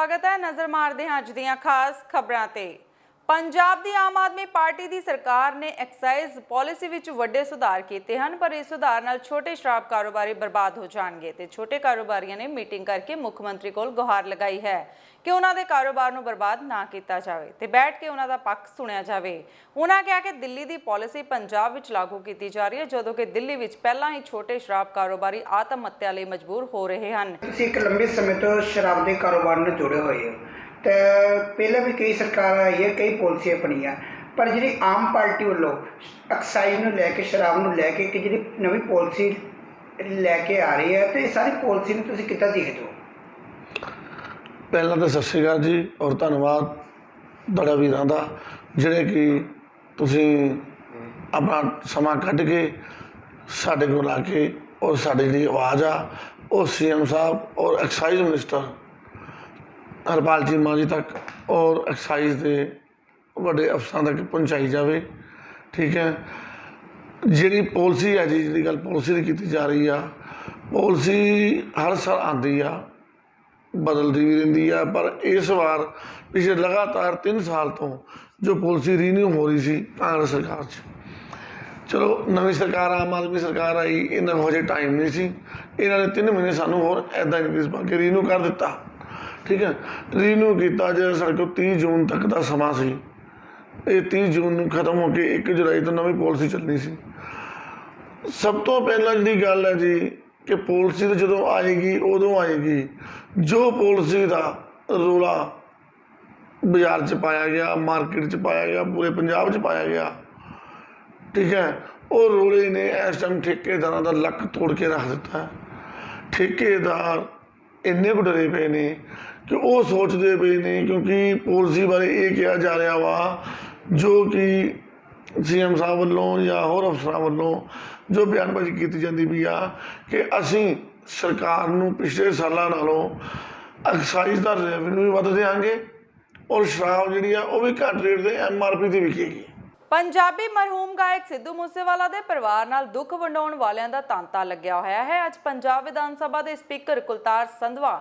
स्वागत है। नजर मारते हैं अज दीआं खास खबरां ते। पंजाब दी आम आदमी पार्टी दी सरकार ने एक्साइज पॉलिसी विच वड्डे सुधार कीते हैं, पर इस सुधार नाल छोटे शराब कारोबारी बर्बाद हो जाणगे ते छोटे कारोबारियों ने मीटिंग करके मुख मंत्री कोल गुहार लगाई है कि उन्हां दे कारोबार नूं बर्बाद ना कीता जावे ते बैठ के उन्हां दा पक्ष सुणिया जावे। उन्हां कहा कि दिल्ली दी पॉलिसी पंजाब विच लागू कीती जा रही है, जदों कि दिल्ली विच पहलां ही छोटे शराब कारोबारी आत्म हत्या लई मजबूर हो रहे हैं। ਤੁਸੀਂ ਇੱਕ ਲੰਬੇ ਸਮੇਂ ਤੋਂ ਸ਼ਰਾਬ ਦੇ ਕਾਰੋਬਾਰ ਨਾਲ ਜੁੜੇ ਹੋਏ ਹੋ ਤੇ ਪਹਿਲਾਂ ਵੀ ਕਈ ਸਰਕਾਰਾਂ ਆਈਆਂ, ਕਈ ਪਾਲਿਸੀਆਂ ਬਣੀਆਂ, ਪਰ ਜਿਹੜੀ ਆਮ ਪਾਰਟੀ ਵੱਲੋਂ ਐਕਸਾਈਜ਼ ਨੂੰ ਲੈ ਕੇ, ਸ਼ਰਾਬ ਨੂੰ ਲੈ ਕੇ ਇੱਕ ਜਿਹੜੀ ਨਵੀਂ ਪਾਲਿਸੀ ਲੈ ਕੇ ਆ ਰਹੀ ਹੈ, ਤੇ ਇਹ ਸਾਰੀ ਪਾਲਿਸੀ ਨੂੰ ਤੁਸੀਂ ਕਿੱਦਾਂ ਦੇਖਦੇ ਹੋ? ਪਹਿਲਾਂ ਤਾਂ ਸਤਿ ਸ਼੍ਰੀ ਅਕਾਲ ਜੀ ਔਰ ਧੰਨਵਾਦ ਤੁਹਾਡਾ ਵੀਰਾਂ ਦਾ, ਜਿਹੜੇ ਕਿ ਤੁਸੀਂ ਆਪਣਾ ਸਮਾਂ ਕੱਢ ਕੇ ਸਾਡੇ ਕੋਲ ਆ ਕੇ ਔਰ ਸਾਡੀ ਜਿਹੜੀ ਆਵਾਜ਼ ਆ ਉਹ CM ਸਾਹਿਬ ਔਰ ਐਕਸਾਈਜ਼ ਮਿਨਿਸਟਰ ਹਰਪਾਲ ਚੀਮਾ ਜੀ ਤੱਕ ਔਰ ਐਕਸਾਈਜ਼ ਦੇ ਵੱਡੇ ਅਫਸਰਾਂ ਤੱਕ ਪਹੁੰਚਾਈ ਜਾਵੇ। ਠੀਕ ਹੈ, ਜਿਹੜੀ ਪਾਲਿਸੀ ਹੈ ਜੀ, ਜਿਹੜੀ ਗੱਲ ਪਾਲਿਸੀ ਦੀ ਕੀਤੀ ਜਾ ਰਹੀ ਆ, ਪਾਲਿਸੀ ਹਰ ਸਾਲ ਆਉਂਦੀ ਆ, ਬਦਲਦੀ ਵੀ ਰਹਿੰਦੀ ਆ, ਪਰ ਇਸ ਵਾਰ ਪਿਛਲੇ ਲਗਾਤਾਰ 3 ਸਾਲ ਤੋਂ ਜੋ ਪਾਲਿਸੀ ਰੀਨਿਊ ਹੋ ਰਹੀ ਸੀ ਕਾਂਗਰਸ ਸਰਕਾਰ 'ਚ, ਚਲੋ ਨਵੀਂ ਸਰਕਾਰ ਆਮ ਆਦਮੀ ਸਰਕਾਰ ਆਈ, ਇਹਨਾਂ ਨੂੰ ਹਜੇ ਟਾਈਮ ਨਹੀਂ ਸੀ, ਇਹਨਾਂ ਨੇ 3 ਮਹੀਨੇ ਸਾਨੂੰ ਹੋਰ ਇੱਦਾਂ ਇਨਕਰੀਜ਼ ਪਾ ਕੇ ਰੀਨਿਊ ਕਰ ਦਿੱਤਾ। ਠੀਕ ਹੈ, ਰੀਨਿਊ ਕੀਤਾ ਜੇ ਸਾਡੇ ਕੋਲ 30 ਜੂਨ ਤੱਕ ਦਾ ਸਮਾਂ ਸੀ, ਇਹ 30 ਜੂਨ ਨੂੰ ਖਤਮ ਹੋ ਕੇ 1 ਜੁਲਾਈ ਤੋਂ ਨਵੀਂ ਪਾਲਿਸੀ ਚੱਲਣੀ ਸੀ। ਸਭ ਤੋਂ ਪਹਿਲਾਂ ਜਿਹੜੀ ਗੱਲ ਹੈ ਜੀ ਕਿ ਪਾਲਿਸੀ ਤਾਂ ਜਦੋਂ ਆਏਗੀ ਉਦੋਂ ਆਏਗੀ ਜੋ ਪਾਲਿਸੀ ਦਾ ਰੌਲਾ ਬਾਜ਼ਾਰ 'ਚ ਪਾਇਆ ਗਿਆ, ਮਾਰਕੀਟ 'ਚ ਪਾਇਆ ਗਿਆ, ਪੂਰੇ ਪੰਜਾਬ 'ਚ ਪਾਇਆ ਗਿਆ। ਠੀਕ ਹੈ, ਉਹ ਰੌਲੇ ਨੇ ਇਸ ਟਾਈਮ ਠੇਕੇਦਾਰਾਂ ਦਾ ਲੱਕ ਤੋੜ ਕੇ ਰੱਖ ਦਿੱਤਾ। ਠੇਕੇਦਾਰ ਇੰਨੇ ਕੁ ਡਰੇ ਪਏ ਨੇ ਕਿ ਉਹ ਸੋਚਦੇ ਪਏ ਨੇ, ਕਿਉਂਕਿ ਪਾਲਿਸੀ ਬਾਰੇ ਇਹ ਕਿਹਾ ਜਾ ਰਿਹਾ ਵਾ, ਜੋ ਕਿ CM ਸਾਹਿਬ ਵੱਲੋਂ ਜਾਂ ਹੋਰ ਅਫਸਰਾਂ ਵੱਲੋਂ ਜੋ ਬਿਆਨਬਾਜ਼ੀ ਕੀਤੀ ਜਾਂਦੀ ਵੀ ਆ ਕਿ ਅਸੀਂ ਸਰਕਾਰ ਨੂੰ ਪਿਛਲੇ ਸਾਲਾਂ ਨਾਲੋਂ ਐਕਸਾਈਜ਼ ਦਾ ਰੈਵਨਿਊ ਵੀ ਵੱਧ ਦਿਆਂਗੇ ਔਰ ਸ਼ਰਾਬ ਜਿਹੜੀ ਆ ਉਹ ਵੀ ਘੱਟ ਰੇਟ ਦੇ MRP ਤੇ ਵਿਕੇਗੀ। पंजाबी मरहूम गायक सिद्धू मूसेवाला दे परिवार नाल दुख वंडाउण वालियां दा तांता लग्या होया है। अज पंजाब विधान सभा दे स्पीकर कुलतार संधवा,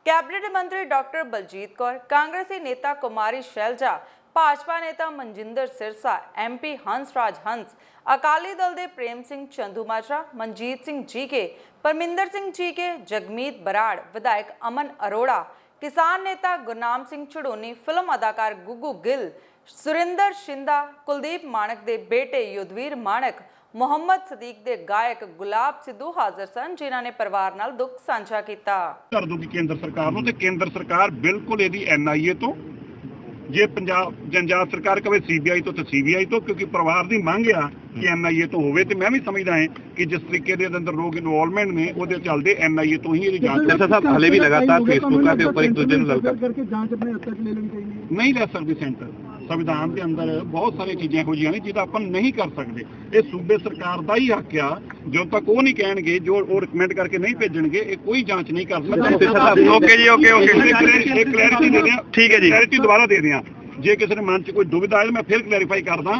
कैबिनेट मंत्री डॉक्टर बलजीत कौर, कांग्रेसी नेता कुमारी शैलजा, भाजपा नेता मनजिंदर सिरसा, MP हंसराज हंस, अकाली दल दे प्रेम सिंह चंदूमाजरा, मनजीत सिंह जीके, परमिंदर सिंह जीके, जगमीत बराड़, विधायक अमन अरोड़ा, किसान नेता गुरनाम सिंह चढ़ोनी, फिल्म अदाकार गुग्गू गिल, सुरिंदर शिंदा, कुलदीप माणक दे बेटे युद्धवीर माणक, मुहम्मद सदीक दे गायक गुलाब सिद्धू हाजिर सन, जिन्हां ने परिवार नाल दुख साझा कीता। कर दूगी केंद्र सरकार नूं ते केंद्र सरकार बिल्कुल इहदी NIA तो, जे पंजाब जनजात सरकार कहे CBI तो CBI तो, क्योंकि परिवार की मंग आ कि NIA तो होवे, ते मैं भी समझदा है कि जिस तरीके दे अंदर लोग इन्वॉल्वमेंट ने ਉਹਦੇ ਚੱਲਦੇ NIA तो ही ਇਹਦੀ ਜਾਂਚ। जैसा साहब हले भी लगातार फेसबुक के ऊपर एक दूसरे ਨੂੰ ललका करके जांच अपने हत्थे 'ਚ ले लेनी चाहिए। नहीं ले सकदी सेंटर संविधान के अंदर बहुत सारी चीज़ें हो ने जिहदा अपन नहीं कर सकते। ये सूबे सरकार का ही हक आ, जो तक वो नहीं कहेंगे, जो वो रिकमेंड करके नहीं भेजणगे, ये कोई जांच नहीं कर सकते। ओके जी, ओके क्लैरिटी दे दें, ठीक है जी, क्लैरिटी दोबारा दे दें। जे किसी ने मन च कोई दुविधा है मैं फिर क्लैरीफाई करदा,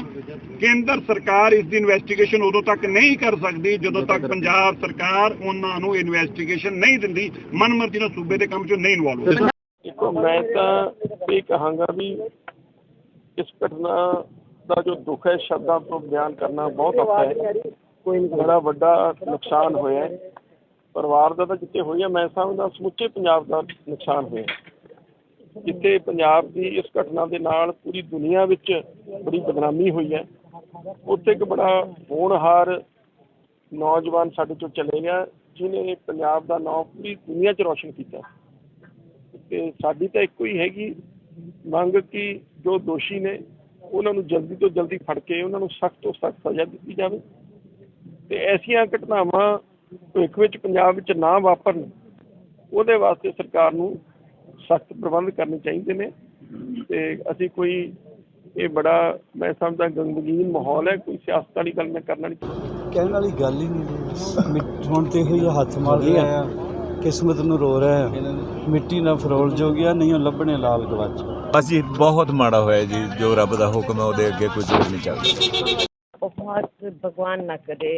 केंद्र सरकार इसकी इन्वेस्टिगेशन उदों तक नहीं कर सकती जदों तक पंजाब सरकार उन्हां नूं इन्वेस्टिगेशन नहीं दिंदी, मनमर्जी नाल सूबे दे काम च नहीं इन्वॉल्व होंदी। देखो मैं तो ये कहूँगा भी इस घटना का जो दुख है शब्दों तो बयान करना बहुत औखा है। कोई बड़ा वड्डा नुकसान होया है परिवार का, तो जिते हुई है मैं समझदा समुचे पंजाब का नुकसान होया, जिते पंजाब की इस घटना के नाल पूरी दुनिया विच बड़ी बदनामी हुई है, उत्थे एक बड़ा होनहार नौजवान साडे चों चले गया जिन्हें पंजाब का नाम पूरी दुनिया च रोशन किया। ते साडी तां इक्को ही हैगी मंग कि जो दोषी ने उन्होंने जल्दी तो जल्दी फड़ के उन्होंने सख्त तो सख्त सज़ा दी जाए, तो ऐसिया घटनावां भविख विच पंजाब विच ना वापरन, उहदे वास्ते सरकार नूं सख्त प्रबंध करने चाहिए ने। ते असीं कोई ये बड़ा मैं समझदा गमगीन माहौल है, कोई सियासत वाली गल मैं करना नहीं कहने वाली गल ही नहीं। हुण ते होई हत्थ मार रहे हैं, किस्मत नूं रो रहे हैं, मिट्टी ना फरोल जो गया नहीं लभने लाल गवाच। बस जी बहुत माड़ा होया जी, जो रब दा हुक्म है उहदे अगे कोई जोर नहीं चलदा। बहुत भगवान ना करे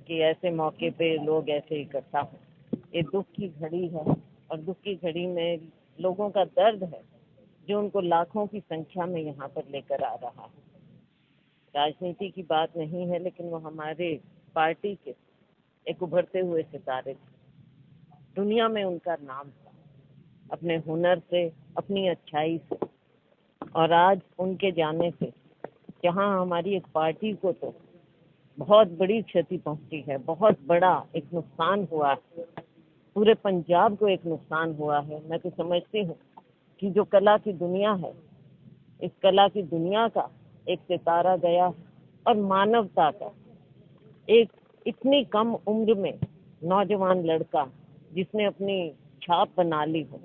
कि ऐसे मौके पे लोग ऐसे इकट्ठा हो। ये दुख की घड़ी है और दुख की घड़ी में लोगों का दर्द है जो उनको लाखों की संख्या में यहाँ पर लेकर आ रहा है। राजनीति की बात नहीं है, लेकिन वो हमारे पार्टी के एक उभरते हुए सितारे थे। दुनिया में उनका नाम था अपने हुनर से, अपनी अच्छाई से, और आज उनके जाने से जहाँ हमारी एक पार्टी को तो बहुत बड़ी क्षति पहुंची है, बहुत बड़ा एक नुकसान हुआ है, पूरे पंजाब को एक नुकसान हुआ है। मैं तो समझती हूँ कि जो कला की दुनिया है, इस कला की दुनिया का एक सितारा गया, और मानवता का एक इतनी कम उम्र में नौजवान लड़का जिसने अपनी छाप बना ली हो,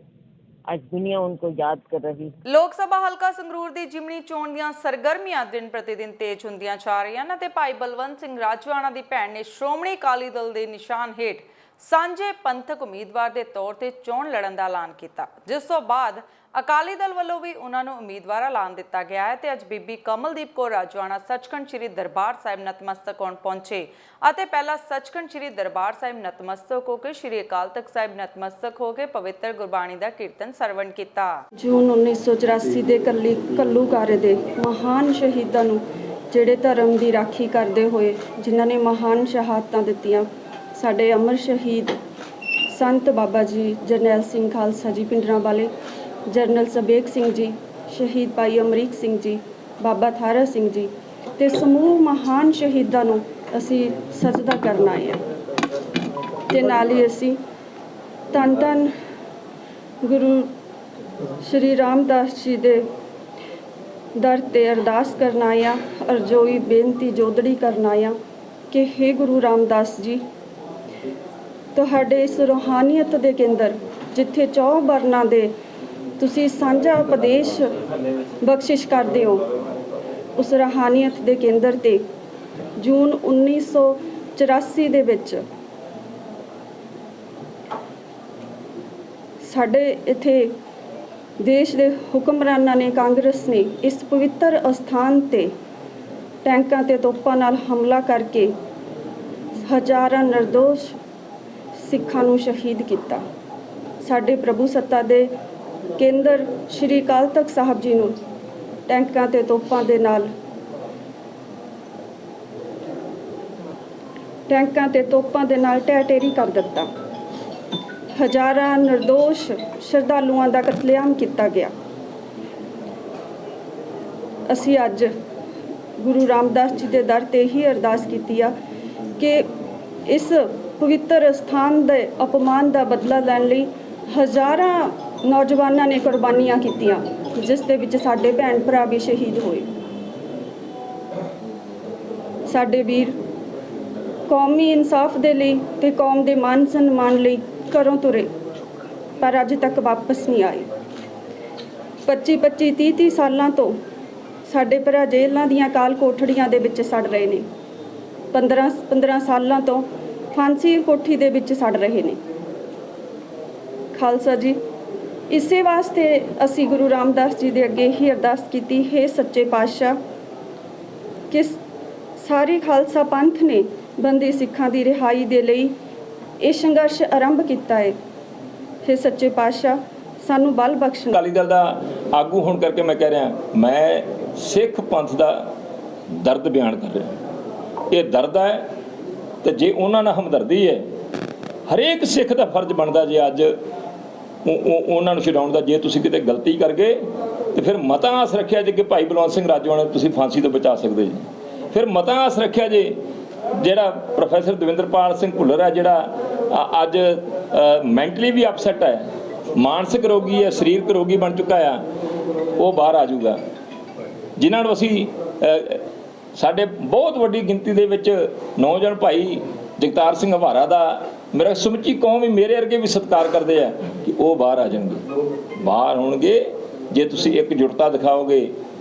आज दुनिया उनको याद कर रही है। ਲੋਕ ਸਭਾ ਹਲਕਾ ਸੰਗਰੂਰ ਦੀ ਜਿਮਨੀ ਚੋਣ ਦੀਆਂ ਸਰਗਰਮੀਆਂ ਦਿਨ ਪ੍ਰਤੀ ਦਿਨ ਤੇਜ਼ ਹੁੰਦੀਆਂ ਜਾ ਰਹੀਆਂ ਨੇ ਤੇ ਭਾਈ ਬਲਵੰਤ ਸਿੰਘ ਰਾਜਵਾਨਾ ਦੀ ਭੈਣ ਨੇ ਸ਼੍ਰੋਮਣੀ ਅਕਾਲੀ ਦਲ ਦੇ ਨਿਸ਼ਾਨ ਹੇਠ ਸਾਂਝੇ ਪੰਥਕ ਉਮੀਦਵਾਰ ਦੇ ਤੌਰ ਤੇ ਚੋਣ ਲੜਨ ਦਾ ਐਲਾਨ ਕੀਤਾ, ਜਿਸ ਤੋਂ ਬਾਅਦ ਅਕਾਲੀ ਦਲ ਵੱਲੋਂ ਵੀ ਉਹਨਾਂ ਨੂੰ ਉਮੀਦਵਾਰ ਐਲਾਨ ਦਿੱਤਾ ਗਿਆ ਹੈ ਤੇ ਅੱਜ ਬੀਬੀ ਕਮਲਦੀਪ ਕੌਰ ਰਾਜਵਾਨਾ ਸੱਚਖੰਡ ਸ੍ਰੀ ਦਰਬਾਰ ਸਾਹਿਬ ਨਤਮਸਤਕ ਹੋਣ ਪਹੁੰਚੇ ਅਤੇ ਪਹਿਲਾਂ ਸੱਚਖੰਡ ਸ੍ਰੀ ਦਰਬਾਰ ਸਾਹਿਬ ਨਤਮਸਤਕ ਹੋ ਕੇ ਸ੍ਰੀ ਅਕਾਲ ਤਖਤ ਸਾਹਿਬ ਨਤਮਸਤਕ ਹੋ ਕੇ ਪਵਿੱਤਰ ਗੁਰਬਾਣੀ ਦਾ ਕੀਰਤਨ ਸਰਵਣ ਕੀਤਾ। ਜੂਨ 1984 ਦੇ ਘੱਲੂਘਾਰੇ ਦੇ ਮਹਾਨ ਸ਼ਹੀਦਾਂ ਨੂੰ ਜਿਹੜੇ ਧਰਮ ਦੀ ਰਾਖੀ ਕਰਦੇ ਹੋਏ ਜਿਨ੍ਹਾਂ ਨੇ ਮਹਾਨ ਸ਼ਹਾਦਤਾਂ ਦਿੱਤੀਆਂ, ਸਾਡੇ ਅਮਰ ਸ਼ਹੀਦ ਸੰਤ ਬਾਬਾ ਜੀ ਜਰਨੈਲ ਸਿੰਘ ਖਾਲਸਾ ਜੀ ਪਿੰਡਰਾਂ ਵਾਲੇ, ਜਰਨਲ ਸਬੇਕ ਸਿੰਘ ਜੀ, ਸ਼ਹੀਦ ਭਾਈ ਅਮਰੀਕ ਸਿੰਘ ਜੀ, ਬਾਬਾ ਥਾਰਾ ਸਿੰਘ ਜੀ ਤੇ ਸਮੂਹ ਮਹਾਨ ਸ਼ਹੀਦਾਂ ਨੂੰ ਅਸੀਂ ਸਜਦਾ ਕਰਨ ਆਏ ਹਾਂ ਤੇ ਨਾਲ ਹੀ ਅਸੀਂ ਧੰਨ ਧੰਨ ਗੁਰੂ ਸ਼੍ਰੀ ਰਾਮਦਾਸ ਜੀ ਦੇ ਦਰ ਤੇ ਅਰਦਾਸ ਕਰਨ ਆਏ ਹਾਂ, ਅਰਜ਼ੋਈ ਬੇਨਤੀ ਜੋਦੜੀ ਕਰਨ ਆਏ ਹਾਂ ਕਿ ਹੇ ਗੁਰੂ ਰਾਮਦਾਸ ਜੀ, ਤੁਹਾਡੇ ਇਸ ਰੂਹਾਨੀਅਤ ਦੇ ਕੇਂਦਰ ਜਿੱਥੇ 4 ਵਰਨਾਂ ਦੇ ਤੁਸੀਂ ਸਾਂਝਾ ਉਪਦੇਸ਼ ਬਖਸ਼ਿਸ਼ ਕਰਦੇ ਹੋ, ਉਸ ਰੂਹਾਨੀਅਤ ਦੇ ਕੇਂਦਰ ਤੇ ਜੂਨ 1984 ਦੇ ਵਿੱਚ ਸਾਡੇ ਇੱਥੇ ਦੇਸ਼ ਦੇ ਹੁਕਮਰਾਨਾਂ ਨੇ, ਕਾਂਗਰਸ ਨੇ ਇਸ ਪਵਿੱਤਰ ਅਸਥਾਨ ਤੇ ਟੈਂਕਾਂ ਤੇ ਤੋਪਾਂ ਨਾਲ ਹਮਲਾ ਕਰਕੇ ਹਜ਼ਾਰਾਂ ਨਿਰਦੋਸ਼ ਸਿੱਖਾਂ ਨੂੰ ਸ਼ਹੀਦ ਕੀਤਾ। ਸਾਡੇ ਪ੍ਰਭੂ ਸੱਤਾ ਦੇ ਕੇਂਦਰ ਸ਼੍ਰੀ ਅਕਾਲ ਤਖਤ ਸਾਹਿਬ ਜੀ ਨੂੰ ਟੈਂਕਾਂ ਤੇ ਤੋਪਾਂ ਦੇ ਨਾਲ ਢਹਿ ਢੇਰੀ ਕਰ ਦਿੱਤਾ। ਹਜ਼ਾਰਾਂ ਨਿਰਦੋਸ਼ ਸ਼ਰਧਾਲੂਆਂ ਦਾ ਕਤਲੇਆਮ ਕੀਤਾ ਗਿਆ। ਅਸੀਂ ਅੱਜ ਗੁਰੂ ਰਾਮਦਾਸ ਜੀ ਦੇ ਦਰ ਤੇ ਹੀ ਅਰਦਾਸ ਕੀਤੀ ਆ ਕਿ ਇਸ ਪਵਿੱਤਰ ਸਥਾਨ ਦੇ ਅਪਮਾਨ ਦਾ ਬਦਲਾ ਲੈਣ ਲਈ ਹਜ਼ਾਰਾਂ ਨੌਜਵਾਨਾਂ ਨੇ ਕੁਰਬਾਨੀਆਂ ਕੀਤੀਆਂ, ਜਿਸ ਦੇ ਵਿੱਚ ਸਾਡੇ ਭੈਣ ਭਰਾ ਵੀ ਸ਼ਹੀਦ ਹੋਏ। ਸਾਡੇ ਵੀਰ ਕੌਮੀ ਇਨਸਾਫ ਦੇ ਲਈ ਤੇ ਕੌਮ ਦੇ ਮਾਨ ਸਨਮਾਨ ਲਈ ਘਰੋਂ ਤੁਰੇ, ਪਰ ਅੱਜ ਤੱਕ ਵਾਪਸ ਨਹੀਂ ਆਏ। 25 30 ਸਾਲਾਂ ਤੋਂ ਸਾਡੇ ਭਰਾ ਜੇਲ੍ਹਾਂ ਦੀਆਂ ਕਾਲ ਕੋਠੜੀਆਂ ਦੇ ਵਿੱਚ ਸੜ ਰਹੇ ਨੇ। 15 ਸਾਲਾਂ ਤੋਂ ਫਾਂਸੀ ਕੋਠੀ ਦੇ ਵਿੱਚ ਸੜ ਰਹੇ ਨੇ। ਖਾਲਸਾ ਜੀ, ਇਸੇ ਵਾਸਤੇ ਅਸੀਂ ਗੁਰੂ ਰਾਮਦਾਸ ਜੀ ਦੇ ਅੱਗੇ ਹੀ ਅਰਦਾਸ ਕੀਤੀ, ਹੈ ਸੱਚੇ ਪਾਤਸ਼ਾਹ, ਕਿ ਸਾਰੇ ਖਾਲਸਾ ਪੰਥ ਨੇ ਬੰਦੀ ਸਿੱਖਾਂ ਦੀ ਰਿਹਾਈ ਦੇ ਲਈ ਇਹ ਸੰਘਰਸ਼ ਆਰੰਭ ਕੀਤਾ ਹੈ। ਹੈ ਸੱਚੇ ਪਾਤਸ਼ਾਹ, ਸਾਨੂੰ ਬਲ ਬਖਸ਼ਣ। ਅਕਾਲੀ ਦਲ ਦਾ ਆਗੂ ਹੋਣ ਕਰਕੇ ਮੈਂ ਕਹਿ ਰਿਹਾ, ਮੈਂ ਸਿੱਖ ਪੰਥ ਦਾ ਦਰਦ ਬਿਆਨ ਕਰ ਰਿਹਾ। ਇਹ ਦਰਦ ਹੈ ਤੇ ਜੇ ਉਹਨਾਂ ਨਾਲ ਹਮਦਰਦੀ ਹੈ, ਹਰੇਕ ਸਿੱਖ ਦਾ ਫਰਜ਼ ਬਣਦਾ ਜੇ ਅੱਜ ਉਹਨਾਂ ਨੂੰ ਛਡਾਉਣ ਦਾ। ਜੇ ਤੁਸੀਂ ਕਿਤੇ ਗਲਤੀ ਕਰ ਗਏ ਤੇ ਫਿਰ ਮਤਾ ਆਸ ਰੱਖਿਆ ਜੇ ਕਿ ਭਾਈ ਬਲਵੰਤ ਸਿੰਘ ਰਾਜਵਾਨਾ ਤੁਸੀਂ ਫਾਂਸੀ ਤੋਂ ਬਚਾ ਸਕਦੇ ਜੀ। ਫਿਰ ਮਤਾ ਆਸ ਰੱਖਿਆ ਜੇ ਜਿਹੜਾ ਪ੍ਰੋਫੈਸਰ ਦਵਿੰਦਰਪਾਲ ਸਿੰਘ ਭੁੱਲਰ ਹੈ, ਜਿਹੜਾ ਅੱਜ ਮੈਂਟਲੀ ਵੀ ਅਪਸੈਟ ਹੈ, ਮਾਨਸਿਕ ਰੋਗੀ ਹੈ, ਸਰੀਰਕ ਰੋਗੀ ਬਣ ਚੁੱਕਾ ਆ, ਉਹ ਬਾਹਰ ਆ ਜਾਊਗਾ। ਜਿਨ੍ਹਾਂ ਨੂੰ ਅਸੀਂ ਸਾਡੇ ਬਹੁਤ ਵੱਡੀ ਗਿਣਤੀ ਦੇ ਵਿੱਚ ਨੌਜਵਾਨ ਭਾਈ ਜਗਤਾਰ ਸਿੰਘ ਹਵਾਰਾ ਦਾ ਮੇਰਾ ਸਮੁੱਚੀ ਕੌਮ ਵੀ, ਮੇਰੇ ਵਰਗੇ ਵੀ ਸਤਿਕਾਰ ਕਰਦੇ ਆ ਕਿ ਉਹ ਬਾਹਰ ਆ ਜਾਣਗੇ। ਬਾਹਰ ਹੋਣਗੇ ਜੇ ਤੁਸੀਂ ਇਕਜੁੱਟਤਾ ਦਿਖਾਓਗੇ,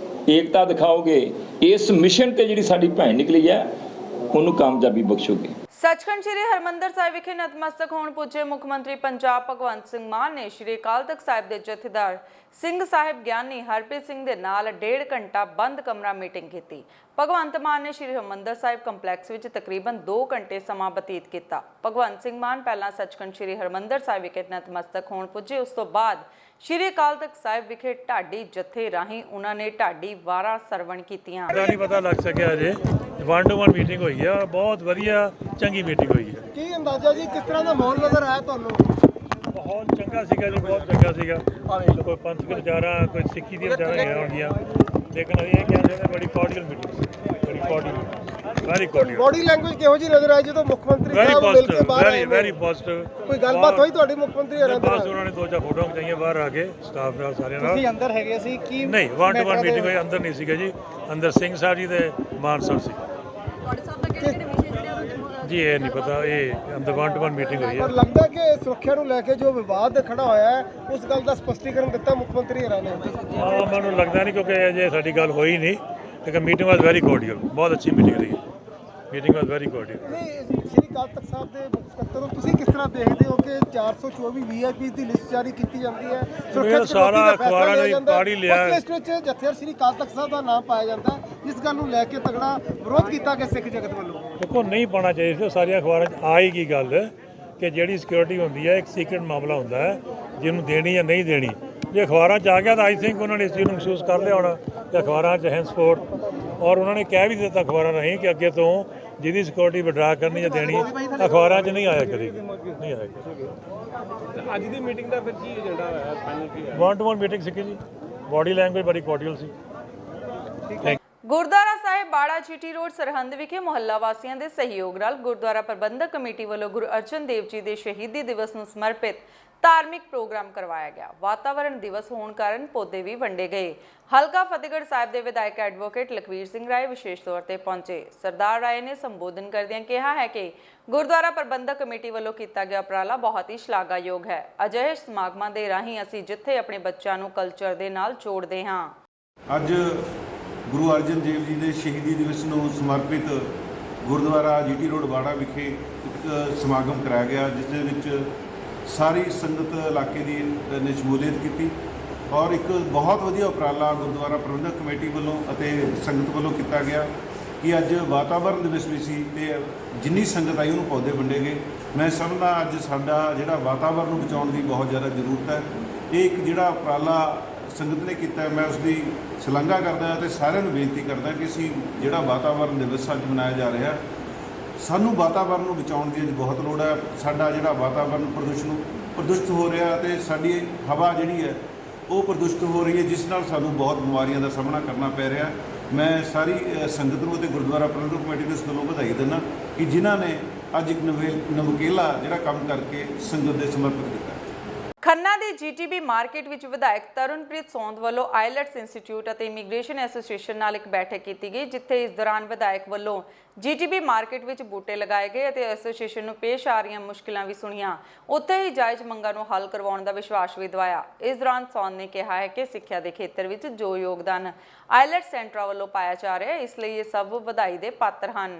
ਏਕਤਾ ਦਿਖਾਓਗੇ, ਇਸ ਮਿਸ਼ਨ ਤੇ ਜਿਹੜੀ ਸਾਡੀ ਭੈਣ ਨਿਕਲੀ ਹੈ ਉਹਨੂੰ ਕਾਮਯਾਬੀ ਬਖਸ਼ੋਗੇ। ਸੱਚਖੰਡ ਸ੍ਰੀ ਹਰਿਮੰਦਰ ਸਾਹਿਬ ਵਿਖੇ ਨਤਮਸਤਕ ਹੋਣ ਪੁੱਜੇ ਮੁੱਖ ਮੰਤਰੀ ਪੰਜਾਬ ਭਗਵੰਤ ਸਿੰਘ ਮਾਨ ਨੇ ਸ੍ਰੀ ਅਕਾਲ ਤਖਤ ਸਾਹਿਬ ਦੇ ਜਥੇਦਾਰ ਸਿੰਘ ਸਾਹਿਬ ਗਿਆਨੀ ਹਰਪ੍ਰੀਤ ਸਿੰਘ ਦੇ ਨਾਲ 1.5 ਘੰਟਾ ਬੰਦ ਕਮਰਾ ਮੀਟਿੰਗ ਕੀਤੀ। ਭਗਵੰਤ ਮਾਨ ਨੇ ਸ੍ਰੀ ਹਰਿਮੰਦਰ ਸਾਹਿਬ ਕੰਪਲੈਕਸ ਵਿੱਚ ਤਕਰੀਬਨ 2 ਘੰਟੇ ਸਮਾਂ ਬਤੀਤ ਕੀਤਾ। ਭਗਵੰਤ ਸਿੰਘ ਮਾਨ ਪਹਿਲਾਂ ਸੱਚਖੰਡ ਸ੍ਰੀ ਹਰਿਮੰਦਰ ਸਾਹਿਬ ਵਿਖੇ ਨਤਮਸਤਕ ਹੋਣ ਪੁੱਜੇ, ਉਸ ਤੋਂ ਬਾਅਦ ਸ਼੍ਰੀ ਅਕਾਲ ਤਖਤ ਸਾਹਿਬ ਵਿਖੇ ਢਾਡੀ ਜਥੇ ਰਾਹੀਂ ਉਹਨਾਂ ਨੇ ਢਾਡੀ ਵਾਰਾਂ ਸਰਵਣ ਕੀਤੀਆਂ। ਨਹੀਂ ਪਤਾ ਲੱਗ ਸਕਿਆ ਅਜੇ 1-to-1 ਮੀਟਿੰਗ ਹੋਈ ਆ, ਬਹੁਤ ਵਧੀਆ ਚੰਗੀ ਮੀਟਿੰਗ ਹੋਈ ਹੈ। ਕੀ ਅੰਦਾਜ਼ਾ ਜੀ ਕਿਸ ਤਰ੍ਹਾਂ ਦਾ ਮਾਹੌਲ ਨਜ਼ਰ ਆਇਆ ਤੁਹਾਨੂੰ? ਮਾਹੌਲ ਚੰਗਾ ਸੀਗਾ ਜੀ, ਬਹੁਤ ਚੰਗਾ ਸੀਗਾ। ਕੋਈ ਪੰਥਕ ਵਿਚਾਰਾਂ, ਕੋਈ ਸਿੱਖੀ ਦੀਆਂ ਵਿਚਾਰਾਂ ਨਹੀਂ ਹੋਣਗੀਆਂ, ਲੇਕਿਨ ਇਹ ਕਹਿੰਦੇ ਨੇ ਬੜੀ ਕੋਰਡੀਅਲ ਮੀਟਿੰਗ ਸੀ, ਬੜੀ ਕੋਰਡੀਅਲ, ਵੈਰੀ ਕੋਰਡੀਅਲ। ਬੋਡੀ ਲੈਂਗੁਏਜ ਕਿਹੋ ਜਿਹੀ ਨਜ਼ਰ ਆਈ ਜਦੋਂ ਮੁੱਖ ਮੰਤਰੀ ਸਾਹਿਬ ਮਿਲ ਕੇ ਬਾਹਰ ਆਏ? Very positive. ਕੋਈ ਗੱਲਬਾਤ ਹੋਈ ਤੁਹਾਡੀ ਮੁੱਖ ਮੰਤਰੀ ਹੋਰਾਂ ਨਾਲ? ਬਸ ਉਹਨਾਂ ਨੇ 2-4 ਫੋਟੋਆਂ ਖਿਚਾਈਆਂ ਬਾਹਰ ਆ ਕੇ ਸਟਾਫ ਨਾਲ, ਸਾਰਿਆਂ ਨਾਲ। ਤੁਸੀਂ ਅੰਦਰ ਹੈਗੇ ਸੀ ਕੀ? ਨਹੀਂ, 1-to-1 ਮੀਟਿੰਗ ਹੋਈ, ਅੰਦਰ ਨਹੀਂ ਸੀਗਾ ਜੀ, ਅੰਦਰ ਸਿੰਘ ਸਾਹਿਬ ਜੀ ਦੇ ਮਾਨ ਸਾਹਿਬ ਸੀ ਜੀ। ਇਹ ਨਹੀਂ ਪਤਾ, ਇਹ ਅੰਦਰ 1-to-1 ਮੀਟਿੰਗ ਹੋਈ ਹੈ। ਪਰ ਲੱਗਦਾ ਕਿ ਸੁਰੱਖਿਆ ਨੂੰ ਲੈ ਕੇ ਜੋ ਵਿਵਾਦ ਖੜਾ ਹੋਇਆ ਹੈ ਉਸ ਗੱਲ ਦਾ ਸਪਸ਼ਟੀਕਰਨ ਦਿੱਤਾ ਮੁੱਖ ਮੰਤਰੀ ਹੋਰਾਂ ਨੇ? ਮੈਨੂੰ ਲੱਗਦਾ ਨਹੀਂ, ਕਿਉਂਕਿ ਅਜੇ ਸਾਡੀ ਗੱਲ ਹੋਈ ਨਹੀਂ, ਲੇਕਿਨ ਮੀਟਿੰਗ ਵਾਸ ਵੈਰੀ ਕੋਰਡੀਅਲ, ਬਹੁਤ ਅੱਛੀ ਮੀਟਿੰਗ ਰਹੀ। Meeting was very cordial. ਨਹੀਂ, ਸ਼੍ਰੀ ਅਕਾਲ ਤਖਤ ਸਾਹਿਬ ਦੇ ਮੁੱਖ ਸਕੱਤਰ ਨੂੰ ਤੁਸੀਂ ਕਿਸ ਤਰ੍ਹਾਂ ਦੇਖਦੇ ਹੋ ਕਿ 424 ਵੀਆਈਪੀ ਦੀ ਲਿਸਟ ਜਾਰੀ ਕੀਤੀ ਜਾਂਦੀ ਹੈ, ਸੁਰੱਖਿਆ ਸਾਰਾ ਅਖਬਾਰਾਂ ਨੇ ਪਾੜੀ ਲਿਆ, ਉਸ ਲਿਸਟ ਵਿੱਚ ਜਥੇਦਾਰ ਸ਼੍ਰੀ ਅਕਾਲ ਤਖਤ ਸਾਹਿਬ ਦਾ ਨਾਮ ਪਾਇਆ ਜਾਂਦਾ ਹੈ, ਜਿਸ ਗੱਲ ਨੂੰ ਲੈ ਕੇ ਤਗੜਾ ਵਿਰੋਧ ਕੀਤਾ ਗਿਆ ਸਿੱਖ ਜਗਤ ਵੱਲੋਂ। ਦੇਖੋ, ਨਹੀਂ ਪਾਉਣਾ ਚਾਹੀਦਾ ਸੀ। ਸਾਰੀਆਂ ਅਖਬਾਰਾਂ 'ਚ ਆਏਗੀ ਗੱਲ ਕਿ ਜਿਹੜੀ ਸਿਕਿਉਰਿਟੀ ਹੁੰਦੀ ਹੈ ਇੱਕ ਸੀਕ੍ਰੇਟ ਮਾਮਲਾ ਹੁੰਦਾ ਹੈ, ਜਿਹਨੂੰ ਦੇਣੀ ਜਾਂ ਨਹੀਂ ਦੇਣੀ। ਜੇ ਅਖਬਾਰਾਂ 'ਚ ਆ ਗਿਆ ਤਾਂ ਆਈ ਥਿੰਕ ਉਹਨਾਂ ਨੇ ਇਸ ਚੀਜ਼ ਨੂੰ ਮਹਿਸੂਸ ਕਰ ਲਿਆ ਹੋਣਾ ਕਿ ਅਖਬਾਰਾਂ 'ਚ ਹੈਂਸਫੋਰਡ, ਔਰ ਉਹਨਾਂ ਨੇ ਕਹਿ ਵੀ ਦਿੱਤਾ ਅਖਬਾਰਾਂ ਰਾਹੀਂ ਕਿ ਅੱਗੇ ਤੋਂ ਜਿਹਦੀ ਸਿਕਿਉਰਿਟੀ ਵਿਡਰਾ ਕਰਨੀ ਜਾਂ ਦੇਣੀ ਅਖਬਾਰਾਂ 'ਚ ਨਹੀਂ ਆਇਆ ਕਰੇਗੀ, ਨਹੀਂ ਆਇਆ ਕਰੇਗੀ। ਅੱਜ ਦੀ ਮੀਟਿੰਗ ਦਾ ਫਿਰ ਕੀ ਏਜੰਡਾ ਹੋਇਆ, ਫਾਈਨਲ ਕੀ ਹੋਇਆ? 1-to-1 ਮੀਟਿੰਗ ਸੀ ਜੀ, ਬਾਡੀ ਲੈਂਗੁਏਜ ਬੜੀ ਕੋਰਡੀਅਲ ਸੀ। ਗੁਰਦੁਆਰਾ ਸਾਹਿਬ ਬਾੜਾ ਜੀਟੀ ਰੋਡ ਸਰਹੰਦ ਵਿਖੇ ਮੁਹੱਲਾ ਵਾਸੀਆਂ ਦੇ ਸਹਿਯੋਗ ਨਾਲ ਗੁਰਦੁਆਰਾ ਪ੍ਰਬੰਧਕ ਕਮੇਟੀ ਵੱਲੋਂ ਗੁਰੂ ਅਰਜਨ ਦੇਵ ਜੀ ਦੇ ਸ਼ਹੀਦੀ ਦਿਵਸ ਨੂੰ ਸਮਰਪਿਤ ਧਾਰਮਿਕ ਪ੍ਰੋਗਰਾਮ ਕਰਵਾਇਆ ਗਿਆ। ਵਾਤਾਵਰਣ ਦਿਵਸ ਹੋਣ ਕਾਰਨ ਪੌਦੇ ਵੀ ਵੰਡੇ ਗਏ। ਹਲਕਾ ਫਤਿਹਗੜ੍ਹ ਸਾਹਿਬ ਦੇ ਵਿਧਾਇਕ ਐਡਵੋਕੇਟ ਲਖਵੀਰ ਸਿੰਘ ਰਾਏ ਵਿਸ਼ੇਸ਼ ਤੌਰ ਤੇ ਪਹੁੰਚੇ। ਸਰਦਾਰ ਰਾਏ ਨੇ ਸੰਬੋਧਨ ਕਰਦਿਆਂ ਕਿਹਾ ਹੈ ਕਿ ਗੁਰਦੁਆਰਾ ਪ੍ਰਬੰਧਕ ਕਮੇਟੀ ਵੱਲੋਂ ਕੀਤਾ ਗਿਆ ਉਪਰਾਲਾ ਬਹੁਤ ਹੀ ਸ਼ਲਾਘਾਯੋਗ ਹੈ। ਅਜਿਹੇ ਸਮਾਗਮਾਂ ਦੇ ਰਾਹੀਂ ਅਸੀਂ ਜਿੱਥੇ ਆਪਣੇ ਬੱਚਿਆਂ ਨੂੰ ਕਲਚਰ ਦੇ ਨਾਲ ਜੋੜਦੇ ਹਾਂ। ਅੱਜ ਗੁਰੂ ਅਰਜਨ ਦੇਵ ਜੀ ਦੇ ਸ਼ਹੀਦੀ ਦਿਵਸ ਨੂੰ ਸਮਰਪਿਤ ਗੁਰਦੁਆਰਾ ਜੀਟੀ ਰੋਡ ਬਾੜਾ ਵਿਖੇ ਇੱਕ ਸਮਾਗਮ ਕਰਾਇਆ ਗਿਆ, ਜਿਸ ਦੇ ਵਿੱਚ ਸਾਰੀ ਸੰਗਤ ਇਲਾਕੇ ਦੀ ਨੇ ਸ਼ਮੂਲੀਅਤ ਕੀਤੀ ਔਰ ਇੱਕ ਬਹੁਤ ਵਧੀਆ ਉਪਰਾਲਾ ਗੁਰਦੁਆਰਾ ਪ੍ਰਬੰਧਕ ਕਮੇਟੀ ਵੱਲੋਂ ਅਤੇ ਸੰਗਤ ਵੱਲੋਂ ਕੀਤਾ ਗਿਆ ਕਿ ਅੱਜ ਵਾਤਾਵਰਣ ਦਿਵਸ ਵੀ ਸੀ ਤੇ ਜਿੰਨੀ ਸੰਗਤ ਆਈ ਉਹਨੂੰ ਪੌਦੇ ਵੰਡੇ ਗਏ। ਮੈਂ ਸਮਝਦਾ ਅੱਜ ਸਾਡਾ ਜਿਹੜਾ ਵਾਤਾਵਰਣ ਨੂੰ ਬਚਾਉਣ ਦੀ ਬਹੁਤ ਜ਼ਿਆਦਾ ਜ਼ਰੂਰਤ ਹੈ। ਇਹ ਇੱਕ ਜਿਹੜਾ ਉਪਰਾਲਾ ਸੰਗਤ ਨੇ ਕੀਤਾ, ਮੈਂ ਉਸ ਦੀ ਸ਼ਲਾਘਾ ਕਰਦਾ ਅਤੇ ਸਾਰਿਆਂ ਨੂੰ ਬੇਨਤੀ ਕਰਦਾ ਕਿ ਅਸੀਂ ਜਿਹੜਾ ਵਾਤਾਵਰਣ ਦਿਵਸ ਅੱਜ ਮਨਾਇਆ ਜਾ ਰਿਹਾ, ਸਾਨੂੰ ਵਾਤਾਵਰਣ ਨੂੰ ਬਚਾਉਣ ਦੀ ਅੱਜ ਬਹੁਤ ਲੋੜ ਹੈ। ਸਾਡਾ ਜਿਹੜਾ ਵਾਤਾਵਰਣ ਪ੍ਰਦੂਸ਼ਿਤ ਹੋ ਰਿਹਾ ਤੇ ਸਾਡੀ ਹਵਾ ਜਿਹੜੀ ਹੈ ਉਹ ਪ੍ਰਦੂਸ਼ਿਤ ਹੋ ਰਹੀ ਹੈ, ਜਿਸ ਨਾਲ ਸਾਨੂੰ ਬਹੁਤ ਬਿਮਾਰੀਆਂ ਦਾ ਸਾਹਮਣਾ ਕਰਨਾ ਪੈ ਰਿਹਾ। ਮੈਂ ਸਾਰੀ ਸੰਗਤ ਨੂੰ ਅਤੇ ਗੁਰਦੁਆਰਾ ਪ੍ਰਬੰਧਕ ਕਮੇਟੀ ਨੂੰ ਇਸ ਗੱਲੋਂ ਵਧਾਈ ਦਿੰਦਾ ਕਿ ਜਿਨ੍ਹਾਂ ਨੇ ਅੱਜ ਇੱਕ ਨਵੇਕਲਾ ਜਿਹੜਾ ਕੰਮ ਕਰਕੇ ਸੰਗਤ ਦੇ ਸਮਰਪਿਤ ਕੀਤਾ। ਖੰਨਾ ਦੇ ਜੀਟੀਬੀ ਮਾਰਕੀਟ ਵਿੱਚ ਵਿਧਾਇਕ ਤਰੁਣਪ੍ਰੀਤ ਸੌਂਦ ਵੱਲੋਂ ਆਈਲੈਟਸ ਇੰਸਟੀਚਿਊਟ ਅਤੇ ਇਮੀਗ੍ਰੇਸ਼ਨ ਐਸੋਸੀਏਸ਼ਨ ਨਾਲ ਇੱਕ ਬੈਠਕ ਕੀਤੀ ਗਈ, ਜਿੱਥੇ ਇਸ ਦੌਰਾਨ ਵਿਧਾਇਕ ਵੱਲੋਂ ਜੀਟੀਬੀ ਮਾਰਕੀਟ ਵਿੱਚ ਬੂਟੇ ਲਗਾਏ ਗਏ ਅਤੇ ਐਸੋਸੀਏਸ਼ਨ ਨੂੰ ਪੇਸ਼ ਆ ਰਹੀਆਂ ਮੁਸ਼ਕਿਲਾਂ ਵੀ ਸੁਣੀਆਂ। ਉੱਥੇ ਹੀ ਜਾਇਜ਼ ਮੰਗਾਂ ਨੂੰ ਹੱਲ ਕਰਵਾਉਣ ਦਾ ਵਿਸ਼ਵਾਸ ਵੀ ਦਿਵਾਇਆ। ਇਸ ਦੌਰਾਨ ਸੌਂਦ ਨੇ ਕਿਹਾ ਹੈ ਕਿ ਸਿੱਖਿਆ ਦੇ ਖੇਤਰ ਵਿੱਚ ਜੋ ਯੋਗਦਾਨ ਆਈਲੈਟਸ ਸੈਂਟਰਾਂ ਵੱਲੋਂ ਪਾਇਆ ਜਾ ਰਿਹਾ ਹੈ, ਇਸ ਲਈ ਇਹ ਸਭ ਵਧਾਈ ਦੇ ਪਾਤਰ ਹਨ।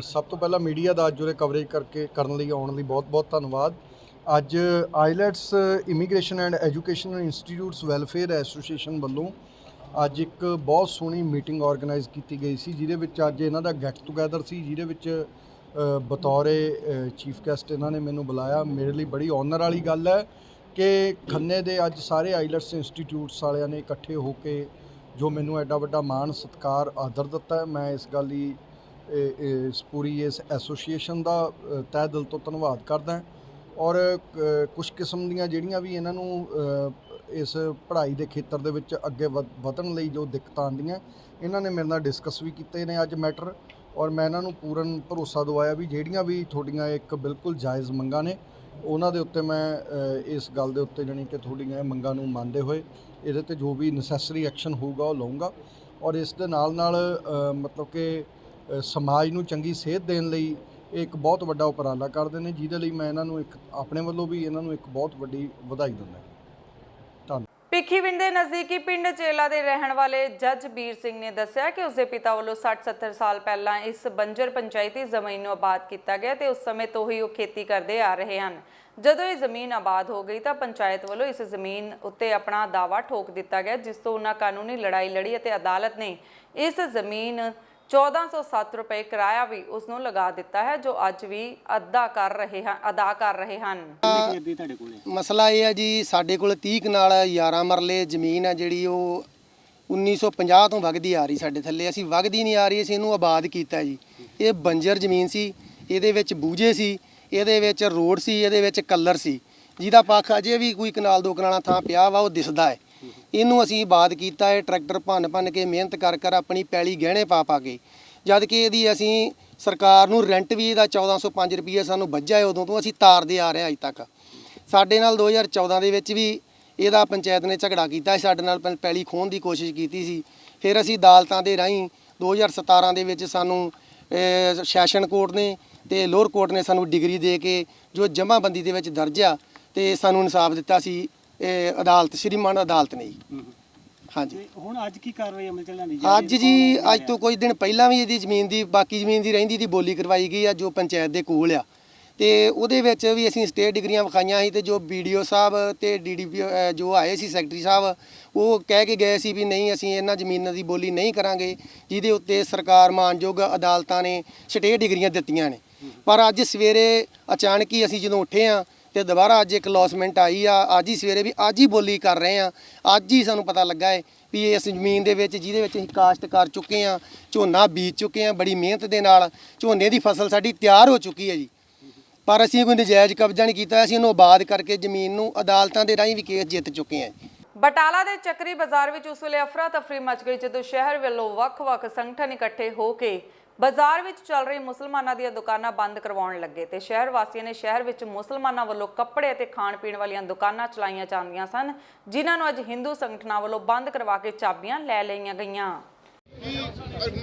ਸਭ ਤੋਂ ਪਹਿਲਾਂ ਮੀਡੀਆ ਦਾ ਅੱਜ ਉਰੇ ਕਵਰੇਜ ਕਰਨ ਲਈ ਆਉਣ ਲਈ ਬਹੁਤ-ਬਹੁਤ ਧੰਨਵਾਦ। ਅੱਜ IELTS immigration and education institutes welfare association ਵੱਲੋਂ ਅੱਜ ਇੱਕ ਬਹੁਤ ਸੋਹਣੀ ਮੀਟਿੰਗ ਆਰਗੇਨਾਈਜ਼ ਕੀਤੀ ਗਈ ਸੀ, ਜਿਹਦੇ ਵਿੱਚ ਅੱਜ ਇਹਨਾਂ ਦਾ ਗੈਟ ਟੂਗੈਦਰ ਸੀ, ਜਿਹਦੇ ਵਿੱਚ ਬਤੌਰੇ ਚੀਫ ਗੈਸਟ ਇਹਨਾਂ ਨੇ ਮੈਨੂੰ ਬੁਲਾਇਆ। ਮੇਰੇ ਲਈ ਬੜੀ ਆਨਰ ਵਾਲੀ ਗੱਲ ਹੈ ਕਿ ਖੰਨੇ ਦੇ ਅੱਜ ਸਾਰੇ ਆਈਲੈਟਸ ਇੰਸਟੀਚਿਊਟਸ ਵਾਲਿਆਂ ਨੇ ਇਕੱਠੇ ਹੋ ਕੇ ਜੋ ਮੈਨੂੰ ਐਡਾ ਵੱਡਾ ਮਾਣ ਸਤਿਕਾਰ ਆਦਰ ਦਿੱਤਾ ਹੈ। ਮੈਂ ਇਸ ਗੱਲ ਦੀ ਇਸ ਐਸੋਸੀਏਸ਼ਨ ਦਾ ਤਹਿ ਦਿਲ ਤੋਂ ਧੰਨਵਾਦ ਕਰਦਾ ਔਰ ਕੁਝ ਕਿਸਮ ਦੀਆਂ ਜਿਹੜੀਆਂ ਵੀ ਇਹਨਾਂ ਨੂੰ ਇਸ ਪੜ੍ਹਾਈ ਦੇ ਖੇਤਰ ਦੇ ਵਿੱਚ ਅੱਗੇ ਵਧਣ ਲਈ ਜੋ ਦਿੱਕਤਾਂ ਆਉਂਦੀਆਂ, ਇਹਨਾਂ ਨੇ ਮੇਰੇ ਨਾਲ ਡਿਸਕਸ ਵੀ ਕੀਤੇ ਨੇ ਅੱਜ ਮੈਟਰ, ਔਰ ਮੈਂ ਇਹਨਾਂ ਨੂੰ ਪੂਰਨ ਭਰੋਸਾ ਦਿਵਾਇਆ ਵੀ ਜਿਹੜੀਆਂ ਵੀ ਤੁਹਾਡੀਆਂ ਇੱਕ ਬਿਲਕੁਲ ਜਾਇਜ਼ ਮੰਗਾਂ ਨੇ ਉਹਨਾਂ ਦੇ ਉੱਤੇ ਮੈਂ ਇਸ ਗੱਲ ਦੇ ਉੱਤੇ ਜਾਣੀ ਕਿ ਤੁਹਾਡੀਆਂ ਮੰਗਾਂ ਨੂੰ ਮੰਨਦੇ ਹੋਏ ਇਹਦੇ ਤੇ ਜੋ ਵੀ ਨੈਸੈਸਰੀ ਐਕਸ਼ਨ ਹੋਊਗਾ ਉਹ ਲਊਂਗਾ। ਔਰ ਇਸ ਦੇ ਨਾਲ ਮਤਲਬ ਕਿ ਸਮਾਜ ਨੂੰ ਚੰਗੀ ਸਿਹਤ ਦੇਣ ਲਈ ਇਹ ਇੱਕ ਬਹੁਤ ਵੱਡਾ ਉਪਰਾਲਾ ਕਰਦੇ ਨੇ, ਜਿਹਦੇ ਲਈ ਮੈਂ ਇਹਨਾਂ ਨੂੰ ਇੱਕ ਆਪਣੇ ਵੱਲੋਂ ਵੀ ਇਹਨਾਂ ਨੂੰ ਇੱਕ ਬਹੁਤ ਵੱਡੀ ਵਧਾਈ ਦਿੰਦਾ। ਧੰਨਵਾਦ। ਭਿੱਖੀਵਿੰਡ ਦੇ ਨਜ਼ਦੀਕੀ ਪਿੰਡ ਚੇਲਾ ਦੇ ਰਹਿਣ ਵਾਲੇ ਜੱਜ ਬੀਰ ਸਿੰਘ ਨੇ ਦੱਸਿਆ ਕਿ ਉਸਦੇ ਪਿਤਾ ਵੱਲੋਂ 60-70 ਸਾਲ ਪਹਿਲਾਂ ਇਸ ਬੰਜਰ ਪੰਚਾਇਤੀ ਜ਼ਮੀਨ ਨੂੰ ਆਬਾਦ ਕੀਤਾ ਗਿਆ ਤੇ ਉਸ ਸਮੇਂ ਤੋਂ ਹੀ ਉਹ ਖੇਤੀ ਕਰਦੇ ਆ ਰਹੇ ਹਨ। ਜਦੋਂ ਇਹ ਜ਼ਮੀਨ ਆਬਾਦ ਹੋ ਗਈ ਤਾਂ ਪੰਚਾਇਤ ਵੱਲੋਂ ਇਸ ਜ਼ਮੀਨ ਉੱਤੇ ਆਪਣਾ ਦਾਅਵਾ ਠੋਕ ਦਿੱਤਾ ਗਿਆ, ਜਿਸ ਤੋਂ ਉਹਨਾਂ ਕਾਨੂੰਨੀ ਲੜਾਈ ਲੜੀ ਅਤੇ ਅਦਾਲਤ ਨੇ ਇਸ ਜ਼ਮੀਨ 1407 ਰੁਪਏ ਕਿਰਾਇਆ ਵੀ ਉਸ ਨੂੰ ਲਗਾ ਦਿੱਤਾ ਹੈ, ਜੋ ਅੱਜ ਵੀ ਅਦਾ ਕਰ ਰਹੇ ਹਨ। ਮਸਲਾ ਇਹ ਹੈ ਜੀ, ਸਾਡੇ ਕੋਲ 30 ਕਨਾਲ 11 ਮਰਲੇ ਜ਼ਮੀਨ ਹੈ ਜਿਹੜੀ ਉਹ 1950 ਤੋਂ ਵਗਦੀ ਆ ਰਹੀ ਸਾਡੇ ਥੱਲੇ। ਅਸੀਂ ਵਗਦੀ ਨਹੀਂ ਆ ਰਹੀ, ਅਸੀਂ ਇਹਨੂੰ ਆਬਾਦ ਕੀਤਾ ਜੀ। ਇਹ ਬੰਜਰ ਜ਼ਮੀਨ ਸੀ, ਇਹਦੇ ਵਿੱਚ ਬੂਝੇ ਸੀ, ਇਹਦੇ ਵਿੱਚ ਰੋਡ ਸੀ, ਇਹਦੇ ਵਿੱਚ ਕਲਰ ਸੀ, ਜਿਹਦਾ ਪੱਖ ਅਜੇ ਵੀ ਕੋਈ ਕਨਾਲ 2 ਕਨਾਲਾਂ ਥਾਂ ਪਿਆ ਵਾ ਉਹ ਦਿਸਦਾ ਹੈ। ਇਹਨੂੰ ਅਸੀਂ ਆਬਾਦ ਕੀਤਾ ਹੈ ਟਰੈਕਟਰ ਭੰਨ ਕੇ ਮਿਹਨਤ ਕਰ ਆਪਣੀ ਪੈਲੀ ਗਹਿਣੇ ਪਾ ਕੇ, ਜਦ ਕਿ ਇਹਦੀ ਅਸੀਂ ਸਰਕਾਰ ਨੂੰ ਰੈਂਟ ਵੀ ਇਹਦਾ 1405 ਰੁਪਏ ਸਾਨੂੰ ਵੱਜਾ ਹੈ, ਉਦੋਂ ਤੋਂ ਅਸੀਂ ਤਾਰਦੇ ਆ ਰਹੇ ਅੱਜ ਤੱਕ। ਸਾਡੇ ਨਾਲ 2014 ਦੇ ਵਿੱਚ ਵੀ ਇਹਦਾ ਪੰਚਾਇਤ ਨੇ ਝਗੜਾ ਕੀਤਾ, ਸਾਡੇ ਨਾਲ ਪੈਲੀ ਖੋਹਣ ਦੀ ਕੋਸ਼ਿਸ਼ ਕੀਤੀ ਸੀ। ਫਿਰ ਅਸੀਂ ਅਦਾਲਤਾਂ ਦੇ ਰਾਹੀਂ 2017 ਦੇ ਵਿੱਚ ਸਾਨੂੰ ਸੈਸ਼ਨ ਕੋਰਟ ਨੇ ਤੇ ਲੋਅਰ ਕੋਰਟ ਨੇ ਸਾਨੂੰ ਡਿਗਰੀ ਦੇ ਕੇ ਜੋ ਜਮ੍ਹਾਂਬੰਦੀ ਦੇ ਵਿੱਚ ਦਰਜ ਆ ਤੇ ਸਾਨੂੰ ਇਨਸਾਫ ਦਿੱਤਾ ਸੀ ਅਦਾਲਤ, ਸ਼੍ਰੀਮਾਨ ਅਦਾਲਤ ਨੇ ਜੀ। ਹਾਂਜੀ, ਹੁਣ ਅੱਜ ਕੀ ਕਾਰਵਾਈ ਅਮਲ ਚ ਲਿਆਂਦੀ ਅੱਜ ਜੀ ਅੱਜ ਤੋਂ ਕੁਝ ਦਿਨ ਪਹਿਲਾਂ ਵੀ ਇਹਦੀ ਜ਼ਮੀਨ ਦੀ ਬਾਕੀ ਜ਼ਮੀਨ ਦੀ ਰਹਿੰਦੀ ਦੀ ਬੋਲੀ ਕਰਵਾਈ ਗਈ ਆ, ਜੋ ਪੰਚਾਇਤ ਦੇ ਕੋਲ ਆ, ਤੇ ਉਹਦੇ ਵਿੱਚ ਵੀ ਅਸੀਂ ਸਟੇਟ ਡਿਗਰੀਆਂ ਵਿਖਾਈਆਂ ਸੀ। ਤੇ ਜੋ BDO ਸਾਹਿਬ ਤੇ DDP ਜੋ ਆਏ ਸੀ ਸੈਕਟਰੀ ਸਾਹਿਬ, ਉਹ ਕਹਿ ਕੇ ਗਏ ਸੀ ਵੀ ਨਹੀਂ ਅਸੀਂ ਇਹਨਾਂ ਜ਼ਮੀਨਾਂ ਦੀ ਬੋਲੀ ਨਹੀਂ ਕਰਾਂਗੇ, ਜਿਹਦੇ ਉੱਤੇ ਸਰਕਾਰ ਮਾਨਯੋਗ ਅਦਾਲਤਾਂ ਨੇ ਸਟੇਟ ਡਿਗਰੀਆਂ ਦਿੱਤੀਆਂ ਨੇ। ਪਰ ਅੱਜ ਸਵੇਰੇ ਅਚਾਨਕ ਹੀ ਅਸੀਂ ਜਦੋਂ ਉੱਠੇ ਆ ਤੇ ਦੁਬਾਰਾ ਅੱਜ ਇੱਕ ਲੌਸਮੈਂਟ ਆਈ ਆ, ਅੱਜ ਹੀ ਸਵੇਰੇ ਵੀ ਅੱਜ ਹੀ ਬੋਲੀ ਕਰ ਰਹੇ ਆ। ਅੱਜ ਹੀ ਸਾਨੂੰ ਪਤਾ ਲੱਗਾ ਹੈ ਵੀ ਇਸ ਜ਼ਮੀਨ ਦੇ ਵਿੱਚ ਜਿਹਦੇ ਵਿੱਚ ਅਸੀਂ ਕਾਸ਼ਤ ਕਰ ਚੁੱਕੇ ਆ, ਝੋਨਾ ਬੀਜ ਚੁੱਕੇ ਆ, ਬੜੀ ਮਿਹਨਤ ਦੇ ਨਾਲ ਝੋਨੇ ਦੀ ਫਸਲ ਸਾਡੀ ਤਿਆਰ ਹੋ ਚੁੱਕੀ ਹੈ ਜੀ, ਪਰ ਅਸੀਂ ਕੋਈ ਨਜਾਇਜ਼ ਕਬਜ਼ਾ ਨਹੀਂ ਕੀਤਾ। ਅਸੀਂ ਇਹਨੂੰ ਆਬਾਦ ਕਰਕੇ ਜ਼ਮੀਨ ਨੂੰ ਅਦਾਲਤਾਂ ਦੇ ਰਾਹੀਂ ਵੀ ਕੇਸ ਜਿੱਤ ਚੁੱਕੇ ਹਾਂ ਜੀ। ਬਟਾਲਾ ਦੇ ਚੱਕਰੀ ਬਾਜ਼ਾਰ ਵਿੱਚ ਉਸ ਵੇਲੇ ਅਫਰਾ ਤਫਰੀ ਮਚ ਗਈ ਜਦੋਂ ਸ਼ਹਿਰ ਵੱਲੋਂ ਵੱਖ-ਵੱਖ ਸੰਗਠਨ ਇਕੱਠੇ ਹੋ ਕੇ ਬਾਜ਼ਾਰ ਵਿੱਚ ਚੱਲ ਰਹੀ ਮੁਸਲਮਾਨਾਂ ਦੀਆਂ ਦੁਕਾਨਾਂ ਬੰਦ ਕਰਵਾਉਣ ਲੱਗੇ ਤੇ ਸ਼ਹਿਰ ਵਾਸੀਆਂ ਨੇ ਸ਼ਹਿਰ ਵਿੱਚ ਮੁਸਲਮਾਨਾਂ ਵੱਲੋਂ ਕੱਪੜੇ ਅਤੇ ਖਾਣ ਪੀਣ ਵਾਲੀਆਂ ਦੁਕਾਨਾਂ ਚਲਾਈਆਂ ਜਾਂਦੀਆਂ ਸਨ, ਜਿਨ੍ਹਾਂ ਨੂੰ ਅੱਜ ਹਿੰਦੂ ਸੰਗਠਨਾਂ ਵੱਲੋਂ ਬੰਦ ਕਰਵਾ ਕੇ ਚਾਬੀਆਂ ਲੈ ਲਈਆਂ ਗਈਆਂ।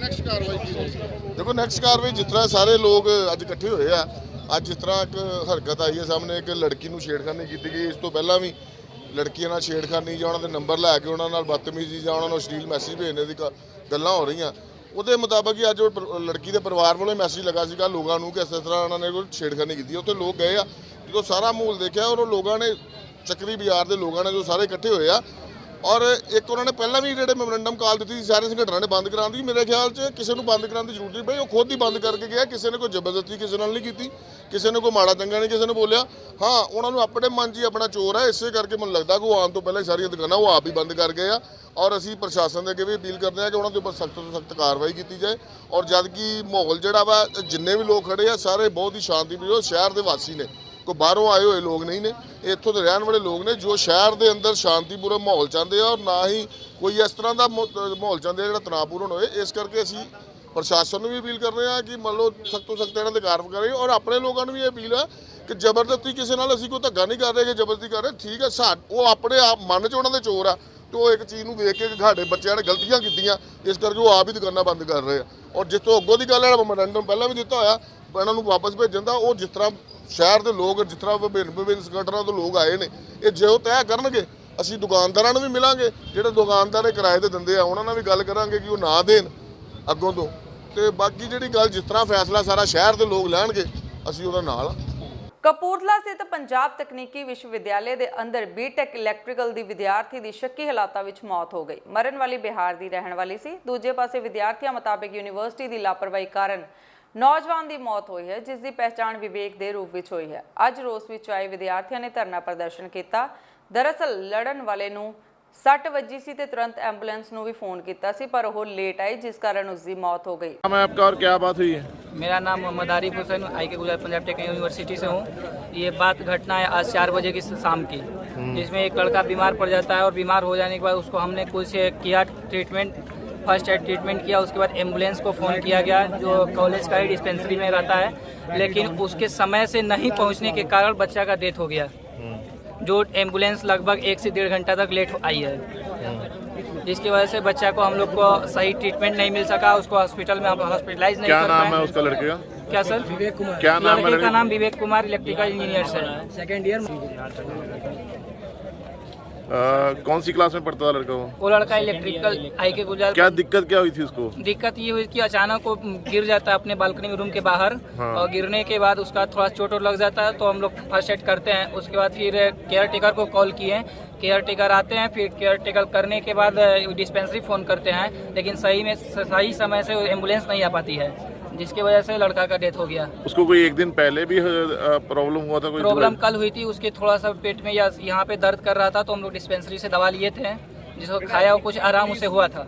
ਨੈਕਸਟ ਕਾਰਵਾਈ ਜਿਸ ਤਰ੍ਹਾਂ ਸਾਰੇ ਲੋਕ ਅੱਜ ਇਕੱਠੇ ਹੋਏ ਆ, ਅੱਜ ਜਿਸ ਤਰ੍ਹਾਂ ਇੱਕ ਹਰਕਤ ਆਈ ਹੈ ਸਾਹਮਣੇ, ਇੱਕ ਲੜਕੀ ਨੂੰ ਛੇੜਖਾਨੀ ਕੀਤੀ ਗਈ। ਇਸ ਤੋਂ ਪਹਿਲਾਂ ਵੀ ਲੜਕੀਆਂ ਨਾਲ ਛੇੜਖਾਨੀ ਜਾਂ ਉਹਨਾਂ ਦੇ ਨੰਬਰ ਲੈ ਕੇ ਉਹਨਾਂ ਨਾਲ ਬਦਤਮੀਜ਼ੀ ਜਾਂ ਉਹਨਾਂ ਨੂੰ ਅਸ਼ਲੀਲ ਮੈਸੇਜ ਭੇਜਣੇ ਦੀ ਗੱਲਾਂ ਹੋ ਰਹੀਆਂ। ਉਹਦੇ ਮੁਤਾਬਕ ਹੀ ਅੱਜ ਉਹ ਲੜਕੀ ਦੇ ਪਰਿਵਾਰ ਵੱਲੋਂ ਮੈਸੇਜ ਲੱਗਾ ਸੀਗਾ ਲੋਕਾਂ ਨੂੰ ਕਿ ਇਸ ਤਰ੍ਹਾਂ ਉਹਨਾਂ ਨੇ ਕੋਈ ਛੇੜਖਾਨੀ ਕੀਤੀ। ਉੱਥੇ ਲੋਕ ਗਏ ਆ, ਜਦੋਂ ਸਾਰਾ ਮਾਹੌਲ ਦੇਖਿਆ ਔਰ ਉਹ ਲੋਕਾਂ ਨੇ ਚੱਕਰੀ ਬਾਜ਼ਾਰ ਦੇ ਲੋਕਾਂ ਨੇ ਜੋ ਸਾਰੇ ਇਕੱਠੇ ਹੋਏ ਆ, ਔਰ ਇੱਕ ਉਹਨਾਂ ਨੇ ਪਹਿਲਾਂ ਵੀ ਜਿਹੜੇ ਮੈਮੋਰੈਂਡਮ ਕਾਲ ਦਿੱਤੀ ਸੀ ਸਾਰੇ ਸੰਗਠਨਾਂ ਨੇ ਬੰਦ ਕਰਾਉਣ ਦੀ। ਮੇਰੇ ਖਿਆਲ 'ਚ ਕਿਸੇ ਨੂੰ ਬੰਦ ਕਰਾਉਣ ਦੀ ਜ਼ਰੂਰਤ ਨਹੀਂ ਪਈ, ਉਹ ਖੁਦ ਹੀ ਬੰਦ ਕਰਕੇ ਗਿਆ। ਕਿਸੇ ਨੇ ਕੋਈ ਜ਼ਬਰਦਸਤੀ ਕਿਸੇ ਨਾਲ ਨਹੀਂ ਕੀਤੀ, ਕਿਸੇ ਨੇ ਕੋਈ ਮਾੜਾ ਚੰਗਾ ਨਹੀਂ ਕਿਸੇ ਨੇ ਬੋਲਿਆ। ਹਾਂ, ਉਹਨਾਂ ਨੂੰ ਆਪਣੇ ਮਨ 'ਚ ਹੀ ਆਪਣਾ ਚੋਰ ਹੈ, ਇਸੇ ਕਰਕੇ ਮੈਨੂੰ ਲੱਗਦਾ ਕਿ ਉਹ ਆਉਣ ਤੋਂ ਪਹਿਲਾਂ ਹੀ ਸਾਰੀਆਂ ਦੁਕਾਨਾਂ ਉਹ ਆਪ ਹੀ ਬੰਦ ਕਰ ਗਏ ਆ। ਔਰ ਅਸੀਂ ਪ੍ਰਸ਼ਾਸਨ ਦੇ ਅੱਗੇ ਵੀ ਅਪੀਲ ਕਰਦੇ ਹਾਂ ਕਿ ਉਹਨਾਂ ਦੇ ਉੱਪਰ ਸਖਤ ਤੋਂ ਸਖਤ ਕਾਰਵਾਈ ਕੀਤੀ ਜਾਏ। ਔਰ ਜਦ ਕਿ ਮਾਹੌਲ ਜਿਹੜਾ ਵਾ, ਜਿੰਨੇ ਵੀ ਲੋਕ ਖੜੇ ਆ ਸਾਰੇ ਬਹੁਤ ਹੀ ਸ਼ਾਂਤੀਪੂਰਨ ਸ਼ਹਿਰ ਦੇ ਵਾਸੀ ਨੇ, ਕੋਈ ਬਾਹਰੋਂ ਆਏ ਹੋਏ ਲੋਕ ਨਹੀਂ ਨੇ, ਇਹ ਇੱਥੋਂ ਦੇ ਰਹਿਣ ਵਾਲੇ ਲੋਕ ਨੇ ਜੋ ਸ਼ਹਿਰ ਦੇ ਅੰਦਰ ਸ਼ਾਂਤੀਪੂਰਨ ਮਾਹੌਲ ਚਾਹੁੰਦੇ ਆ, ਔਰ ਨਾ ਹੀ ਕੋਈ ਇਸ ਤਰ੍ਹਾਂ ਦਾ ਮਾਹੌਲ ਚਾਹੁੰਦੇ ਆ ਜਿਹੜਾ ਤਣਾਅਪੂਰਨ ਹੋਏ। ਇਸ ਕਰਕੇ ਅਸੀਂ ਪ੍ਰਸ਼ਾਸਨ ਨੂੰ ਵੀ ਅਪੀਲ ਕਰ ਰਹੇ ਹਾਂ ਕਿ ਮੰਨ ਲਓ ਸਖਤ ਤੋਂ ਸਖਤ ਇਹਨਾਂ 'ਤੇ ਕਾਰਵਾਈ ਕਰੇ। ਔਰ ਆਪਣੇ ਲੋਕਾਂ ਨੂੰ ਵੀ ਇਹ ਅਪੀਲ ਹੈ ਕਿ ਜ਼ਬਰਦਸਤੀ ਕਿਸੇ ਨਾਲ ਅਸੀਂ ਕੋਈ ਧੱਕਾ ਨਹੀਂ ਕਰ ਰਹੇ ਕਿ ਜ਼ਬਰਦਸਤੀ ਕਰ ਰਹੇ। ਠੀਕ ਹੈ, ਉਹ ਆਪਣੇ ਆਪ ਮਨ 'ਚ ਉਹਨਾਂ ਦੇ ਚੋਰ ਆ, ਤੇ ਉਹ ਇੱਕ ਚੀਜ਼ ਨੂੰ ਵੇਖ ਕੇ ਸਾਡੇ ਬੱਚਿਆਂ ਨੇ ਗਲਤੀਆਂ ਕੀਤੀਆਂ, ਇਸ ਕਰਕੇ ਉਹ ਆਪ ਹੀ ਦੁਕਾਨਾਂ ਬੰਦ ਕਰ ਰਹੇ ਆ। ਔਰ ਜਿਸ ਤੋਂ ਅੱਗੋਂ ਦੀ ਗੱਲ ਹੈ, ਮੈਮੋਰੈਂਡਮ ਪਹਿਲਾਂ ਵੀ ਦਿੱਤਾ ਹੋਇਆ ਇਹਨਾਂ ਨੂੰ ਵਾਪਸ ਭੇਜਣ ਦਾ। ਉਹ ਜਿਸ ਤਰ੍ਹਾਂ ਸ਼ਹਿਰ ਦੇ ਲੋਕ, ਜਿਸ ਤਰ੍ਹਾਂ ਵਿਭਿੰਨ ਸੰਗਠਨਾਂ ਤੋਂ ਲੋਕ ਆਏ ਨੇ, ਇਹ ਜੋ ਤੈਅ ਕਰਨਗੇ ਅਸੀਂ ਦੁਕਾਨਦਾਰਾਂ ਨੂੰ ਵੀ ਮਿਲਾਂਗੇ, ਜਿਹੜੇ ਦੁਕਾਨਦਾਰ ਇਹ ਕਿਰਾਏ ਤੇ ਦਿੰਦੇ ਆ ਉਹਨਾਂ ਨਾਲ ਵੀ ਗੱਲ ਕਰਾਂਗੇ ਕਿ ਉਹ ਨਾ ਦੇਣ ਅੱਗੋਂ ਤੋਂ। ਤੇ ਬਾਕੀ ਜਿਹੜੀ ਗੱਲ ਜਿਸ ਤਰ੍ਹਾਂ ਫੈਸਲਾ ਸਾਰਾ ਸ਼ਹਿਰ ਦੇ ਲੋਕ ਲੈਣਗੇ ਅਸੀਂ ਉਹਦਾ ਨਾਲ ਆ। ਕਪੂਰਥਲਾ ਸਥਿਤ ਪੰਜਾਬ ਤਕਨੀਕੀ ਵਿਸ਼ਵਵਿਦਿਆਲੇ ਦੇ ਅੰਦਰ ਬੀਟੈਕ ਇਲੈਕਟ੍ਰੀਕਲ ਦੀ ਵਿਦਿਆਰਥੀ ਦੀ ਸ਼ੱਕੀ ਹਾਲਾਤਾਂ ਵਿੱਚ ਮੌਤ ਹੋ ਗਈ। ਮਰਨ ਵਾਲੀ ਬਿਹਾਰ ਦੀ ਰਹਿਣ ਵਾਲੀ ਸੀ। ਦੂਜੇ ਪਾਸੇ ਵਿਦਿਆਰਥੀਆਂ ਮੁਤਾਬਕ ਯੂਨੀਵਰਸਿਟੀ ਦੀ ਲਾਪਰਵਾਹੀ ਕਾਰਨ ਨੌਜਵਾਨ ਦੀ ਮੌਤ ਹੋਈ ਹੈ, ਜਿਸ ਦੀ ਪਹਿਚਾਣ ਵਿਵੇਕ ਦੇ ਰੂਪ ਵਿੱਚ ਹੋਈ ਹੈ। ਅੱਜ ਰੋਸ ਵਿੱਚ ਆਏ ਵਿਦਿਆਰਥੀਆਂ ਨੇ ਧਰਨਾ ਪ੍ਰਦਰਸ਼ਨ ਕੀਤਾ। ਦਰਅਸਲ ਲੜਨ ਵਾਲੇ ਨੂੰ ਸੱਟ ਵੱਜੀ ਸੀ ਤੇ तुरंत एम्बुलेंस ਨੂੰ भी फोन ਕੀਤਾ ਸੀ, पर वो लेट आई जिस कारण उसकी मौत हो गई। नाम है आपका और क्या बात हुई है? मेरा नाम मोहम्मद आरिफ हुसैन, आई के गुजरात पंजाब टेक्निकल यूनिवर्सिटी से हूँ। ये बात घटना है आज 4 बजे की शाम की, जिसमें एक लड़का बीमार पड़ जाता है और बीमार हो जाने के बाद उसको हमने कुछ किया ट्रीटमेंट, फर्स्ट एड ट्रीटमेंट किया। उसके बाद एम्बुलेंस को फ़ोन किया गया जो कॉलेज का ही डिस्पेंसरी में रहता है, लेकिन उसके समय से नहीं पहुँचने के कारण बच्चा का डेथ हो गया। जो एम्बुलेंस लगभग 1 से 1.5 घंटा तक लेट आई है, जिसकी वजह से बच्चा को हम लोग को सही ट्रीटमेंट नहीं मिल सका। उसको हॉस्पिटल में हम हॉस्पिटलाइज नहीं कर पाए। क्या नाम है उसका लड़के का? क्या सर? विवेक कुमार। क्या नाम है लड़के का? नाम विवेक कुमार, इलेक्ट्रिकल इंजीनियर है, सेकेंड ईयर। कौन सी क्लास में पढ़ता था लड़का वो लड़का इलेक्ट्रिकल आई के गुजर। क्या दिक्कत क्या हुई थी उसको? दिक्कत ये हुई कि अचानक वो गिर जाता है अपने बालकनी रूम के बाहर। हाँ। और गिरने के बाद उसका थोड़ा चोट लग जाता है, तो हम लोग फर्स्ट एड करते हैं। उसके बाद फिर केयर टेकर को कॉल किए, केयर टेकर आते हैं, फिर केयर टेकर करने के बाद डिस्पेंसरी फ़ोन करते हैं, लेकिन सही समय से एम्बुलेंस नहीं आ पाती है, जिसकी वजह से लड़का का डेथ हो गया। उसको कोई एक दिन पहले भी प्रॉब्लम हुआ था? कोई प्रॉब्लम कल हुई थी, उसके थोड़ा सा पेट में या यहाँ पे दर्द कर रहा था, तो हम लोग डिस्पेंसरी से दवा लिए थे, जिसको खाया वो कुछ आराम उसे हुआ था।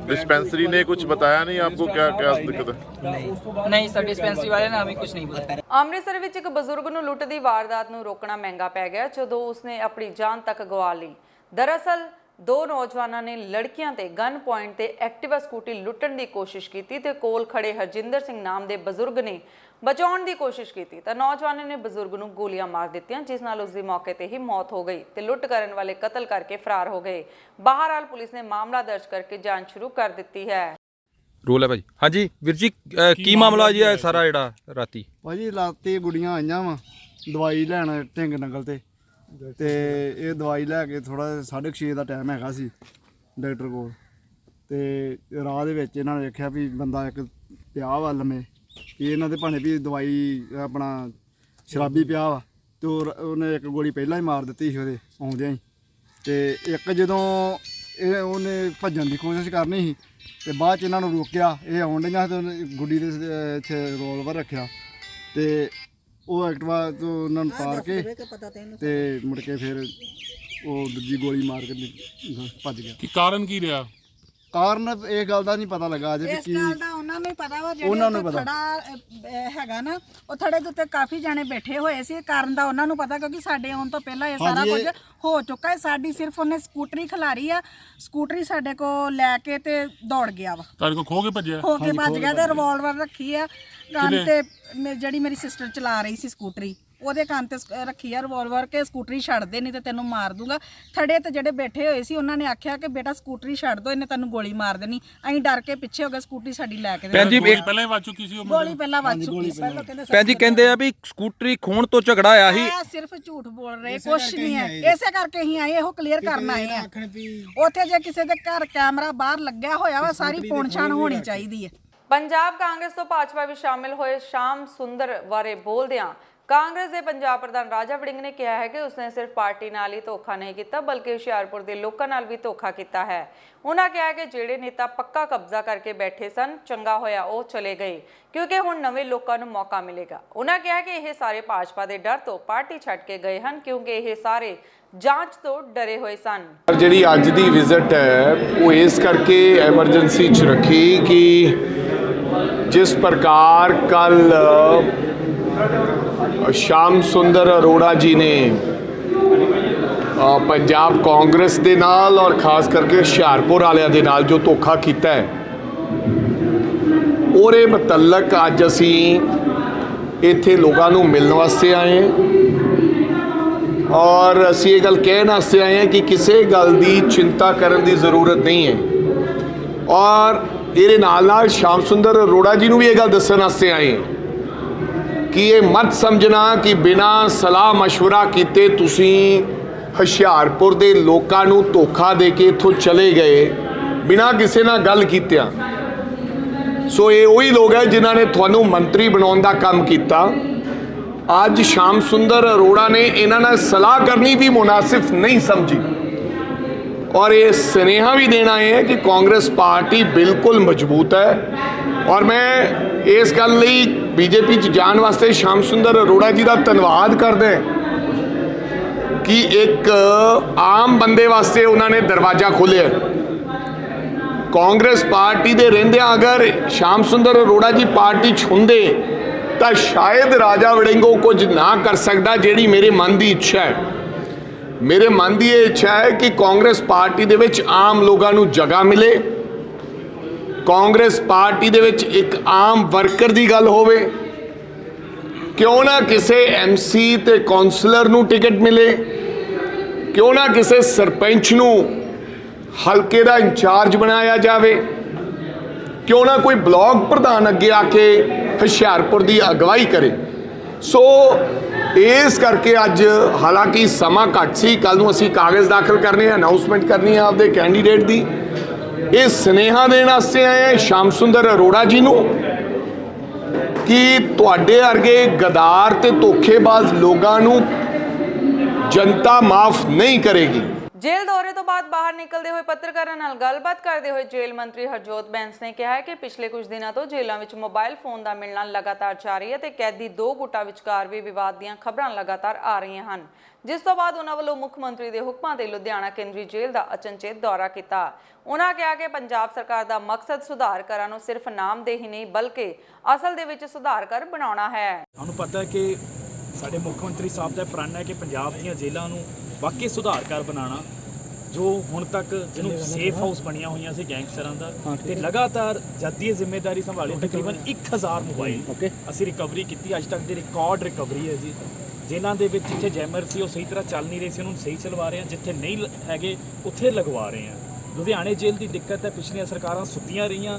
डिस्पेंसरी ने कुछ बताया नहीं आपको क्या क्या दिक्कत है? नहीं सर, डिस्पेंसरी वाले ने हमें कुछ नहीं बताया। ਅੰਮ੍ਰਿਤਸਰ ਵਿੱਚ ਇੱਕ ਬਜ਼ੁਰਗ ਨੂੰ ਲੁੱਟ ਦੀ ਵਾਰਦਾਤ ਨੂੰ ਰੋਕਣਾ ਮਹਿੰਗਾ ਪੈ ਗਿਆ ਜਦੋਂ ਉਸਨੇ ਆਪਣੀ ਜਾਨ ਤੱਕ ਗਵਾ ਲਈ। ਦਰਅਸਲ ਦੋ ਨੌਜਵਾਨਾਂ ਨੇ ਲੜਕੀਆਂ ਤੇ ਗਨ ਪੁਆਇੰਟ ਤੇ ਐਕਟਿਵਾ ਸਕੂਟੀ ਲੁੱਟਣ ਦੀ ਕੋਸ਼ਿਸ਼ ਕੀਤੀ ਤੇ ਕੋਲ ਖੜੇ ਹਰਜਿੰਦਰ ਸਿੰਘ ਨਾਮ ਦੇ ਬਜ਼ੁਰਗ ਨੇ ਬਚਾਉਣ ਦੀ ਕੋਸ਼ਿਸ਼ ਕੀਤੀ ਤਾਂ ਨੌਜਵਾਨਾਂ ਨੇ ਬਜ਼ੁਰਗ ਨੂੰ ਗੋਲੀਆਂ ਮਾਰ ਦਿੱਤੀਆਂ, ਜਿਸ ਨਾਲ ਉਸ ਦੀ ਮੌਕੇ ਤੇ ਹੀ ਮੌਤ ਹੋ ਗਈ ਤੇ ਲੁੱਟ ਕਰਨ ਵਾਲੇ ਕਤਲ ਕਰਕੇ ਫਰਾਰ ਹੋ ਗਏ। ਬਹਰਾਲ ਪੁਲਿਸ ਨੇ ਮਾਮਲਾ ਦਰਜ ਕਰਕੇ ਜਾਂਚ ਸ਼ੁਰੂ ਕਰ ਦਿੱਤੀ ਹੈ। ਰੋਲ ਹੈ ਭਾਜੀ। ਹਾਂਜੀ ਵੀਰ ਜੀ, ਕੀ ਮਾਮਲਾ ਜੀ ਹੈ ਸਾਰਾ ਜਿਹੜਾ ਰਾਤੀ? ਭਾਜੀ ਰਾਤੀ ਗੁੱਡੀਆਂ ਆਈਆਂ ਵਾ ਦਵਾਈ ਲੈਣ ਢਿੰਗ ਨੰਗਲ ਤੇ ਇਹ ਦਵਾਈ ਲੈ ਕੇ ਥੋੜਾ 6:30 ਦਾ ਟਾਈਮ ਹੈਗਾ ਸੀ ਡਾਕਟਰ ਕੋਲ, ਤੇ ਰਾਹ ਦੇ ਵਿੱਚ ਇਹਨਾਂ ਨੇ ਵੇਖਿਆ ਵੀ ਬੰਦਾ ਇੱਕ ਪਿਆ ਵਾ ਲੰਮੇ, ਕਿ ਇਹਨਾਂ ਦੇ ਭਾਣੇ ਵੀ ਦਵਾਈ ਆਪਣਾ ਸ਼ਰਾਬੀ ਪਿਆ ਵਾ, ਤੇ ਉਹਨੇ ਇੱਕ ਗੋਲੀ ਪਹਿਲਾਂ ਹੀ ਮਾਰ ਦਿੱਤੀ ਸੀ ਉਹਦੇ ਆਉਂਦਿਆਂ ਹੀ, ਤੇ ਇੱਕ ਜਦੋਂ ਉਹਨੇ ਭੱਜਣ ਦੀ ਕੋਸ਼ਿਸ਼ ਕਰਨੀ ਸੀ ਤੇ ਬਾਅਦ 'ਚ ਇਹਨਾਂ ਨੂੰ ਰੋਕਿਆ, ਇਹ ਆਉਣ ਡਈਆਂ ਤੇ ਉਹਨੇ ਗੁੱਡੀ ਦੇ ਇੱਥੇ ਰਿਵੋਲਵਰ ਰੱਖਿਆ ਤੇ ਉਹ ਐਕਟਿਵਾ ਤੋਂ ਉਹਨਾਂ ਨੂੰ ਤਾਰ ਕੇ ਤੇ ਮੁੜ ਕੇ ਫਿਰ ਉਹ ਦੂਜੀ ਗੋਲੀ ਮਾਰ ਕੇ ਭੱਜ ਗਿਆ। ਕੀ ਕਾਰਨ ਕੀ ਰਿਹਾ? ਕਾਰਨ ਇਹ ਗੱਲ ਦਾ ਨਹੀਂ ਪਤਾ ਲੱਗਾ ਅਜੇ ਇਸ ਗੱਲ ਦਾ ਉਹਨਾਂ ਨੂੰ ਹੀ ਪਤਾ ਵਾ, ਜਿਹੜੇ ਥੜਾ ਹੈਗਾ ਨਾ ਉਹ ਥੜੇ ਦੇ ਉੱਤੇ ਕਾਫੀ ਜਾਣੇ ਬੈਠੇ ਹੋਏ ਸੀ। ਕਾਰਨ ਦਾ ਉਹਨਾਂ ਨੂੰ ਪਤਾ, ਕਿਉਂਕਿ ਸਾਡੇ ਆਉਣ ਤੋਂ ਪਹਿਲਾਂ ਇਹ ਸਾਰਾ ਕੁਝ ਹੋ ਚੁੱਕਾ ਹੈ। ਸਾਡੀ ਸਿਰਫ ਉਹਨੇ ਸਕੂਟਰੀ ਖਿਲਾਰੀ ਆ, ਸਕੂਟਰੀ ਸਾਡੇ ਕੋਲ ਲੈ ਕੇ ਤੇ ਦੌੜ ਗਿਆ ਵਾ, ਤੁਹਾਡੇ ਕੋਲ ਖੋ ਕੇ ਭੱਜਿਆ? ਖੋ ਕੇ ਭੱਜ ਗਿਆ ਤੇ ਰਿਵਾਲਵਰ ਰੱਖੀ ਆ ਕੰਨ ਤੇ, ਜਿਹੜੀ ਮੇਰੀ ਸਿਸਟਰ ਚਲਾ ਰਹੀ ਸੀ ਸਕੂਟਰੀ ਉਹਦੇ ਕੰਨ ਤੇ ਰੱਖੀ ਆ ਰਿਵਾਲਵਰ, ਕੇ ਸਕੂਟਰੀ ਛੱਡ ਦੇ ਨਹੀਂ ਤੇ ਤੈਨੂੰ ਮਾਰ ਦੂੰਗਾ। ਥੜੇ ਤੇ ਜਿਹੜੇ ਬੈਠੇ ਹੋਏ ਸੀ ਉਹਨਾਂ ਨੇ ਆਖਿਆ ਕਿ ਬੇਟਾ ਸਕੂਟਰੀ ਛੱਡ ਦੋ, ਇਹਨੇ ਤੈਨੂੰ ਗੋਲੀ ਮਾਰ ਦੇਣੀ। ਅਸੀਂ ਡਰ ਕੇ ਪਿੱਛੇ ਹੋ ਗਏ, ਸਕੂਟਰੀ ਸਾਡੀ ਲੈ ਕੇ ਭੈਣ ਜੀ ਪਹਿਲਾਂ ਹੀ ਵੱਜ ਚੁੱਕੀ ਸੀ? ਗੋਲੀ ਪਹਿਲਾਂ ਵੱਜ ਚੁੱਕੀ ਸੀ। ਭੈਣ ਜੀ ਕਹਿੰਦੇ ਆ ਵੀ ਸਕੂਟਰੀ ਖੋਣ ਤੋਂ ਝਗੜਾ ਆਇਆ ਸੀ। ਸਿਰਫ ਝੂਠ ਬੋਲ ਰਹੇ, ਕੁਛ ਨਹੀਂ ਹੈ। ਇਸੇ ਕਰਕੇ ਹੀ ਆਏ, ਇਹੋ ਕਲੀਅਰ ਕਰਨ ਆਏ ਆ। ਉੱਥੇ ਜੇ ਕਿਸੇ ਦੇ ਘਰ ਕੈਮਰਾ ਬਾਹਰ ਲੱਗਿਆ ਹੋਇਆ ਵਾ, ਸਾਰੀ ਪਛਾਣ ਹੋਣੀ ਚਾਹੀਦੀ ਹੈ। ਪੰਜਾਬ ਕਾਂਗਰਸ ਤੋਂ ਭਾਜਪਾ ਵਿੱਚ ਸ਼ਾਮਿਲ ਹੋਏ ਸ਼ਾਮ ਸੁੰਦਰ ਬਾਰੇ ਬੋਲਦਿਆਂ ਕਾਂਗਰਸ ਦੇ ਪੰਜਾਬ ਪ੍ਰਧਾਨ ਰਾਜਾ ਵੜਿੰਗ ਨੇ ਕਿਹਾ ਹੈ ਕਿ ਉਸਨੇ ਸਿਰਫ ਪਾਰਟੀ ਨਾਲ ਹੀ ਧੋਖਾ ਨਹੀਂ ਕੀਤਾ, ਬਲਕਿ ਹੁਸ਼ਿਆਰਪੁਰ ਦੇ ਲੋਕਾਂ ਨਾਲ ਵੀ ਧੋਖਾ ਕੀਤਾ ਹੈ। ਉਹਨਾਂ ਕਿਹਾ ਕਿ ਜਿਹੜੇ ਨੇਤਾ ਪੱਕਾ ਕਬਜ਼ਾ ਕਰਕੇ ਬੈਠੇ ਸਨ, ਚੰਗਾ ਹੋਇਆ ਉਹ ਚਲੇ ਗਏ, ਕਿਉਂਕਿ ਹੁਣ ਨਵੇਂ ਲੋਕਾਂ ਨੂੰ ਮੌਕਾ ਮਿਲੇਗਾ। ਉਹਨਾਂ ਕਿਹਾ ਕਿ ਇਹ ਸਾਰੇ ਭਾਜਪਾ ਦੇ ਡਰ ਤੋਂ ਪਾਰਟੀ ਛੱਡ ਕੇ ਗਏ ਹਨ, ਕਿਉਂਕਿ ਇਹ ਸਾਰੇ ਜਾਂਚ ਤੋਂ ਡਰੇ ਹੋਏ ਸਨ। ਜਿਹੜੀ ਅੱਜ ਦੀ ਵਿਜ਼ਿਟ ਹੈ ਉਹ ਇਸ ਕਰਕੇ ਐਮਰਜੈਂਸੀ 'ਚ ਰੱਖੀ ਕਿ ਜਿਸ ਪ੍ਰਕਾਰ ਕੱਲ ਸ਼ਾਮ ਸੁੰਦਰ ਅਰੋੜਾ ਜੀ ਨੇ ਪੰਜਾਬ ਕਾਂਗਰਸ ਦੇ ਨਾਲ ਔਰ ਖਾਸ ਕਰਕੇ ਹੁਸ਼ਿਆਰਪੁਰ ਵਾਲਿਆਂ ਦੇ ਨਾਲ ਜੋ ਧੋਖਾ ਕੀਤਾ ਹੈ, ਉਹਦੇ ਮੁਤਲਕ ਅੱਜ ਅਸੀਂ ਇੱਥੇ ਲੋਕਾਂ ਨੂੰ ਮਿਲਣ ਵਾਸਤੇ ਆਏ ਹਾਂ ਔਰ ਅਸੀਂ ਇਹ ਗੱਲ ਕਹਿਣ ਵਾਸਤੇ ਆਏ ਹਾਂ ਕਿ ਕਿਸੇ ਗੱਲ ਦੀ ਚਿੰਤਾ ਕਰਨ ਦੀ ਜ਼ਰੂਰਤ ਨਹੀਂ ਹੈ। ਔਰ ਇਹਦੇ ਨਾਲ ਸ਼ਾਮ ਸੁੰਦਰ ਅਰੋੜਾ ਜੀ ਨੂੰ ਵੀ ਇਹ ਗੱਲ ਦੱਸਣ ਵਾਸਤੇ ਆਏ ਹਾਂ ਕਿ ਇਹ ਮਤ ਸਮਝਣਾ ਕਿ ਬਿਨਾਂ ਸਲਾਹ ਮਸ਼ਵਰਾ ਕੀਤੇ ਤੁਸੀਂ ਹੁਸ਼ਿਆਰਪੁਰ ਦੇ ਲੋਕਾਂ ਨੂੰ ਧੋਖਾ ਦੇ ਕੇ ਇੱਥੋਂ ਚਲੇ ਗਏ ਬਿਨਾਂ ਕਿਸੇ ਨਾਲ ਗੱਲ ਕੀਤਿਆਂ। ਸੋ ਇਹ ਉਹੀ ਲੋਕ ਹੈ ਜਿਨ੍ਹਾਂ ਨੇ ਤੁਹਾਨੂੰ ਮੰਤਰੀ ਬਣਾਉਣ ਦਾ ਕੰਮ ਕੀਤਾ। ਅੱਜ ਸ਼ਾਮ ਸੁੰਦਰ ਅਰੋੜਾ ਨੇ ਇਹਨਾਂ ਨਾਲ ਸਲਾਹ ਕਰਨੀ ਵੀ ਮੁਨਾਸਿਬ ਨਹੀਂ ਸਮਝੀ ਔਰ ਇਹ ਸੁਨੇਹਾ ਵੀ ਦੇਣਾ ਹੈ ਕਿ ਕਾਂਗਰਸ ਪਾਰਟੀ ਬਿਲਕੁਲ ਮਜ਼ਬੂਤ ਹੈ। ਔਰ ਮੈਂ ਇਸ ਗੱਲ ਲਈ ਬੀਜੇਪੀ 'ਚ ਜਾਣ ਵਾਸਤੇ ਸ਼ਾਮ ਸੁੰਦਰ ਅਰੋੜਾ ਜੀ ਦਾ ਧੰਨਵਾਦ ਕਰਦਾ ਕਿ ਇੱਕ ਆਮ ਬੰਦੇ ਵਾਸਤੇ ਉਹਨਾਂ ਨੇ ਦਰਵਾਜ਼ਾ ਖੋਲ੍ਹਿਆ। ਕਾਂਗਰਸ ਪਾਰਟੀ ਦੇ ਰਹਿੰਦਿਆਂ ਅਗਰ ਸ਼ਾਮ ਸੁੰਦਰ ਅਰੋੜਾ ਜੀ ਪਾਰਟੀ 'ਚ ਹੁੰਦੇ ਤਾਂ ਸ਼ਾਇਦ ਰਾਜਾ ਵੜਿੰਗੋ ਕੁਝ ਨਾ ਕਰ ਸਕਦਾ, ਜਿਹੜੀ ਮੇਰੇ ਮਨ ਦੀ ਇੱਛਾ ਹੈ। ਮੇਰੇ ਮਨ ਦੀ ਇਹ ਇੱਛਾ ਹੈ ਕਿ ਕਾਂਗਰਸ ਪਾਰਟੀ ਦੇ ਵਿੱਚ ਆਮ ਲੋਕਾਂ ਨੂੰ ਜਗ੍ਹਾ ਮਿਲੇ, ਕਾਂਗਰਸ ਪਾਰਟੀ ਦੇ ਵਿੱਚ ਇੱਕ ਆਮ ਵਰਕਰ ਦੀ ਗੱਲ ਹੋਵੇ, ਕਿਉਂ ਨਾ ਕਿਸੇ ਐਮਸੀ ਤੇ ਕੌਂਸਲਰ ਨੂੰ ਟਿਕਟ ਮਿਲੇ, ਕਿਉਂ ਨਾ ਕਿਸੇ ਸਰਪੰਚ ਨੂੰ ਹਲਕੇ ਦਾ ਇੰਚਾਰਜ ਬਣਾਇਆ ਜਾਵੇ, ਕਿਉਂ ਨਾ ਕੋਈ ਬਲਾਕ ਪ੍ਰਧਾਨ ਅੱਗੇ ਆ ਕੇ ਹੁਸ਼ਿਆਰਪੁਰ ਦੀ ਅਗਵਾਈ ਕਰੇ। ਸੋ ਇਸ ਕਰਕੇ ਅੱਜ ਹਾਲਾਂਕਿ ਸਮਾਂ ਘੱਟ ਸੀ, ਕੱਲ ਨੂੰ ਅਸੀਂ ਕਾਗਜ਼ ਦਾਖਲ ਕਰਨੇ ਆ, ਅਨਾਉਂਸਮੈਂਟ ਕਰਨੀ ਆ ਆਪਦੇ ਕੈਂਡੀਡੇਟ ਦੀ। ਇਹ ਸੁਨੇਹਾ ਦੇਣ ਵਾਸਤੇ ਆਏ ਆ ਸ਼ਾਮ ਸੁੰਦਰ ਅਰੋੜਾ ਜੀ ਨੂੰ ਕਿ ਤੁਹਾਡੇ ਵਰਗੇ ਗਦਾਰ ਤੇ ਧੋਖੇਬਾਜ਼ ਲੋਕਾਂ ਨੂੰ ਜਨਤਾ ਮਾਫ ਨਹੀਂ ਕਰੇਗੀ। ਜੇਲ੍ਹ ਦੌਰੇ ਤੋਂ ਬਾਅਦ ਬਾਹਰ ਨਿਕਲਦੇ ਹੋਏ ਪੱਤਰਕਾਰਾਂ ਨਾਲ ਗੱਲਬਾਤ ਕਰਦੇ ਹੋਏ ਜੇਲ੍ਹ ਮੰਤਰੀ ਹਰਜੋਤ ਬੈਂਸ ਨੇ ਕਿਹਾ ਹੈ ਕਿ ਪਿਛਲੇ ਕੁਝ ਦਿਨਾਂ ਤੋਂ ਜੇਲ੍ਹਾਂ ਵਿੱਚ ਮੋਬਾਈਲ ਫੋਨ ਦਾ ਮਿਲਣਾ ਲਗਾਤਾਰ ਜਾਰੀ ਹੈ ਤੇ ਕੈਦੀ ਦੋ ਗੁੱਟਾਂ ਵਿਚਕਾਰ ਵੀ ਵਿਵਾਦ ਦੀਆਂ ਖਬਰਾਂ ਲਗਾਤਾਰ ਆ ਰਹੀਆਂ ਹਨ, ਜਿਸ ਤੋਂ ਬਾਅਦ ਉਹਨਾਂ ਵੱਲੋਂ ਮੁੱਖ ਮੰਤਰੀ ਦੇ ਹੁਕਮਾਂ ਤੇ ਲੁਧਿਆਣਾ ਕੇਂਦਰੀ ਜੇਲ੍ਹ ਦਾ ਅਚਨਚੇਤ ਦੌਰਾ ਕੀਤਾ। ਉਹਨਾਂ ਕਿਹਾ ਕਿ ਪੰਜਾਬ ਸਰਕਾਰ ਦਾ ਮਕਸਦ ਸੁਧਾਰਕਰਾਂ ਨੂੰ ਸਿਰਫ ਨਾਮਦੇਹੀ ਨਹੀਂ ਬਲਕਿ ਅਸਲ ਦੇ ਵਿੱਚ ਸੁਧਾਰਕਰ ਬਣਾਉਣਾ ਹੈ। ਸਾਨੂੰ ਪਤਾ ਹੈ ਕਿ ਸਾਡੇ ਮੁੱਖ ਮੰਤਰੀ ਸਾਹਿਬ ਦਾ ਪ੍ਰਣ ਹੈ ਕਿ ਪੰਜਾਬ ਦੀਆਂ ਜੇਲ੍ਹਾਂ ਨੂੰ ਵਾਕਈ ਸੁਧਾਰਕਰ ਬਣਾਉਣਾ, ਜੋ ਹੁਣ ਤੱਕ ਜਿਹਨੂੰ ਸੇਫ ਹਾਊਸ ਬਣੀਆਂ ਹੋਈਆਂ ਸੀ ਗੈਂਗਸਟਰਾਂ ਦਾ, ਤੇ ਲਗਾਤਾਰ ਜਦ ਦੀ ਜ਼ਿੰਮੇਵਾਰੀ ਸੰਭਾਲੀ ਤਕਰੀਬਨ 1000 ਮੋਬਾਈਲ ਅਸੀਂ ਰਿਕਵਰੀ ਕੀਤੀ। ਅੱਜ ਤੱਕ ਦੀ ਰਿਕਾਰਡ ਰਿਕਵਰੀ ਹੈ ਜੀ। ਜੇਲ੍ਹਾਂ ਦੇ ਵਿੱਚ ਜਿੱਥੇ ਜੈਮਰ ਸੀ ਉਹ ਸਹੀ ਤਰ੍ਹਾਂ ਚੱਲ ਨਹੀਂ ਰਹੇ ਸੀ, ਉਹਨੂੰ ਸਹੀ ਚਲਵਾ ਰਹੇ ਹਾਂ, ਜਿੱਥੇ ਨਹੀਂ ਹੈਗੇ ਉੱਥੇ ਲਗਵਾ ਰਹੇ ਹਾਂ। ਲੁਧਿਆਣੇ ਜੇਲ੍ਹ ਦੀ ਦਿੱਕਤ ਹੈ, ਪਿਛਲੀਆਂ ਸਰਕਾਰਾਂ ਸੁੱਤੀਆਂ ਰਹੀਆਂ,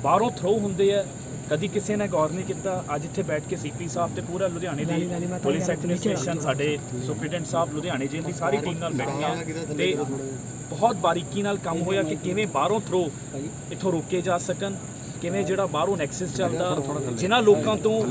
ਬਾਹਰੋਂ ਥਰੋ ਹੁੰਦੇ ਆ, ਕਦੀ ਕਿਸੇ ਨੇ ਗੌਰ ਨਹੀਂ ਕੀਤਾ। ਅੱਜ ਇੱਥੇ ਬੈਠ ਕੇ ਸੀਪੀ ਸਾਹਿਬ ਤੇ ਪੂਰਾ ਲੁਧਿਆਣੇ ਦੀ ਪੁਲਿਸ ਐਡਮਿਨਿਸਟ੍ਰੇਸ਼ਨ, ਸਾਡੇ ਸੁਪਰੀਡੈਂਟ ਸਾਹਿਬ, ਲੁਧਿਆਣੇ ਜੇਲ੍ਹ ਦੀ ਸਾਰੀ ਟੀਮ ਨਾਲ ਬੈਠੀਆਂ ਤੇ ਬਹੁਤ ਬਾਰੀਕੀ ਨਾਲ ਕੰਮ ਹੋਇਆ ਕਿ ਕਿਵੇਂ ਬਾਹਰੋਂ ਥਰੋ ਇੱਥੋਂ ਰੋਕੇ ਜਾ ਸਕਣ, ਕਿਵੇਂ ਜਿਹੜਾ ਬਾਹਰੋਂ ਨੈਕਸਸ ਚੱਲਦਾ, ਜਿਨ੍ਹਾਂ ਲੋਕਾਂ ਤੋਂ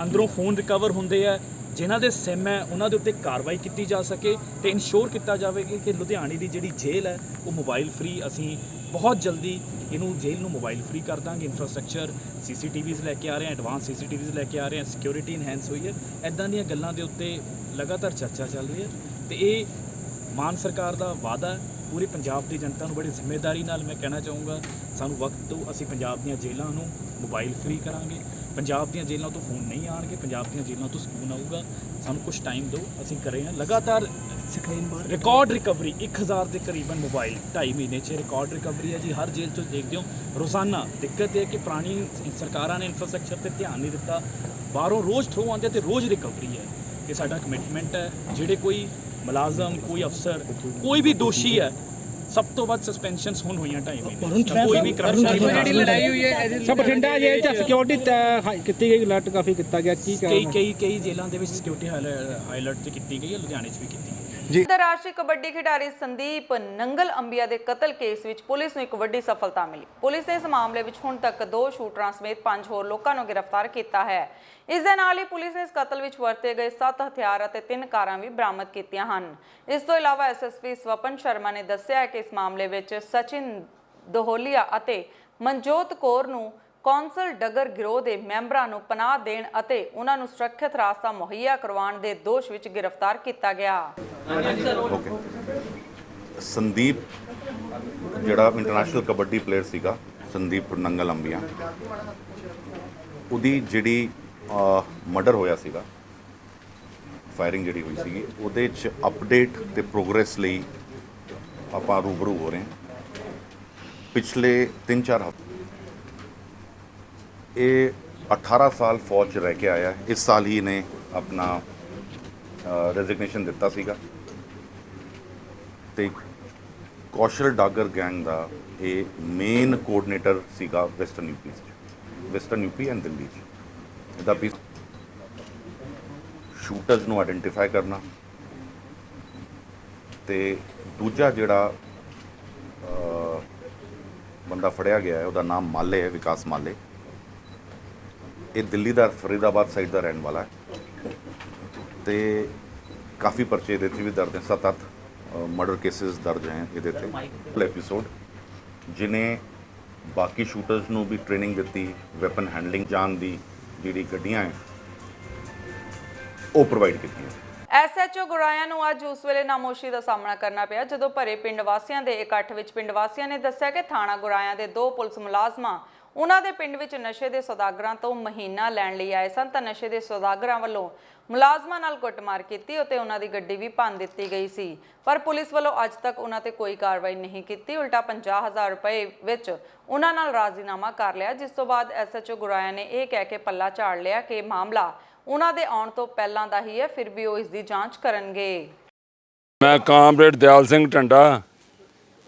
ਅੰਦਰੋਂ ਫੋਨ ਰਿਕਵਰ ਹੁੰਦੇ ਆ, ਜਿਨ੍ਹਾਂ ਦੇ ਸਿਮ ਹੈ ਉਹਨਾਂ ਦੇ ਉੱਤੇ ਕਾਰਵਾਈ ਕੀਤੀ ਜਾ ਸਕੇ ਤੇ ਇਨਸ਼ੋਰ ਕੀਤਾ ਜਾਵੇ ਕਿ ਲੁਧਿਆਣੇ ਦੀ ਜਿਹੜੀ ਜੇਲ੍ਹ ਹੈ ਉਹ ਮੋਬਾਈਲ ਫ੍ਰੀ, ਅਸੀਂ ਬਹੁਤ ਜਲਦੀ ਇਹਨੂੰ ਜੇਲ੍ਹ ਨੂੰ ਮੋਬਾਈਲ ਫ੍ਰੀ ਕਰ ਦਾਂਗੇ। ਇਨਫਰਾਸਟ੍ਰਕਚਰ CCTVs ਲੈ ਕੇ ਆ ਰਹੇ ਹਾਂ, ਐਡਵਾਂਸ CCTVs ਲੈ ਕੇ ਆ ਰਹੇ ਹਾਂ, ਸਿਕਿਉਰਿਟੀ ਇਨਹੈਂਸ ਹੋਈ ਹੈ। ਇੱਦਾਂ ਦੀਆਂ ਗੱਲਾਂ ਦੇ ਉੱਤੇ ਲਗਾਤਾਰ ਚਰਚਾ ਚੱਲ ਰਹੀ ਹੈ ਤੇ ਇਹ ਮਾਨ ਸਰਕਾਰ ਦਾ ਵਾਅਦਾ ਹੈ ਪੂਰੇ ਪੰਜਾਬ ਦੀ ਜਨਤਾ ਨੂੰ। ਬੜੀ ਜ਼ਿੰਮੇਵਾਰੀ ਨਾਲ ਮੈਂ ਕਹਿਣਾ ਚਾਹੂੰਗਾ, ਸਾਨੂੰ ਵਕਤ ਦਿਓ, ਅਸੀਂ ਪੰਜਾਬ ਦੀਆਂ ਜੇਲ੍ਹਾਂ ਨੂੰ ਮੋਬਾਈਲ ਫ੍ਰੀ ਕਰਾਂਗੇ। ਪੰਜਾਬ ਦੀਆਂ ਜੇਲ੍ਹਾਂ ਤੋਂ ਫੋਨ ਨਹੀਂ ਆਉਣਗੇ, ਪੰਜਾਬ ਦੀਆਂ ਜੇਲ੍ਹਾਂ ਤੋਂ ਸਕੂਨ ਆਊਗਾ। ਸਾਨੂੰ ਕੁਝ ਟਾਈਮ ਦਿਓ, ਅਸੀਂ ਕਰ ਰਹੇ ਹਾਂ ਲਗਾਤਾਰ ਰਿਕਾਰਡ ਰਿਕਵਰੀ। 1000 ਦੇ ਕਰੀਬਨ ਮੋਬਾਈਲ 2.5 ਮਹੀਨੇ 'ਚ ਰਿਕਾਰਡ ਰਿਕਵਰੀ ਹੈ ਜੀ। ਹਰ ਜੇਲ੍ਹ 'ਚੋਂ ਦੇਖਦੇ ਹੋ ਰੋਜ਼ਾਨਾ। ਦਿੱਕਤ ਇਹ ਕਿ ਪੁਰਾਣੀ ਸਰਕਾਰਾਂ ਨੇ ਇਨਫਰਾਸਟ੍ਰਕਚਰ 'ਤੇ ਧਿਆਨ ਨਹੀਂ ਦਿੱਤਾ, ਬਾਹਰੋਂ ਰੋਜ਼ ਥਰੋ ਆਉਂਦੇ ਤੇ ਰੋਜ਼ ਰਿਕਵਰੀ ਹੈ। ਇਹ ਸਾਡਾ ਕਮਿਟਮੈਂਟ ਹੈ। ਜਿਹੜੇ ਕੋਈ ਮੁਲਾਜ਼ਮ, ਕੋਈ ਅਫਸਰ, ਕੋਈ ਵੀ ਦੋਸ਼ੀ ਹੈ, ਸਭ ਤੋਂ ਵੱਧ ਸਸਪੈਂਸ਼ਨਸ ਹੁਣ ਹੋਈਆਂ 2.5 ਮਹੀਨੇ। ਕੋਈ ਵੀ ਕਰਪਸ਼ਨ ਜਿਹੜੀ ਲੜਾਈ ਹੋਈ ਹੈ ਸਭ ਬਠਿੰਡਾ ਜੇਲ੍ਹ 'ਚ ਸਿਕਿਉਰਿਟੀ ਕੀਤੀ ਗਈ, ਅਲਰਟ ਕਾਫੀ ਕੀਤਾ ਗਿਆ। ਕਈ ਜੇਲ੍ਹਾਂ ਦੇ ਵਿੱਚ ਸਿਕਿਉਰਿਟੀ ਹਾਈ ਅਲਰਟ 'ਤੇ ਕੀਤੀ ਗਈ ਹੈ, ਲੁਧਿਆਣੇ 'ਚ ਵੀ ਕੀਤੀ ਗਈ। ਅੰਤਰਰਾਸ਼ਟਰੀ ਕਬੱਡੀ ਖਿਡਾਰੀ ਸੰਦੀਪ ਨੰਗਲ ਅੰਬੀਆ ਦੇ ਕਤਲ ਕੇਸ ਵਿੱਚ ਪੁਲਿਸ ਨੂੰ ਇੱਕ ਵੱਡੀ ਸਫਲਤਾ ਮਿਲੀ। ਪੁਲਿਸ ਨੇ ਇਸ ਮਾਮਲੇ ਵਿੱਚ ਹੁਣ ਤੱਕ 2 ਸ਼ੂਟਰਾਂ ਸਮੇਤ 5 ਹੋਰ ਲੋਕਾਂ ਨੂੰ ਗ੍ਰਿਫਤਾਰ ਕੀਤਾ ਹੈ। ਇਸ ਦੇ ਨਾਲ ਹੀ ਪੁਲਿਸ ਨੇ ਇਸ ਕਤਲ ਵਿੱਚ ਵਰਤੇ ਗਏ 7 ਹਥਿਆਰ ਅਤੇ 3 ਕਾਰਾਂ ਵੀ ਬਰਾਮਦ ਕੀਤੀਆਂ ਹਨ। ਇਸ ਤੋਂ ਇਲਾਵਾ SSP ਸਵਪਨ ਸ਼ਰਮਾ ਨੇ ਦੱਸਿਆ ਕਿ ਇਸ ਮਾਮਲੇ ਵਿੱਚ ਸਚਿਨ ਦੋਹਲੀਆ ਅਤੇ ਮਨਜੋਤ ਕੌਰ ਨੂੰ ਕੌਂਸਲ ਡਗਰ ਗਿਰੋਹ ਦੇ ਮੈਂਬਰਾਂ ਨੂੰ ਪਨਾਹ ਦੇਣ ਅਤੇ ਉਹਨਾਂ ਨੂੰ ਸੁਰੱਖਿਅਤ ਰਾਸਤਾ ਮੁਹੱਈਆ ਕਰਵਾਉਣ ਦੇ ਦੋਸ਼ ਵਿੱਚ ਗ੍ਰਿਫਤਾਰ ਕੀਤਾ ਗਿਆ। ਸੰਦੀਪ ਜਿਹੜਾ ਇੰਟਰਨੈਸ਼ਨਲ ਕਬੱਡੀ ਪਲੇਅਰ ਸੀਗਾ, ਸੰਦੀਪ ਨੰਗਲ ਅੰਬੀਆ, ਉਹਦੀ ਜਿਹੜੀ ਮਰਡਰ ਹੋਇਆ ਸੀਗਾ, ਫਾਇਰਿੰਗ ਜਿਹੜੀ ਹੋਈ ਸੀਗੀ, ਉਹਦੇ 'ਚ ਅਪਡੇਟ ਤੇ ਪ੍ਰੋਗਰੈਸ ਲਈ ਆਪਾਂ ਰੂਬਰੂ ਹੋ ਰਹੇ ਹਾਂ। ਪਿਛਲੇ 3-4 ਹਫ਼ਤੇ ਇਹ 18 ਸਾਲ ਫੌਜ 'ਚ ਰਹਿ ਕੇ ਆਇਆ। ਇਸ ਸਾਲ ਹੀ ਇਹਨੇ ਆਪਣਾ ਰੈਜ਼ਿਗਨੇਸ਼ਨ ਦਿੱਤਾ ਸੀਗਾ ਤੇ ਕੌਸ਼ਲ ਡਾਗਰ ਗੈਂਗ ਦਾ ਇਹ ਮੇਨ ਕੋਆਰਡੀਨੇਟਰ ਸੀਗਾ ਵੈਸਟਰਨ ਯੂਪੀ ਐਂਡ ਦਿੱਲੀ 'ਚ। ਇਹਦਾ ਵੀ ਸ਼ੂਟਰਸ ਨੂੰ ਆਇਡੈਂਟੀਫਾਈ ਕਰਨਾ ਤੇ ਦੂਜਾ ਜਿਹੜਾ ਬੰਦਾ ਫੜਿਆ ਗਿਆ ਹੈ ਉਹਦਾ ਨਾਮ ਮਾਲੇ ਹੈ, ਵਿਕਾਸ ਮਾਲੇ। ਇਹ ਦਿੱਲੀ ਦਾ ਫਰੀਦਾਬਾਦ ਸਾਈਡ ਦਾ ਰਹਿਣ ਵਾਲਾ ਹੈ ਤੇ ਕਾਫੀ ਪਰਚੇ ਇਹਦੇ 'ਤੇ ਵੀ ਦਰਜ ਹੈ। 7-8 ਮਰਡਰ ਕੇਸਿਸ ਦਰਜ ਹੈ ਇਹਦੇ 'ਤੇ। ਐਪੀਸੋਡ ਜਿਹਨੇ ਬਾਕੀ ਸ਼ੂਟਰਸ ਨੂੰ ਵੀ ਟ੍ਰੇਨਿੰਗ ਦਿੱਤੀ, ਵੈਪਨ ਹੈਂਡਲਿੰਗ ਜਾਣ ਦੀ ਜਿਹੜੀ ਗੱਡੀਆਂ ਹੈ ਉਹ ਪ੍ਰੋਵਾਈਡ ਕੀਤੀਆਂ। SHO ਗੁਰਾਇਆ ਨੂੰ ਅੱਜ ਉਸ ਵੇਲੇ ਨਾਮੋਸ਼ੀ ਦਾ ਸਾਹਮਣਾ ਕਰਨਾ ਪਿਆ ਜਦੋਂ ਭਰੇ ਪਿੰਡ ਵਾਸੀਆਂ ਦੇ ਇਕੱਠ ਵਿੱਚ ਪਿੰਡ ਵਾਸੀਆਂ ਨੇ ਦੱਸਿਆ ਕਿ ਥਾਣਾ ਗੁਰਾਇਆ ਦੇ 2 ਪੁਲਿਸ ਮੁਲਾਜ਼ਮਾਂ ਉਹਨਾਂ ਦੇ ਪਿੰਡ ਵਿੱਚ ਨਸ਼ੇ ਦੇ ਸੌਦਾਗਰਾਂ ਤੋਂ ਮਹੀਨਾ ਲੈਣ ਲਈ ਆਏ ਸਨ ਤਾਂ ਨਸ਼ੇ ਦੇ ਸੌਦਾਗਰਾਂ ਵੱਲੋਂ ਮੁਲਾਜ਼ਮਾਂ ਨਾਲ ਕੁੱਟਮਾਰ ਕੀਤੀ ਅਤੇ ਉਹਨਾਂ ਦੀ ਗੱਡੀ ਵੀ ਭੰਨ ਦਿੱਤੀ ਗਈ ਸੀ। ਪਰ ਪੁਲਿਸ ਵੱਲੋਂ ਅੱਜ ਤੱਕ ਉਹਨਾਂ ਤੇ ਕੋਈ ਕਾਰਵਾਈ ਨਹੀਂ ਕੀਤੀ, ਉਲਟਾ 50,000 ਰੁਪਏ ਵਿੱਚ ਉਹਨਾਂ ਨਾਲ ਰਾਜ਼ੀਨਾਮਾ ਕਰ ਲਿਆ, ਜਿਸ ਤੋਂ ਬਾਅਦ SHO ਗੁਰਾਇਆ ਨੇ ਇਹ ਕਹਿ ਕੇ ਪੱਲਾ ਝਾੜ ਲਿਆ ਕਿ ਮਾਮਲਾ ਉਹਨਾਂ ਦੇ ਆਉਣ ਤੋਂ ਪਹਿਲਾਂ ਦਾ ਹੀ ਹੈ, ਫਿਰ ਵੀ ਉਹ ਇਸ ਦੀ ਜਾਂਚ ਕਰਨਗੇ। ਮੈਂ ਕਾਮਰੇਡ ਦਿਆਲ ਸਿੰਘ ਢੰਡਾ,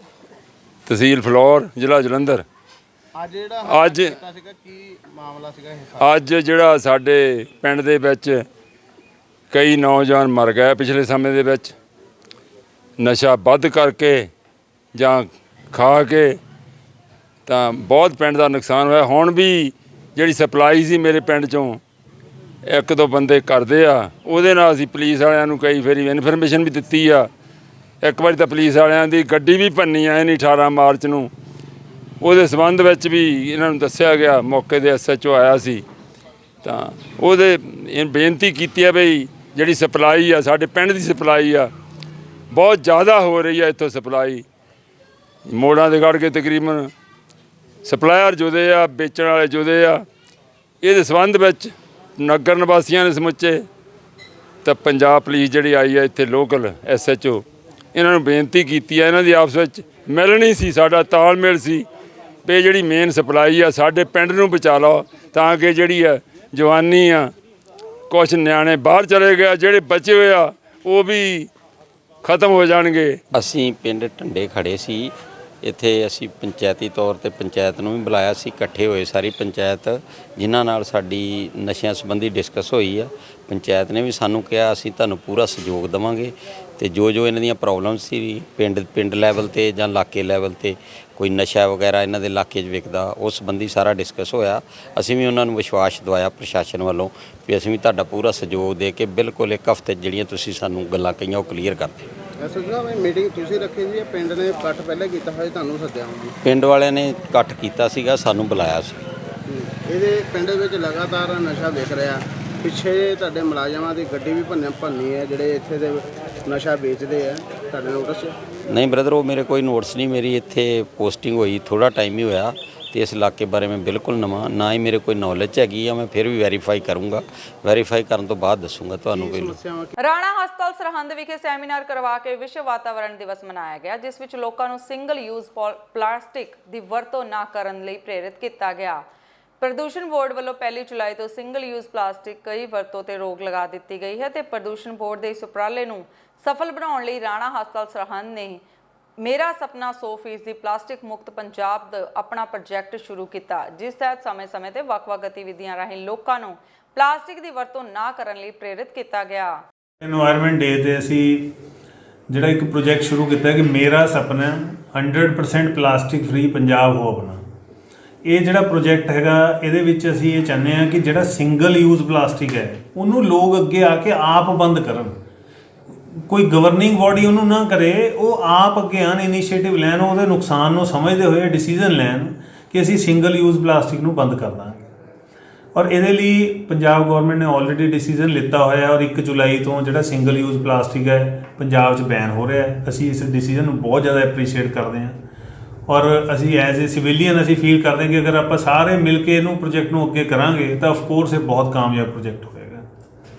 ਤਹਿਸੀਲ ਫਲੌਰ, ਜ਼ਿਲ੍ਹਾ ਜਲੰਧਰ। ਅੱਜ ਜਿਹੜਾ ਸਾਡੇ ਪਿੰਡ ਦੇ ਵਿੱਚ ਕਈ ਨੌਜਵਾਨ ਮਰ ਗਏ ਪਿਛਲੇ ਸਮੇਂ ਦੇ ਵਿੱਚ ਨਸ਼ਾ ਵੱਧ ਕਰਕੇ ਜਾਂ ਖਾ ਕੇ, ਤਾਂ ਬਹੁਤ ਪਿੰਡ ਦਾ ਨੁਕਸਾਨ ਹੋਇਆ। ਹੁਣ ਵੀ ਜਿਹੜੀ ਸਪਲਾਈ ਸੀ ਮੇਰੇ ਪਿੰਡ 'ਚੋਂ 1-2 ਬੰਦੇ ਕਰਦੇ ਆ, ਉਹਦੇ ਨਾਲ ਅਸੀਂ ਪੁਲਿਸ ਵਾਲਿਆਂ ਨੂੰ ਕਈ ਵਾਰੀ ਇਨਫੋਰਮੇਸ਼ਨ ਵੀ ਦਿੱਤੀ ਆ। ਇੱਕ ਵਾਰੀ ਤਾਂ ਪੁਲਿਸ ਵਾਲਿਆਂ ਦੀ ਗੱਡੀ ਵੀ ਭੰਨੀ ਆਏ ਨਹੀਂ 18 ਮਾਰਚ ਨੂੰ, ਉਹਦੇ ਸੰਬੰਧ ਵਿੱਚ ਵੀ ਇਹਨਾਂ ਨੂੰ ਦੱਸਿਆ ਗਿਆ। ਮੌਕੇ ਦੇ SHO ਆਇਆ ਸੀ, ਤਾਂ ਉਹਦੇ ਬੇਨਤੀ ਕੀਤੀ ਆ ਬਈ ਜਿਹੜੀ ਸਪਲਾਈ ਆ ਸਾਡੇ ਪਿੰਡ ਦੀ ਸਪਲਾਈ ਆ ਬਹੁਤ ਜ਼ਿਆਦਾ ਹੋ ਰਹੀ ਆ। ਇੱਥੋਂ ਸਪਲਾਈ ਮੋੜਾਂ ਦੇ ਗੜ ਕੇ ਤਕਰੀਬਨ ਸਪਲਾਇਰ ਜੁਦੇ ਆ, ਵੇਚਣ ਵਾਲੇ ਜੁਦੇ ਆ। ਇਹਦੇ ਸੰਬੰਧ ਵਿੱਚ ਨਗਰ ਨਿਵਾਸੀਆਂ ਨੇ ਸਮੁੱਚੇ ਤਾਂ ਪੰਜਾਬ ਪੁਲਿਸ ਜਿਹੜੀ ਆਈ ਆ ਇੱਥੇ ਲੋਕਲ SHO ਇਹਨਾਂ ਨੂੰ ਬੇਨਤੀ ਕੀਤੀ ਆ। ਇਹਨਾਂ ਦੀ ਆਪਸ ਵਿੱਚ ਮਿਲਣੀ ਸੀ, ਸਾਡਾ ਤਾਲਮੇਲ ਸੀ ਵੀ ਜਿਹੜੀ ਮੇਨ ਸਪਲਾਈ ਆ ਸਾਡੇ ਪਿੰਡ ਨੂੰ ਬਚਾ ਲਓ, ਤਾਂ ਕਿ ਜਿਹੜੀ ਆ ਜਵਾਨੀ ਆ, ਕੁਛ ਨਿਆਣੇ ਬਾਹਰ ਚਲੇ ਗਏ, ਜਿਹੜੇ ਬਚੇ ਹੋਏ ਆ ਉਹ ਵੀ ਖਤਮ ਹੋ ਜਾਣਗੇ। ਅਸੀਂ ਪਿੰਡ ਢੰਡੇ ਖੜੇ ਸੀ, ਇੱਥੇ ਅਸੀਂ ਪੰਚਾਇਤੀ ਤੌਰ ਤੇ ਪੰਚਾਇਤ ਨੂੰ ਵੀ ਬੁਲਾਇਆ ਸੀ, ਇਕੱਠੇ ਹੋਏ ਸਾਰੀ ਪੰਚਾਇਤ, ਜਿਨ੍ਹਾਂ ਨਾਲ ਸਾਡੀ ਨਸ਼ਿਆਂ ਸੰਬੰਧੀ ਡਿਸਕਸ ਹੋਈ ਆ। ਪੰਚਾਇਤ ਨੇ ਵੀ ਸਾਨੂੰ ਕਿਹਾ ਅਸੀਂ ਤੁਹਾਨੂੰ ਪੂਰਾ ਸਹਿਯੋਗ ਦੇਵਾਂਗੇ, ਤੇ ਜੋ ਇਹਨਾਂ ਦੀਆਂ ਪ੍ਰੋਬਲਮਸ ਸੀ ਪਿੰਡ ਲੈਵਲ ਤੇ ਜਾਂ ਇਲਾਕੇ ਲੈਵਲ ਤੇ ਕੋਈ ਨਸ਼ਾ ਵਗੈਰਾ ਇਹਨਾਂ ਦੇ ਇਲਾਕੇ 'ਚ ਵਿਕਦਾ, ਉਸ ਸੰਬੰਧੀ ਸਾਰਾ ਡਿਸਕਸ ਹੋਇਆ। ਅਸੀਂ ਵੀ ਉਹਨਾਂ ਨੂੰ ਵਿਸ਼ਵਾਸ ਦਿਵਾਇਆ ਪ੍ਰਸ਼ਾਸਨ ਵੱਲੋਂ ਵੀ ਅਸੀਂ ਵੀ ਤੁਹਾਡਾ ਪੂਰਾ ਸਹਿਯੋਗ ਦੇ ਕੇ ਬਿਲਕੁਲ 1 ਹਫ਼ਤੇ ਜਿਹੜੀਆਂ ਤੁਸੀਂ ਸਾਨੂੰ ਗੱਲਾਂ ਕਹੀਆਂ ਉਹ ਕਲੀਅਰ ਕਰਦੇ। ਮੀਟਿੰਗ ਤੁਸੀਂ ਰੱਖੀ ਜੀ, ਪਿੰਡ ਨੇ ਇਕੱਠ ਪਹਿਲਾਂ ਕੀਤਾ ਹੋਇਆ, ਤੁਹਾਨੂੰ ਸੱਦਿਆ ਹੋਊਗੀ? ਪਿੰਡ ਵਾਲਿਆਂ ਨੇ ਇਕੱਠ ਕੀਤਾ ਸੀਗਾ, ਸਾਨੂੰ ਬੁਲਾਇਆ ਸੀ। ਇਹਦੇ ਪਿੰਡ ਵਿੱਚ ਲਗਾਤਾਰ ਨਸ਼ਾ ਵਿਕ ਰਿਹਾ, ਪਿੱਛੇ ਤੁਹਾਡੇ ਮੁਲਾਜ਼ਮਾਂ ਦੀ ਗੱਡੀ ਵੀ ਭੰਨੀ ਹੈ ਜਿਹੜੇ ਇੱਥੇ ਦੇ ਨਸ਼ਾ ਵੇਚਦੇ ਆ, ਤੁਹਾਡੇ ਨੋਟਿਸ? ਨਹੀਂ ਬ੍ਰਦਰ, ਉਹ ਮੇਰੇ ਕੋਈ ਨੋਟਿਸ ਨਹੀਂ। ਮੇਰੀ ਇੱਥੇ ਪੋਸਟਿੰਗ ਹੋਈ ਥੋੜ੍ਹਾ ਟਾਈਮ ਹੀ ਹੋਇਆ, ਤੇ ਇਸ ਇਲਾਕੇ ਬਾਰੇ ਮੈਂ ਬਿਲਕੁਲ ਨਵਾਂ, ਨਾ ਹੀ ਮੇਰੇ ਕੋਈ ਨੌਲੇਜ ਹੈਗੀ ਆ। ਮੈਂ ਫਿਰ ਵੀ ਵੈਰੀਫਾਈ ਕਰੂੰਗਾ, ਵੈਰੀਫਾਈ ਕਰਨ ਤੋਂ ਬਾਅਦ ਦੱਸੂੰਗਾ ਤੁਹਾਨੂੰ। ਰਾਣਾ ਹਸਪਤਾਲ ਸਰਹੰਦ ਵਿਖੇ ਸੈਮੀਨਾਰ ਕਰਵਾ ਕੇ ਵਿਸ਼ਵ ਵਾਤਾਵਰਣ ਦਿਵਸ ਮਨਾਇਆ ਗਿਆ, ਜਿਸ ਵਿੱਚ ਲੋਕਾਂ ਨੂੰ ਸਿੰਗਲ ਯੂਜ਼ ਪਲਾਸਟਿਕ ਦੀ ਵਰਤੋਂ ਨਾ ਕਰਨ ਲਈ ਪ੍ਰੇਰਿਤ ਕੀਤਾ ਗਿਆ। ਪ੍ਰਦੂਸ਼ਣ ਬੋਰਡ ਵੱਲੋਂ 1 ਜੁਲਾਈ ਤੋਂ ਸਿੰਗਲ ਯੂਜ਼ ਪਲਾਸਟਿਕ ਕਈ ਵਰਤੋਂ ਤੇ ਰੋਕ ਲਗਾ ਦਿੱਤੀ ਗਈ ਹੈ, ਤੇ ਪ੍ਰਦੂਸ਼ਣ ਬੋਰਡ ਦੇ ਇਸ ਉਪਰਾਲੇ ਨੂੰ ਸਫਲ ਬਣਾਉਣ ਲਈ ਰਾਣਾ ਹਸਪਤਾਲ ਸਰਹੰਦ ਨੇ ਮੇਰਾ ਸੁਪਨਾ 100% ਪਲਾਸਟਿਕ ਮੁਕਤ ਪੰਜਾਬ ਦਾ ਆਪਣਾ ਪ੍ਰੋਜੈਕਟ ਸ਼ੁਰੂ ਕੀਤਾ, ਜਿਸ ਤਹਿਤ ਸਮੇਂ-ਸਮੇਂ ਤੇ ਵੱਖ-ਵੱਖ ਗਤੀਵਿਧੀਆਂ ਰਾਹੀਂ ਲੋਕਾਂ ਨੂੰ ਪਲਾਸਟਿਕ ਦੀ ਵਰਤੋਂ ਨਾ ਕਰਨ ਲਈ ਪ੍ਰੇਰਿਤ ਕੀਤਾ ਗਿਆ। এনवायरमेंट ਡੇ ਤੇ ਅਸੀਂ ਜਿਹੜਾ ਇੱਕ ਪ੍ਰੋਜੈਕਟ ਸ਼ੁਰੂ ਕੀਤਾ ਕਿ ਮੇਰਾ ਸੁਪਨਾ 100% ਪਲਾਸਟਿਕ ਫ੍ਰੀ ਪੰਜਾਬ ਹੋ ਆਪਣਾ। ਇਹ ਜਿਹੜਾ ਪ੍ਰੋਜੈਕਟ ਹੈਗਾ, ਇਹਦੇ ਵਿੱਚ ਅਸੀਂ ਇਹ ਚਾਹੁੰਦੇ ਹਾਂ ਕਿ ਜਿਹੜਾ ਸਿੰਗਲ ਯੂਜ਼ ਪਲਾਸਟਿਕ ਹੈ ਉਹਨੂੰ ਲੋਕ ਅੱਗੇ ਆ ਕੇ ਆਪ ਬੰਦ ਕਰਨ, ਕੋਈ ਗਵਰਨਿੰਗ ਬਾਡੀ ਉਹਨੂੰ ਨਾ ਕਰੇ, ਉਹ ਆਪ ਅੱਗੇ ਆਣ, ਇਨੀਸ਼ੀਏਟਿਵ ਲੈਣ, ਉਹਦੇ ਨੁਕਸਾਨ ਨੂੰ ਸਮਝਦੇ ਹੋਏ ਡਿਸੀਜਨ ਲੈਣ ਕਿ ਅਸੀਂ ਸਿੰਗਲ ਯੂਜ਼ ਪਲਾਸਟਿਕ ਨੂੰ ਬੰਦ ਕਰ ਦਾਂਗੇ। ਔਰ ਇਹਦੇ ਲਈ ਪੰਜਾਬ ਗਵਰਨਮੈਂਟ ਨੇ ਆਲਰੇਡੀ ਡਿਸੀਜਨ ਲਿੱਤਾ ਹੋਇਆ, ਔਰ 1 ਜੁਲਾਈ ਤੋਂ ਜਿਹੜਾ ਸਿੰਗਲ ਯੂਜ਼ ਪਲਾਸਟਿਕ ਹੈ ਪੰਜਾਬ 'ਚ ਬੈਨ ਹੋ ਰਿਹਾ ਹੈ। ਅਸੀਂ ਇਸ ਡਿਸੀਜਨ ਨੂੰ ਬਹੁਤ ਜ਼ਿਆਦਾ ਐਪਰੀਸ਼ੀਏਟ ਕਰਦੇ ਹਾਂ, ਔਰ ਅਸੀਂ ਐਜ਼ ਏ ਸਿਵਿਲੀਅਨ ਅਸੀਂ ਫੀਲ ਕਰਦੇ ਹਾਂ ਕਿ ਅਗਰ ਆਪਾਂ ਸਾਰੇ ਮਿਲ ਕੇ ਇਹਨੂੰ ਪ੍ਰੋਜੈਕਟ ਨੂੰ ਅੱਗੇ ਕਰਾਂਗੇ ਤਾਂ ਆਫਕੋਰਸ ਇਹ ਬਹੁਤ ਕਾਮਯਾਬ ਪ੍ਰੋਜੈਕਟ ਹੋਏਗਾ।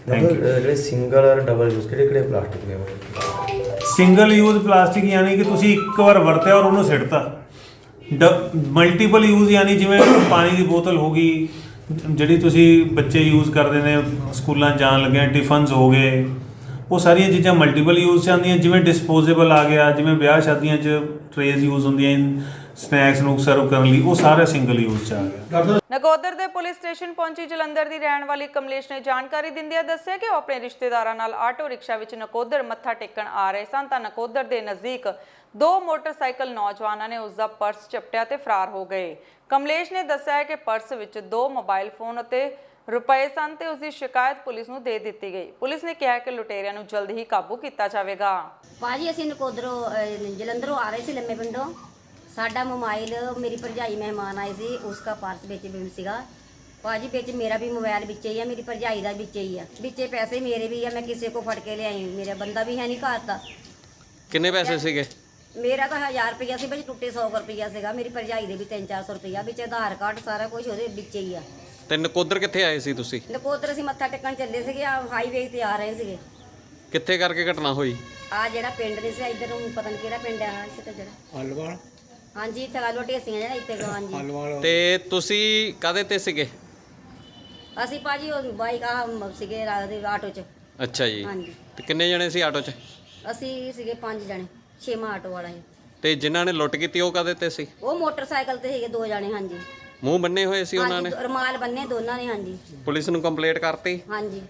Thank you. ਜਿਹੜੇ ਸਿੰਗਲ ਔਰ ਡਬਲ ਯੂਜ਼ ਕਿਹੜੇ ਪਲਾਸਟਿਕ ਨੇ? ਸਿੰਗਲ ਯੂਜ਼ ਪਲਾਸਟਿਕ ਯਾਨੀ ਕਿ ਤੁਸੀਂ ਇੱਕ ਵਾਰ ਵਰਤਿਆ ਔਰ ਉਹਨੂੰ ਸਿੱਟਤਾ। ਮਲਟੀਪਲ ਯੂਜ਼ ਯਾਨੀ ਜਿਵੇਂ ਪਾਣੀ ਦੀ ਬੋਤਲ ਹੋ ਗਈ, ਜਿਹੜੀ ਤੁਸੀਂ ਬੱਚੇ ਯੂਜ਼ ਕਰਦੇ ਨੇ ਸਕੂਲਾਂ ਜਾਣ ਲੱਗਿਆ, ਟਿਫਨਸ ਹੋ ਗਏ, ਉਹ ਸਾਰੀਆਂ ਚੀਜ਼ਾਂ ਮਲਟੀਪਲ ਯੂਜ਼ 'ਚ ਆਉਂਦੀਆਂ। ਜਿਵੇਂ ਡਿਸਪੋਜ਼ੇਬਲ ਆ ਗਿਆ, ਜਿਵੇਂ ਵਿਆਹ ਸ਼ਾਦੀਆਂ 'ਚ ਟਰੇਜ਼ ਯੂਜ਼ ਹੁੰਦੀਆਂ ਸਨੈਕਸ ਨੂੰ ਸਰਵ ਕਰਨ ਲਈ, ਉਹ ਸਾਰਾ ਸਿੰਗਲ ਯੂਜ਼ 'ਚ ਆ ਗਿਆ। ਨਕੋਦਰ ਦੇ ਪੁਲਿਸ ਸਟੇਸ਼ਨ ਪਹੁੰਚੀ ਜਲੰਧਰ ਦੀ ਰਹਿਣ ਵਾਲੀ ਕਮਲੇਸ਼ ਨੇ ਜਾਣਕਾਰੀ ਦਿੰਦਿਆਂ ਦੱਸਿਆ ਕਿ ਉਹ ਆਪਣੇ ਰਿਸ਼ਤੇਦਾਰਾਂ ਨਾਲ ਆਟੋ ਰਿਕਸ਼ਾ ਵਿੱਚ ਨਕੋਦਰ ਮੱਥਾ ਟੇਕਣ ਆ ਰਹੇ ਸਨ ਤਾਂ ਨਕੋਦਰ ਦੇ ਨਜ਼ਦੀਕ 2 ਮੋਟਰਸਾਈਕਲ ਨੌਜਵਾਨਾਂ ਨੇ ਉਸ ਦਾ ਪਰਸ ਝਪਟਿਆ ਤੇ ਫਰਾਰ ਹੋ ਗਏ। ਕਮਲੇਸ਼ ਨੇ ਦੱਸਿਆ ਕਿ ਪਰਸ ਵਿੱਚ 2 ਮੋਬਾਈਲ ਫੋਨ ਅਤੇ ਰੁਪਏ ਸਨ ਤੇ ਉਸ ਦੀ ਸ਼ਿਕਾਇਤ ਪੁਲਿਸ ਨੂੰ ਦੇ ਦਿੱਤੀ ਗਈ। ਪੁਲਿਸ ਨੇ ਕਿਹਾ ਕਿ ਲੁਟੇਰਿਆਂ ਨੂੰ ਜਲਦ ਹੀ ਕਾਬੂ ਕੀਤਾ ਜਾਵੇਗਾ। ਭਾਜੀ ਅਸੀਂ ਨਕੋਦਰੋਂ ਜਲੰਧਰੋਂ ਆ ਰਹੇ ਸੀ ਲੰਮੇ ਪਿੰਡੋਂ। ਸਾਡਾ ਮੋਬਾਈਲ, ਮੇਰੀ ਭਰਜਾਈ ਮਹਿਮਾਨ ਆਏ ਸੀ, ਉਸका ਪਰਸ ਵਿੱਚ ਵੀ ਸੀਗਾ ਭਾਜੀ, ਵਿੱਚ ਮੇਰਾ ਵੀ ਮੋਬਾਈਲ ਵਿੱਚ ਹੀ ਆ, ਮੇਰੀ ਭਰਜਾਈ ਦਾ ਵਿੱਚ ਹੀ ਆ, ਵਿੱਚੇ ਪੈਸੇ ਮੇਰੇ ਵੀ ਆ, ਮੈਂ ਕਿਸੇ ਕੋ ਫੜ ਕੇ ਲਿਆਈ, ਮੇਰਾ ਬੰਦਾ ਵੀ ਹੈ ਨਹੀਂ ਘਰ ਦਾ। ਕਿੰਨੇ ਪੈਸੇ ਸੀਗੇ? ਮੇਰਾ ਤਾਂ 1000 ਰੁਪਇਆ ਸੀ ਭਾਜੀ, ਟੁੱਟੇ 100 ਰੁਪਇਆ ਸੀਗਾ, ਮੇਰੀ ਭਰਜਾਈ ਦੇ ਵੀ 300-400 ਰੁਪਇਆ, ਵਿੱਚ ਆਧਾਰ ਕਾਰਡ ਸਾਰਾ ਕੁਝ ਉਹਦੇ ਵਿੱਚ ਹੀ ਆ। ਤੇ ਨਕੋਦਰ ਕਿੱਥੇ ਆਏ ਸੀ ਤੁਸੀਂ? ਨਕੋਦਰ ਅਸੀਂ ਮੱਥਾ ਟੇਕਣ ਚੱਲੇ ਸੀਗੇ, ਹਾਈਵੇ ਤੇ ਆ ਰਹੇ ਸੀਗੇ। ਕਿੱਥੇ ਕਰਕੇ ਘਟਨਾ ਹੋਈ? ਆ ਜਿਹੜਾ ਪਿੰਡ ਨਹੀਂ ਸੀ ਇੱਧਰ ਨੂੰ, ਪਤਾ ਨਹੀਂ ਕਿਹੜਾ ਪਿੰਡ ਆ ਇੱਥੇ ਜਿਹੜਾ ਹਲਵਾਲ, ਹਾਂਜੀ ਇੱਥੇ ਲਾਲੋ ਢੇਸੀਆਂ ਜਿਹੜਾ ਇੱਥੇ ਹਾਂਜੀ। ਤੇ ਤੁਸੀਂ ਕਾਹਦੇ ਤੇ ਸੀਗੇ? ਅਸੀਂ ਭਾਜੀ ਉਹ ਬਾਈਕ ਸੀਗੇ ਆਟੋ 'ਚ। ਅੱਛਾ ਜੀ। ਹਾਂਜੀ। ਤੇ ਕਿੰਨੇ ਜਣੇ ਸੀ ਆਟੋ 'ਚ? ਅਸੀਂ ਸੀਗੇ 5 ਜਣੇ, 6ਵਾਂ ਆਟੋ ਵਾਲਾ ਸੀ। ਤੇ ਜਿਨ੍ਹਾਂ ਨੇ ਲੁੱਟ ਕੀਤੀ ਉਹ ਕਾਹਦੇ ਤੇ ਸੀ? ਉਹ ਮੋਟਰਸਾਈਕਲ ਤੇ ਸੀਗੇ 2 ਜਣੇ। ਹਾਂਜੀ। ਮੂੰਹ ਬੰਨੇ ਹੋਏ ਸੀ ਉਹਨਾਂ ਨੇ? ਰੁਮਾਲ ਬੰਨੇ ਦੋਨਾਂ ਨੇ। ਹਾਂਜੀ। ਪੁਲਿਸ ਨੂੰ ਕੰਪਲੇਂਟ ਕਰਤੀ? ਹਾਂਜੀ।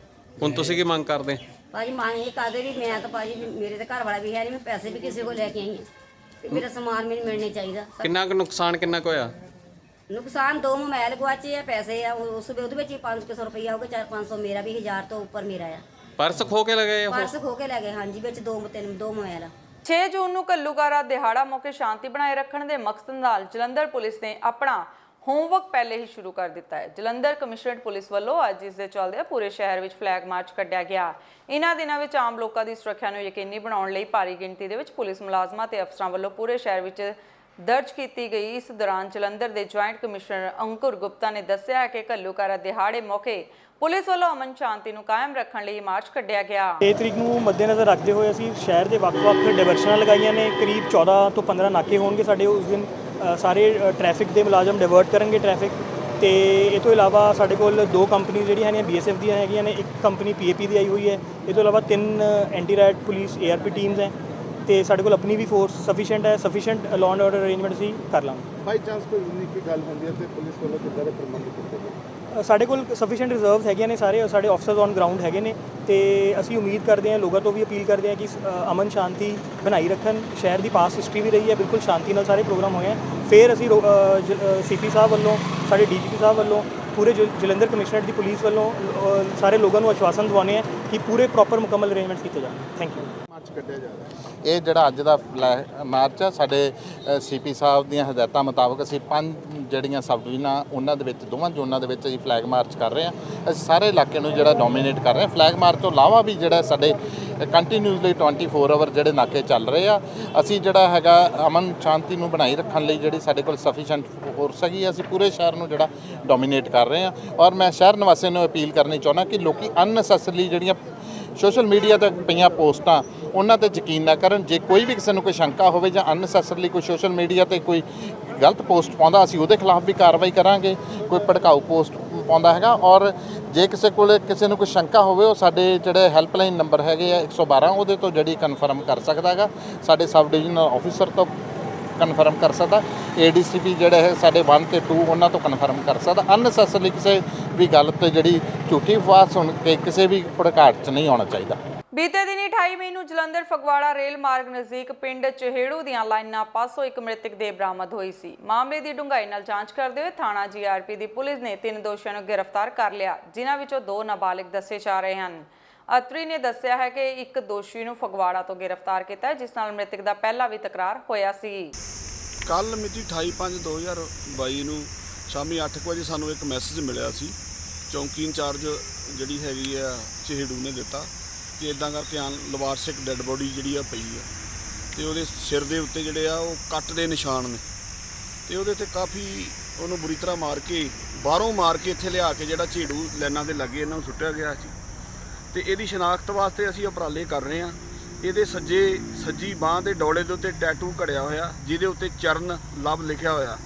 ਹੁਣ ਤੁਸੀਂ ਕੀ ਮੰਗ ਕਰਦੇ? ਭਾਜੀ ਮੰਗ ਇਹ ਕਰਦੇ ਵੀ ਮੈਂ ਤਾਂ ਭਾਜੀ ਮੇਰੇ ਤਾਂ ਘਰ ਵਾਲਾ ਵੀ ਹੈ ਨਹੀਂ, ਮੈਂ ਪੈਸੇ ਵੀ ਕਿਸੇ ਕੋਲ ਲੈ ਕੇ ਆਈ ਹਾਂ ਤੇ ਮੇਰਾ ਸਮਾਨ ਮੈਨੂੰ ਮਿਲਣਾ ਚਾਹੀਦਾ। ਕਿੰਨਾ ਕੁ ਨੁਕਸਾਨ ਕਿੰਨਾ ਕੁ ਹੋਇਆ? ਨੁਕਸਾਨ 2 ਮੋਬਾਈਲ ਗਵਾਚੇ ਆ, ਪੈਸੇ ਆ ਉਹਦੇ ਵਿੱਚ ਹੀ 500 ਰੁਪਈਆ ਹੋਊਗਾ, 400-500 ਮੇਰਾ ਵੀ, 1000 ਤੋਂ ਉੱਪਰ ਮੇਰਾ ਆ। ਪਰਸ ਖੋ ਕੇ ਲਗਾਏ ਉਹ? ਪਰਸ ਖੋ ਕੇ ਲੈ ਗਏ ਹਾਂਜੀ, ਵਿੱਚ 2 ਮੋਬਾਈਲ ਆ। 6 ਜੂਨ ਨੂੰ ਘੱਲੂਘਾਰਾ ਦਿਹਾੜਾ ਮੌਕੇ ਸ਼ਾਂਤੀ ਬਣਾਏ ਰੱਖਣ ਦੇ ਮਕਸਦ ਨਾਲ ਜਲੰਧਰ ਪੁਲਿਸ ਨੇ ਆਪਣਾ ਹੋਮਵਰਕ ਪਹਿਲੇ ਹੀ ਸ਼ੁਰੂ ਕਰ ਦਿੱਤਾ ਹੈ। ਜਲੰਧਰ ਕਮਿਸ਼ਨਰੇਟ ਪੁਲਿਸ ਵੱਲੋਂ ਅੱਜ ਇਸ ਦੇ ਚੱਲਦੇ ਪੂਰੇ ਸ਼ਹਿਰ ਵਿੱਚ ਫਲੈਗ ਮਾਰਚ ਕੱਢਿਆ ਗਿਆ। ਇਹਨਾਂ ਦਿਨਾਂ ਵਿੱਚ ਆਮ ਲੋਕਾਂ ਦੀ ਸੁਰੱਖਿਆ ਨੂੰ ਯਕੀਨੀ ਬਣਾਉਣ ਲਈ ਭਾਰੀ ਗਿਣਤੀ ਦੇ ਵਿੱਚ ਪੁਲਿਸ ਮੁਲਾਜ਼ਮਾਂ ਤੇ ਅਫਸਰਾਂ ਵੱਲੋਂ ਪੂਰੇ ਸ਼ਹਿਰ ਵਿੱਚ ਦਰਜ ਕੀਤੀ ਗਈ। ਇਸ ਦੌਰਾਨ ਜਲੰਧਰ ਦੇ ਜੁਆਇੰਟ ਕਮਿਸ਼ਨਰ ਅੰਕੁਰ ਗੁਪਤਾ ਨੇ ਦੱਸਿਆ ਕਿ ਘੱਲੂਘਾਰਾ ਦਿਹਾੜੇ ਮੌਕੇ ਪੁਲਿਸ ਵੱਲੋਂ ਅਮਨ ਸ਼ਾਂਤੀ ਨੂੰ ਕਾਇਮ ਰੱਖਣ ਲਈ ਮਾਰਚ ਕੱਢਿਆ ਗਿਆ। 6 ਤਰੀਕ ਨੂੰ ਮੱਦੇਨਜ਼ਰ ਰੱਖਦੇ ਹੋਏ ਅਸੀਂ ਸ਼ਹਿਰ ਦੇ ਵੱਖ-ਵੱਖ ਡਾਇਵਰਸ਼ਨਾਂ ਲਗਾਈਆਂ ਨੇ। ਕਰੀਬ 14 ਤੋਂ 15 ਨਾਕੇ ਹੋਣਗੇ ਸਾਡੇ ਉਸ ਦਿਨ। ਸਾਰੇ ਟ੍ਰੈਫਿਕ ਦੇ ਮੁਲਾਜ਼ਮ ਡਾਇਵਰਟ ਕਰਨਗੇ ਟ੍ਰੈਫਿਕ। ਤੇ ਇਹ ਤੋਂ ਇਲਾਵਾ ਸਾਡੇ ਕੋਲ 2 ਕੰਪਨੀ ਜਿਹੜੀਆਂ ਨੇ BSF ਦੀਆਂ ਹੈਗੀਆਂ ਨੇ, ਇੱਕ ਕੰਪਨੀ PAP ਦੀ ਆਈ ਹੋਈ ਹੈ। ਇਹ ਤੋਂ ਇਲਾਵਾ 3 anti riot police ARP teams ਹੈ ਤੇ ਸਾਡੇ ਕੋਲ ਆਪਣੀ ਵੀ ਫੋਰਸ ਸਫੀਸ਼ੀਐਂਟ ਹੈ। Sufficient law and order arrangement ਅਸੀਂ ਕਰ ਲਾਂਗੇ। ਬਾਈ ਚਾਂਸ ਕੋਈ ਯੂਨੀਕ ਗੱਲ ਹੁੰਦੀ ਹੈ ਤੇ ਪੁਲਿਸ ਵੱਲੋਂ ਕਿੱਦਾਂ ਦੇ ਪ੍ਰਬੰਧ ਕੀਤੇ ਗਏ? ਸਾਡੇ ਕੋਲ ਸਫੀਸ਼ੀਐਂਟ ਰਿਜ਼ਰਵਸ ਹੈਗੀਆਂ ਨੇ, ਸਾਰੇ ਸਾਡੇ ਆਫਿਸਰਸ ਔਨ ਗਰਾਊਂਡ ਹੈਗੇ ਨੇ ਤੇ ਅਸੀਂ ਉਮੀਦ ਕਰਦੇ ਹਾਂ, ਲੋਕਾਂ ਤੋਂ ਵੀ ਅਪੀਲ ਕਰਦੇ ਹਾਂ ਕਿ ਅਮਨ ਸ਼ਾਂਤੀ ਬਣਾਈ ਰੱਖਣ। ਸ਼ਹਿਰ ਦੀ ਪਾਸ ਹਿਸਟਰੀ ਵੀ ਰਹੀ ਹੈ, ਬਿਲਕੁਲ ਸ਼ਾਂਤੀ ਨਾਲ ਸਾਰੇ ਪ੍ਰੋਗਰਾਮ ਹੋਏ ਹਨ। ਫਿਰ ਅਸੀਂ CP ਸਾਹਿਬ ਵੱਲੋਂ, ਸਾਡੇ DGP ਸਾਹਿਬ ਵੱਲੋਂ, ਪੂਰੇ ਜਲੰਧਰ ਕਮਿਸ਼ਨਰੇਟ ਦੀ ਪੁਲਿਸ ਵੱਲੋਂ ਸਾਰੇ ਲੋਕਾਂ ਨੂੰ ਆਸ਼ਵਾਸਨ ਦਿਵਾਉਂਦੇ ਹਾਂ ਕਿ ਪੂਰੇ ਪ੍ਰੋਪਰ ਮੁਕੰਮਲ ਅਰੇਂਜਮੈਂਟਸ ਕੀਤੇ ਜਾਣ। Thank you. ਮਾਰਚ ਕੱਢਿਆ ਜਾ ਰਿਹਾ ਇਹ ਜਿਹੜਾ ਅੱਜ ਦਾ ਮਾਰਚ ਆ, ਸਾਡੇ CP ਸਾਹਿਬ ਦੀਆਂ ਹਦਾਇਤਾਂ ਮੁਤਾਬਕ ਅਸੀਂ 5 ਜਿਹੜੀਆਂ ਸਬ ਡਿਵੀਜ਼ਨਾਂ ਉਹਨਾਂ ਦੇ ਵਿੱਚ, ਦੋਵਾਂ ਜ਼ੋਨਾਂ ਦੇ ਵਿੱਚ ਅਸੀਂ ਫਲੈਗ ਮਾਰਚ ਕਰ ਰਹੇ ਹਾਂ। ਅਸੀਂ ਸਾਰੇ ਇਲਾਕੇ ਨੂੰ ਜਿਹੜਾ ਡੋਮੀਨੇਟ ਕਰ ਰਹੇ ਹਾਂ। ਫਲੈਗ ਮਾਰਚ ਤੋਂ ਇਲਾਵਾ ਵੀ ਜਿਹੜਾ ਸਾਡੇ ਕੰਟੀਨਿਊਸਲੀ 24 ਆਵਰ ਜਿਹੜੇ ਨਾਕੇ ਚੱਲ ਰਹੇ ਆ। ਅਸੀਂ ਜਿਹੜਾ ਹੈਗਾ ਅਮਨ ਸ਼ਾਂਤੀ ਨੂੰ ਬਣਾਈ ਰੱਖਣ ਲਈ ਜਿਹੜੀ ਸਾਡੇ ਕੋਲ ਸਫੀਸ਼ੀਐਂਟ ਫੋਰਸ ਹੈਗੀ, ਅਸੀਂ ਪੂਰੇ ਸ਼ਹਿਰ ਨੂੰ ਜਿਹੜਾ ਡੋਮੀਨੇਟ ਕਰ ਰਹੇ ਹਾਂ। ਔਰ ਮੈਂ ਸ਼ਹਿਰ ਨਿਵਾਸੀਆਂ ਨੂੰ ਅਪੀਲ ਕਰਨੀ ਚਾਹੁੰਦਾ ਕਿ ਲੋਕੀ ਅਨਨੈਸੈਸਰੀ ਜਿਹੜੀਆਂ ਸੋਸ਼ਲ ਮੀਡੀਆ ਤੇ ਪਈਆਂ ਪੋਸਟਾਂ ਉਹਨਾਂ ਤੇ ਯਕੀਨ ਨਾ ਕਰਨ। ਜੇ ਕੋਈ ਵੀ ਕਿਸੇ ਨੂੰ ਕੋਈ ਸ਼ੰਕਾ ਹੋਵੇ ਜਾਂ ਅਨਨੈਸੈਸਰਲੀ ਕੋਈ ਸੋਸ਼ਲ ਮੀਡੀਆ ਤੇ ਕੋਈ ਗਲਤ ਪੋਸਟ ਪਾਉਂਦਾ, ਅਸੀਂ ਉਹਦੇ ਖਿਲਾਫ ਵੀ ਕਾਰਵਾਈ ਕਰਾਂਗੇ। ਕੋਈ ਭੜਕਾਊ ਪੋਸਟ ਪਾਉਂਦਾ ਹੈਗਾ, ਔਰ ਜੇ ਕਿਸੇ ਨੂੰ ਕੋਈ ਸ਼ੰਕਾ ਹੋਵੇ, ਉਹ ਸਾਡੇ ਜਿਹੜੇ ਹੈਲਪਲਾਈਨ ਨੰਬਰ ਹੈਗੇ ਆ 112, ਉਹਦੇ ਤੋਂ ਜਿਹੜੀ ਕਨਫਰਮ ਕਰ ਸਕਦਾ ਹੈਗਾ। ਸਾਡੇ ਸਬ ਡਿਵੀਜ਼ਨਲ ਆਫੀਸਰ ਤੋਂ ਕਨਫਰਮ ਕਰ ਸਕਦਾ, ADCP ਜਿਹੜੇ ਹੈ ਸਾਡੇ 1 ਤੇ 2 ਉਹਨਾਂ ਤੋਂ ਕਨਫਰਮ ਕਰ ਸਕਦਾ। ਅਨਨੈਸੈਸਰਲੀ ਕਿਸੇ ਵੀ ਗੱਲ ਤੇ ਜਿਹੜੀ ਝੂਠੀ ਅਫਵਾਹ ਸੁਣ ਕੇ ਕਿਸੇ ਵੀ ਭੜਕਾਟ 'ਚ ਨਹੀਂ ਆਉਣਾ ਚਾਹੀਦਾ। ਬੀਤੇ ਦਿਨੀ 28 ਮਈ ਨੂੰ ਜਲੰਧਰ ਫਗਵਾੜਾ ਰੇਲ ਮਾਰਗ ਨਜ਼ਦੀਕ ਪਿੰਡ ਚਹੇੜੂ ਦੀਆਂ ਲਾਈਨਾਂ ਪਾਸੋਂ ਇੱਕ ਮ੍ਰਿਤਕ ਦੇਹ ਬਰਾਮਦ ਹੋਈ ਸੀ। ਮਾਮਲੇ ਦੀ ਡੂੰਘਾਈ ਨਾਲ ਜਾਂਚ ਕਰਦੇ ਹੋਏ ਥਾਣਾ GRP ਦੀ ਪੁਲਿਸ ਨੇ 3 ਦੋਸ਼ੀਆਂ ਨੂੰ ਗ੍ਰਿਫਤਾਰ ਕਰ ਲਿਆ, ਜਿਨ੍ਹਾਂ ਵਿੱਚੋਂ 2 ਨਾਬਾਲਿਗ ਦੱਸੇ ਜਾ ਰਹੇ ਹਨ। ਅਤਰੀ ਨੇ ਦੱਸਿਆ ਹੈ ਕਿ ਇੱਕ ਦੋਸ਼ੀ ਨੂੰ ਫਗਵਾੜਾ ਤੋਂ ਗ੍ਰਿਫਤਾਰ ਕੀਤਾ, ਜਿਸ ਨਾਲ ਮ੍ਰਿਤਕ ਦਾ ਪਹਿਲਾਂ ਵੀ ਤਕਰਾਰ ਹੋਇਆ ਸੀ। ਕੱਲ ਮਿਤੀ 28/5/2022 ਨੂੰ ਸ਼ਾਮੀ 8 ਵਜੇ ਸਾਨੂੰ ਇੱਕ ਮੈਸੇਜ ਮਿਲਿਆ ਸੀ। ਚੌਂਕੀ ਇੰਚਾਰਜ ਜਿਹੜੀ ਹੈਗੀ ਆ ਚਹੇੜੂ ਨੇ ਦਿੱਤਾ ਕਿ ਇਦਾਂ ਕਰਕੇ ਲਵਾਰਸਿਕ ਡੈੱਡ ਬੋਡੀ ਜਿਹੜੀ ਆ ਪਈ ਆ ਤੇ ਉਹਦੇ ਸਿਰ ਦੇ ਉੱਤੇ ਜਿਹੜੇ ਆ ਉਹ ਕੱਟ ਦੇ ਨਿਸ਼ਾਨ ਨੇ ਤੇ ਉਹਦੇ ਤੇ ਕਾਫੀ ਉਹਨੂੰ ਬੁਰੀ ਤਰ੍ਹਾਂ ਬਾਹਰੋਂ ਮਾਰ ਕੇ ਇੱਥੇ ਲਿਆ ਕੇ ਜਿਹੜਾ ਝੇੜੂ ਲਾਈਨਾਂ ਦੇ ਲਾਗੇ ਇਹਨਾਂ ਨੂੰ ਸੁੱਟਿਆ ਗਿਆ ਸੀ। ਤੇ ਇਹਦੀ ਸ਼ਨਾਖਤ ਵਾਸਤੇ ਅਸੀਂ ਉਪਰਾਲੇ ਕਰ ਰਹੇ ਹਾਂ। ਇਹਦੇ ਸੱਜੀ ਬਾਂਹ ਦੇ ਡੋਲੇ ਦੇ ਉੱਤੇ ਟੈਟੂ ਘੜਿਆ ਹੋਇਆ, ਜਿਹਦੇ ਉੱਤੇ ਚਰਨ ਲਵ ਲਿਖਿਆ ਹੋਇਆ।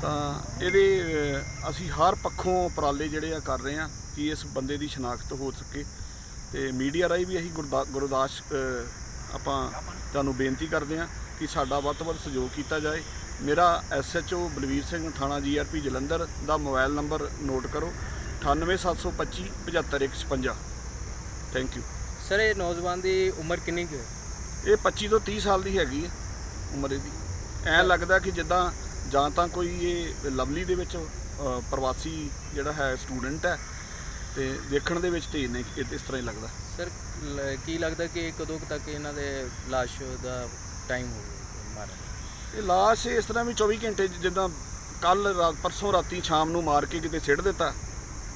ਤਾਂ ਇਹਦੇ ਅਸੀਂ ਹਰ ਪੱਖੋਂ ਉਪਰਾਲੇ ਜਿਹੜੇ ਆ ਕਰ ਰਹੇ ਹਾਂ ਕਿ ਇਸ ਬੰਦੇ ਦੀ ਸ਼ਨਾਖਤ ਹੋ ਸਕੇ। ਤੇ ਮੀਡੀਆ ਰਾਹੀਂ ਵੀ ਅਸੀਂ ਗੁਰਦਾਸ ਆਪਾਂ ਤੁਹਾਨੂੰ ਬੇਨਤੀ ਕਰਦੇ ਹਾਂ ਕਿ ਸਾਡਾ ਵੱਧ ਤੋਂ ਵੱਧ ਸਹਿਯੋਗ ਕੀਤਾ ਜਾਏ। ਮੇਰਾ SHO ਬਲਵੀਰ ਸਿੰਘ, ਥਾਣਾ GRP ਜਲੰਧਰ ਦਾ ਮੋਬਾਈਲ ਨੰਬਰ ਨੋਟ ਕਰੋ 98 725 75 156। Thank you sir. ਇਹ ਨੌਜਵਾਨ ਦੀ ਉਮਰ ਕਿੰਨੀ ਕੁ ਹੈ? ਇਹ 25 ਤੋਂ 30 ਸਾਲ ਦੀ ਹੈਗੀ ਹੈ ਉਮਰ ਇਹਦੀ। ਐਂ ਲੱਗਦਾ ਕਿ ਜਿੱਦਾਂ ਜਾਂ ਤਾਂ ਕੋਈ ਇਹ ਲਵਲੀ ਦੇ ਵਿੱਚ ਪ੍ਰਵਾਸੀ ਜਿਹੜਾ ਹੈ ਸਟੂਡੈਂਟ ਹੈ ਤੇ ਦੇਖਣ ਦੇ ਵਿੱਚ ਤੇ ਨਹੀਂ ਇਸ ਤਰ੍ਹਾਂ ਹੀ ਲੱਗਦਾ। ਸਰ ਕੀ ਲੱਗਦਾ ਕਿ ਕਦੋਂ ਤੱਕ ਇਹਨਾਂ ਦੇ ਲਾਸ਼ ਦਾ ਟਾਈਮ ਹੋਵੇਗਾ ਮਾਰਨ? ਇਹ ਲਾਸ਼ ਇਸ ਤਰ੍ਹਾਂ ਵੀ 24 ਘੰਟੇ, ਜਿੱਦਾਂ ਪਰਸੋਂ ਰਾਤੀ ਸ਼ਾਮ ਨੂੰ ਮਾਰ ਕੇ ਕਿਤੇ ਸਿੱਟ ਦਿੱਤਾ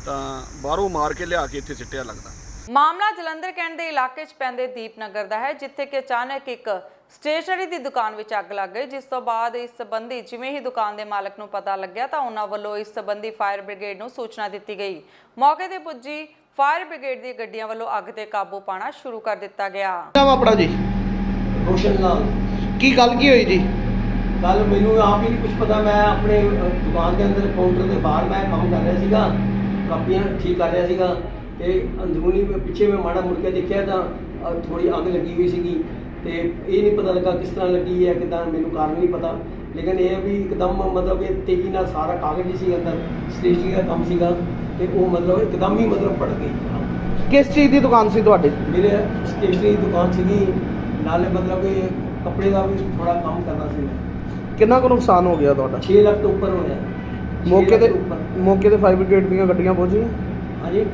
ਤਾਂ ਬਾਹਰੋਂ ਮਾਰ ਕੇ ਲਿਆ ਕੇ ਇੱਥੇ ਸਿੱਟਿਆ ਲੱਗਦਾ। ਮਾਮਲਾ ਜਲੰਧਰ ਕੈਂਟ ਦੇ ਇਲਾਕੇ 'ਚ ਪੈਂਦੇ ਦੀਪਨਗਰ ਦਾ ਹੈ, ਜਿੱਥੇ ਕਿ ਅਚਾਨਕ ਇੱਕ ਸਟੇਸ਼ਨਰੀ ਦੀ ਦੁਕਾਨ ਵਿੱਚ ਅੱਗ ਲੱਗ ਗਈ, ਜਿਸ ਤੋਂ ਬਾਅਦ ਇਸ ਸੰਬੰਧੀ ਜਿਵੇਂ ਹੀ ਦੁਕਾਨ ਦੇ ਮਾਲਕ ਨੂੰ ਪਤਾ ਲੱਗਿਆ ਤਾਂ ਉਹਨਾਂ ਵੱਲੋਂ ਇਸ ਸੰਬੰਧੀ ਫਾਇਰ ਬ੍ਰਿਗੇਡ ਨੂੰ ਸੂਚਨਾ ਦਿੱਤੀ ਗਈ। ਮੌਕੇ ਤੇ ਪੁੱਜੀ ਫਾਇਰ ਬ੍ਰਿਗੇਡ ਦੀਆਂ ਗੱਡੀਆਂ ਵੱਲੋਂ ਅੱਗ ਤੇ ਕਾਬੂ ਪਾਉਣਾ ਸ਼ੁਰੂ ਕਰ ਦਿੱਤਾ ਗਿਆ। ਨਾਮ ਆਪਣਾ ਜੀ? ਰੋਸ਼ਨ ਲਾਲ। ਕੀ ਗੱਲ ਕੀ ਹੋਈ ਜੀ? ਕੱਲ ਮੈਨੂੰ ਆਪ ਹੀ ਨਹੀਂ ਕੁਝ ਪਤਾ। ਮੈਂ ਆਪਣੇ ਦੁਕਾਨ ਦੇ ਅੰਦਰ ਕਾਊਂਟਰ ਦੇ ਬਾਹਰ ਮੈਂ ਕੰਮ ਕਰ ਰਿਹਾ ਸੀਗਾ, ਕਾਪੀਆਂ ਠੀਕ ਕਰ ਰਿਹਾ ਸੀਗਾ ਤੇ ਅੰਦਰੂਨੀ ਪਿੱਛੇ ਮੈਂ ਮਾੜਾ ਮੁੜ ਕੇ ਦੇਖਿਆ ਤਾਂ ਥੋੜੀ ਅੱਗ ਲੱਗੀ ਹੋਈ ਸੀਗੀ ਤੇ ਇਹ ਨਹੀਂ ਪਤਾ ਲੱਗਾ ਕਿਸ ਤਰ੍ਹਾਂ ਲੱਗੀ ਹੈ ਕਿੱਦਾਂ, ਮੈਨੂੰ ਕਾਰਨ ਨਹੀਂ ਪਤਾ। ਲੇਕਿਨ ਇਹ ਵੀ ਇੱਕਦਮ ਮਤਲਬ ਇਹ ਤੇਜ਼ੀ ਨਾਲ ਸਾਰਾ ਕਾਗਜ਼ ਹੀ ਸੀ ਅੰਦਰ, ਸਟੇਸ਼ਨਰੀ ਦਾ ਕੰਮ ਸੀਗਾ ਤੇ ਉਹ ਮਤਲਬ ਇੱਕਦਮ ਹੀ ਮਤਲਬ ਪੜ ਗਈ। ਕਿਸ ਚੀਜ਼ ਦੀ ਦੁਕਾਨ ਸੀ ਤੁਹਾਡੀ? ਮੇਰੇ ਸਟੇਸ਼ਨਰੀ ਦੀ ਦੁਕਾਨ ਸੀਗੀ, ਨਾਲੇ ਮਤਲਬ ਕਿ ਕੱਪੜੇ ਦਾ ਵੀ ਥੋੜਾ ਕੰਮ ਕਰਦਾ ਸੀ ਮੈਂ। ਕਿੰਨਾ ਕੁ ਨੁਕਸਾਨ ਹੋ ਗਿਆ ਤੁਹਾਡਾ? 6 ਲੱਖ ਤੋਂ ਉੱਪਰ ਹੋਇਆ। ਮੌਕੇ ਤੇ ਫਾਇਰ ਬ੍ਰਿਗੇਡ ਦੀਆਂ ਗੱਡੀਆਂ ਪਹੁੰਚੀਆਂ? ਹਾਂਜੀ,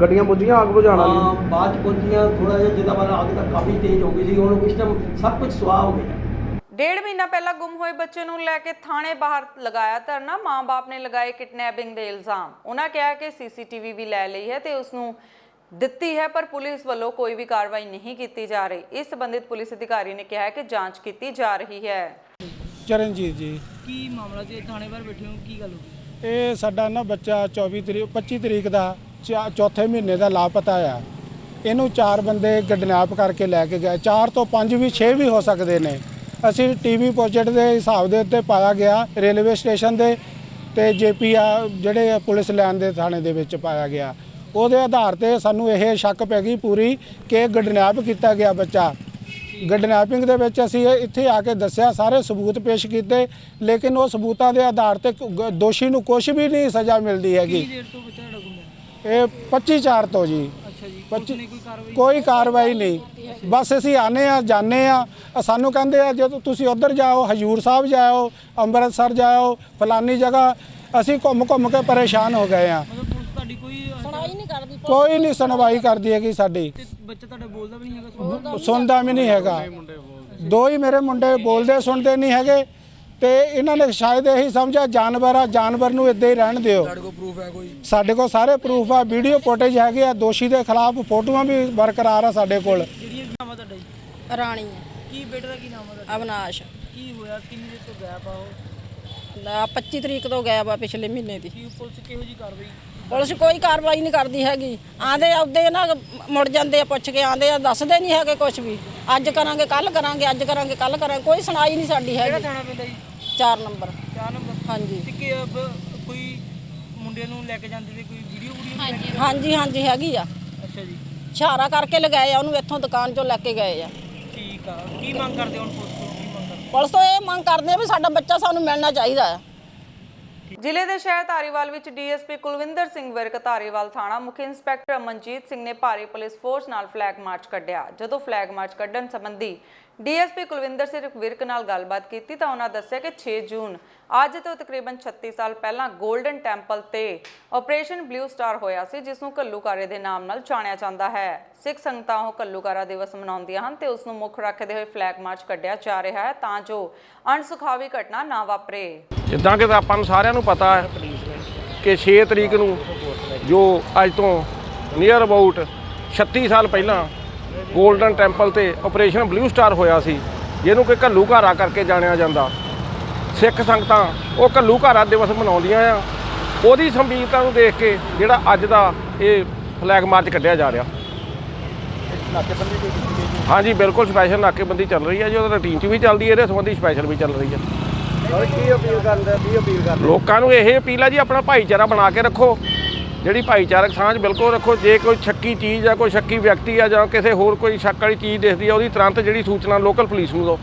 ਗੱਡੀਆਂ ਪਹੁੰਚੀਆਂ ਅੱਗ ਬੁਝਾਉਣ ਵਾਲੀ? ਹਾਂ, ਬਾਅਦ 'ਚ ਪਹੁੰਚੀਆਂ। ਥੋੜਾ ਜਿਹਾ ਜਿੱਦਾਂ ਮਤਲਬ ਅੱਗ ਤਾਂ ਕਾਫੀ ਤੇਜ਼ ਹੋ ਗਈ ਸੀ, ਹੁਣ ਇਸ ਟਾਈਮ ਸਭ ਕੁਝ ਸੁਆਹ ਹੋ ਗਿਆ। 1.5 ਮਹੀਨਾ ਪਹਿਲਾਂ ਗੁੰਮ ਹੋਏ ਬੱਚੇ ਨੂੰ ਲੈ ਕੇ ਥਾਣੇ ਬਾਹਰ ਲਗਾਇਆ ਧਰਨਾ। ਮਾਂ-ਬਾਪ ਨੇ ਲਗਾਏ ਕਿਡਨੈਪਿੰਗ ਦੇ ਇਲਜ਼ਾਮ। ਉਹਨਾਂ ਕਿਹਾ ਕਿ ਸੀਸੀਟੀਵੀ ਵੀ ਲੈ ਲਈ ਹੈ ਤੇ ਉਸ ਨੂੰ ਦਿੱਤੀ ਹੈ, ਪਰ ਪੁਲਿਸ ਵੱਲੋਂ ਕੋਈ ਵੀ ਕਾਰਵਾਈ ਨਹੀਂ ਕੀਤੀ ਜਾ ਰਹੀ। ਇਸ ਸੰਬੰਧਿਤ ਪੁਲਿਸ ਅਧਿਕਾਰੀ ਨੇ ਕਿਹਾ ਕਿ ਜਾਂਚ ਕੀਤੀ ਜਾ ਰਹੀ ਹੈ। ਚਰਨਜੀਤ ਜੀ, ਕੀ ਮਾਮਲਾ ਜੀ? ਥਾਣੇ ਬਾਹਰ ਬੈਠੇ ਹੋ, ਕੀ ਗੱਲ ਹੋ ਗਈ? ਇਹ ਸਾਡਾ ਨਾ ਬੱਚਾ 25 ਤਰੀਕ ਦਾ ਚੌਥੇ ਮਹੀਨੇ ਦਾ ਲਾਪਤਾ ਆ। ਇਹਨੂੰ 4 ਬੰਦੇ ਕਿਡਨੈਪ ਕਰਕੇ ਲੈ ਕੇ ਗਏ। 4 ਤੋਂ 5 ਵੀ 6 ਵੀ ਹੋ ਸਕਦੇ ਨੇ। ਅਸੀਂ ਟੀਵੀ ਪ੍ਰੋਜੈਕਟ ਦੇ ਹਿਸਾਬ ਦੇ ਉੱਤੇ ਪਾਇਆ ਗਿਆ, ਰੇਲਵੇ ਸਟੇਸ਼ਨ ਦੇ ਤੇ ਜੇਪੀਆ ਜਿਹੜੇ ਪੁਲਿਸ ਲਾਈਨ ਦੇ ਥਾਣੇ ਦੇ ਵਿੱਚ ਪਾਇਆ ਗਿਆ। ਉਹਦੇ ਆਧਾਰ ਤੇ ਸਾਨੂੰ ਇਹ ਸ਼ੱਕ ਪੈ ਗਈ ਪੂਰੀ ਕਿ ਕਿਡਨੈਪ ਕੀਤਾ ਗਿਆ ਬੱਚਾ। ਕਿਡਨੈਪਿੰਗ ਦੇ ਵਿੱਚ ਅਸੀਂ ਇੱਥੇ ਆ ਕੇ ਦੱਸਿਆ, ਸਾਰੇ ਸਬੂਤ ਪੇਸ਼ ਕੀਤੇ, ਲੇਕਿਨ ਉਹ ਸਬੂਤਾਂ ਦੇ ਆਧਾਰ ਤੇ ਦੋਸ਼ੀ ਨੂੰ ਕੁਝ ਵੀ ਨਹੀਂ ਸਜ਼ਾ ਮਿਲਦੀ ਹੈਗੀ। ਕਿੰਨੀ ਦੇਰ ਤੋਂ ਬੱਚਾ ਤੁਹਾਡਾ ਗੁੰਮ ਹੈ? ਇਹ 25/4 ਤੋਂ ਜੀ। ਅੱਛਾ ਜੀ, 25 ਕੋਈ ਕਾਰਵਾਈ ਨਹੀਂ। ਬਸ ਅਸੀਂ ਆਨੇ ਆ ਜਾਂਦੇ ਆ, ਸਾਨੂੰ ਕਹਿੰਦੇ ਆ ਜਦੋਂ ਤੁਸੀਂ ਉੱਧਰ ਜਾਓ, ਹਜੂਰ ਸਾਹਿਬ ਜਾਓ, ਅੰਮ੍ਰਿਤਸਰ ਜਾਓ, ਫਲਾਨੀ ਜਗ੍ਹਾ। ਅਸੀਂ ਘੁੰਮ ਕੇ ਪਰੇਸ਼ਾਨ ਹੋ ਗਏ ਆ। ਕੋਈ ਨਹੀਂ ਸੁਣਵਾਈ ਕਰਦੀ ਹੈਗੀ ਸਾਡੀ। ਬੱਚਾ ਤੁਹਾਡਾ ਬੋਲਦਾ ਵੀ ਨਹੀਂ ਹੈਗਾ? ਸੁਣਦਾ ਵੀ ਨਹੀਂ ਹੈਗਾ। 2 ਹੀ ਮੇਰੇ ਮੁੰਡੇ ਬੋਲਦੇ ਸੁਣਦੇ ਨਹੀਂ ਹੈਗੇ ਤੇ ਇਹਨਾਂ ਨੇ ਸ਼ਾਇਦ ਇਹੀ ਸਮਝਿਆ ਜਾਨਵਰ ਆ, ਜਾਨਵਰ ਨੂੰ ਇੱਦਾਂ ਹੀ ਰਹਿਣ ਦਿਓ। ਤੁਹਾਡੇ ਕੋਲ ਪ੍ਰੂਫ ਹੈ ਕੋਈ? ਸਾਡੇ ਕੋਲ ਸਾਰੇ ਪ੍ਰੂਫ ਆ, ਵੀਡੀਓ ਫੁਟੇਜ ਹੈਗੇ ਆ, ਦੋਸ਼ੀ ਦੇ ਖਿਲਾਫ ਫੋਟੋਆਂ ਵੀ ਬਰਕਰਾਰ ਆ ਸਾਡੇ ਕੋਲ। ਕੀ ਨਾਮ ਆ ਤੁਹਾਡਾ ਜੀ? ਰਾਣੀ ਕੀ ਬੇਟੇ ਦਾ ਕੀ ਨਾਮ ਆ ਤੁਹਾਡਾ? ਅਵਨਾਸ਼। ਕੀ ਹੋਇਆ, ਕਿੰਨੀ ਦੇਰ ਤੋਂ ਗਾਇਬ ਆ ਉਹ? 25 ਤਰੀਕ ਤੋਂ ਗਾਇਬ ਆ, ਪਿਛਲੇ ਮਹੀਨੇ ਦੀ। ਕੀ ਪੁਲਿਸ ਕਿਹੋ ਜੀ ਕਾਰਵਾਈ? ਪੁਲਿਸ ਕੋਈ ਕਾਰਵਾਈ ਨਹੀਂ ਕਰਦੀ ਹੈਗੀ। ਆਂਦੇ ਆਉਦੇ ਨਾ ਮੁੜ ਜਾਂਦੇ ਆ, ਪੁੱਛ ਕੇ ਆਂਦੇ ਆ, ਦੱਸਦੇ ਨਹੀਂ ਹੈਗੇ ਕੁਝ ਵੀ। ਅੱਜ ਕਰਾਂਗੇ, ਕੱਲ ਕਰਾਂਗੇ, ਅੱਜ ਕਰਾਂਗੇ, ਕੱਲ ਕਰਾਂਗੇ, ਕੋਈ ਸੁਣਾਈ ਨਹੀਂ ਸਾਡੀ ਹੈਗੀ। ਕਿਹੜਾ ਥਾਣਾ ਪੈਂਦਾ ਜੀ? 4 ਨੰਬਰ। 4 ਨੰਬਰ? ਹਾਂਜੀ। ਤੇ ਕੀ ਕੋਈ ਮੁੰਡੇ ਨੂੰ ਲੈ ਕੇ ਜਾਂਦੇ ਤੇ ਕੋਈ ਵੀਡੀਓ ਹਾਂਜੀ ਹੈਗੀ ਆ। ਅੱਛਾ ਜੀ। ਇਸ਼ਾਰਾ ਕਰਕੇ ਲਗਾਏ ਆ ਉਹਨੂੰ, ਇੱਥੋਂ ਦੁਕਾਨ ਚੋਂ ਲੈ ਕੇ ਗਏ ਆ। ਠੀਕ ਆ, ਕੀ ਮੰਗ ਕਰਦੇ ਹੋ ਹੁਣ ਪੁਲਿਸ ਤੋਂ? ਕੀ ਮੰਗ ਕਰਦੇ? ਪੁਲਿਸ ਤੋਂ ਇਹ ਮੰਗ ਕਰਦੇ ਆ ਵੀ ਸਾਡਾ ਬੱਚਾ ਸਾਨੂੰ ਮਿਲਣਾ ਚਾਹੀਦਾ ਆ। ਜ਼ਿਲ੍ਹੇ ਦੇ ਸ਼ਹਿਰ ਧਾਰੀਵਾਲ ਵਿੱਚ ਡੀਐਸਪੀ ਕੁਲਵਿੰਦਰ ਸਿੰਘ ਵਿਰਕ, ਧਾਰੀਵਾਲ ਥਾਣਾ ਮੁਖੀ ਇੰਸਪੈਕਟਰ ਅਮਨਜੀਤ ਸਿੰਘ ਨੇ ਭਾਰੀ ਪੁਲਿਸ ਫੋਰਸ ਨਾਲ ਫਲੈਗ ਮਾਰਚ ਕੱਢਿਆ। ਜਦੋਂ ਫਲੈਗ ਮਾਰਚ ਕੱਢਣ ਸੰਬੰਧੀ ਡੀਐਸਪੀ ਕੁਲਵਿੰਦਰ ਸਿੰਘ ਵਿਰਕ ਨਾਲ ਗੱਲਬਾਤ ਕੀਤੀ ਤਾਂ ਉਹਨਾਂ ਦੱਸਿਆ ਕਿ 6 ਜੂਨ ਅੱਜ ਤੋਂ ਤਕਰੀਬਨ 36 ਸਾਲ ਪਹਿਲਾਂ ਗੋਲਡਨ ਟੈਂਪਲ ਤੇ ਆਪਰੇਸ਼ਨ ਬਲੂ ਸਟਾਰ ਹੋਇਆ ਸੀ, ਜਿਸ ਨੂੰ ਘੱਲੂਘਾਰੇ ਦੇ ਨਾਮ ਨਾਲ ਜਾਣਿਆ ਜਾਂਦਾ ਹੈ। ਸਿੱਖ ਸੰਗਤਾਂ ਉਹ ਘੱਲੂਘਾਰਾ ਦਿਵਸ ਮਨਾਉਂਦੀਆਂ ਹਨ ਤੇ ਉਸ ਨੂੰ ਮੁੱਖ ਰੱਖਦੇ ਹੋਏ ਫਲੈਗ ਮਾਰਚ ਕੱਢਿਆ ਜਾ ਰਿਹਾ ਹੈ ਤਾਂ ਜੋ ਅਣਸੁਖਾਵੀ ਘਟਨਾ ਨਾ ਵਾਪਰੇ। ਜਿੱਦਾਂ ਕਿ ਆਪਾਂ ਨੂੰ ਸਾਰਿਆਂ ਨੂੰ ਪਤਾ ਹੈ ਕਿ 6 ਤਰੀਕ ਨੂੰ ਜੋ ਅੱਜ ਤੋਂ ਨੀਅਰ ਅਬਾਊਟ 36 ਸਾਲ ਪਹਿਲਾਂ ਗੋਲਡਨ ਟੈਂਪਲ ਤੇ ਆਪਰੇਸ਼ਨ ਬਲੂ ਸਟਾਰ ਹੋਇਆ ਸੀ, ਜਿਹਨੂੰ ਕਿ ਘੱਲੂਘਾਰਾ ਕਰਕੇ ਜਾਣਿਆ ਜਾਂਦਾ। ਸਿੱਖ ਸੰਗਤਾਂ ਉਹ ਘੱਲੂਘਾਰਾ ਦਿਵਸ ਮਨਾਉਂਦੀਆਂ ਆ। ਉਹਦੀ ਸੰਬੀਰਤਾ ਨੂੰ ਦੇਖ ਕੇ ਜਿਹੜਾ ਅੱਜ ਦਾ ਇਹ ਫਲੈਗ ਮਾਰਚ ਕੱਢਿਆ ਜਾ ਰਿਹਾ। ਹਾਂਜੀ ਬਿਲਕੁਲ ਸਪੈਸ਼ਲ ਨਾਕੇਬੰਦੀ ਚੱਲ ਰਹੀ ਹੈ ਜੀ, ਉਹਦਾ ਰੂਟੀਨ 'ਚ ਵੀ ਚੱਲਦੀ ਹੈ, ਇਹਦੇ ਸੰਬੰਧੀ ਸਪੈਸ਼ਲ ਵੀ ਚੱਲ ਰਹੀ ਹੈ। ਕੀ ਅਪੀਲ ਕਰਦੇ? ਲੋਕਾਂ ਨੂੰ ਇਹ ਅਪੀਲ ਹੈ ਜੀ, ਆਪਣਾ ਭਾਈਚਾਰਾ ਬਣਾ ਕੇ ਰੱਖੋ, ਜਿਹੜੀ ਭਾਈਚਾਰਕ ਸਾਂਝ ਬਿਲਕੁਲ ਰੱਖੋ। ਜੇ ਕੋਈ ਸ਼ੱਕੀ ਚੀਜ਼ ਆ, ਕੋਈ ਸ਼ੱਕੀ ਵਿਅਕਤੀ ਆ ਜਾਂ ਕਿਸੇ ਹੋਰ ਕੋਈ ਸ਼ੱਕ ਵਾਲੀ ਚੀਜ਼ ਦਿਖਦੀ ਆ, ਉਹਦੀ ਤੁਰੰਤ ਜਿਹੜੀ ਸੂਚਨਾ ਲੋਕਲ ਪੁਲਿਸ ਨੂੰ ਦਿਓ।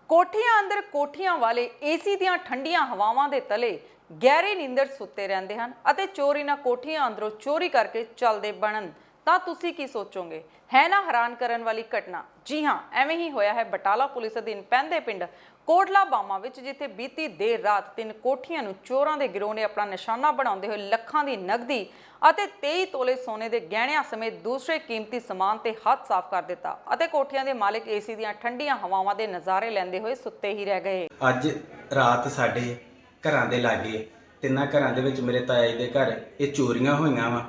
ਕੋਠੀਆਂ ਅੰਦਰ ਕੋਠੀਆਂ ਵਾਲੇ ਏਸੀ ਦੀਆਂ ਠੰਡੀਆਂ ਹਵਾਵਾਂ ਦੇ ਤਲੇ ਗਹਿਰੀ ਨੀਂਦਰ ਸੁੱਤੇ ਰਹਿੰਦੇ ਹਨ ਅਤੇ ਚੋਰ ਇਹਨਾਂ ਕੋਠੀਆਂ ਅੰਦਰੋਂ ਚੋਰੀ ਕਰਕੇ ਚੱਲਦੇ ਬਣਨ ਤਾਂ ਤੁਸੀਂ ਕੀ ਸੋਚੋਗੇ? ਹੈ ਨਾ ਹੈਰਾਨ ਕਰਨ ਵਾਲੀ ਘਟਨਾ। ਜੀ ਹਾਂ, ਐਵੇਂ ਹੀ ਹੋਇਆ ਹੈ ਬਟਾਲਾ ਪੁਲਿਸ ਅਧੀਨ ਪੈਂਦੇ ਪਿੰਡ ਕੋਟਲਾ ਬਾਮਾ ਵਿੱਚ, ਜਿੱਥੇ ਬੀਤੀ ਦੇਰ ਰਾਤ 3 ਕੋਠੀਆਂ ਨੂੰ ਚੋਰਾਂ ਦੇ ਗਿਰੋਹ ਨੇ ਆਪਣਾ ਨਿਸ਼ਾਨਾ ਬਣਾਉਂਦੇ ਹੋਏ ਲੱਖਾਂ ਦੀ ਨਕਦੀ ਅਤੇ 23 ਤੋਲੇ ਸੋਨੇ ਦੇ ਗਹਿਣਿਆਂ ਸਮੇਤ ਦੂਸਰੇ ਕੀਮਤੀ ਸਮਾਨ ਤੇ ਹੱਥ ਸਾਫ਼ ਕਰ ਦਿੱਤਾ ਅਤੇ ਕੋਠੀਆਂ ਦੇ ਮਾਲਕ ਏਸੀ ਦੀਆਂ ਠੰਡੀਆਂ ਹਵਾਵਾਂ ਦੇ ਨਜ਼ਾਰੇ ਲੈਂਦੇ ਹੋਏ ਸੁੱਤੇ ਹੀ ਰਹਿ ਗਏ। ਅੱਜ ਰਾਤ ਸਾਡੇ ਘਰਾਂ ਦੇ ਲਾਗੇ 3 ਘਰਾਂ ਦੇ ਵਿੱਚ ਮੇਰੇ ਤਾਇਆ ਜੀ ਦੇ ਘਰ ਇਹ ਚੋਰੀਆਂ ਹੋਈਆਂ ਵਾ।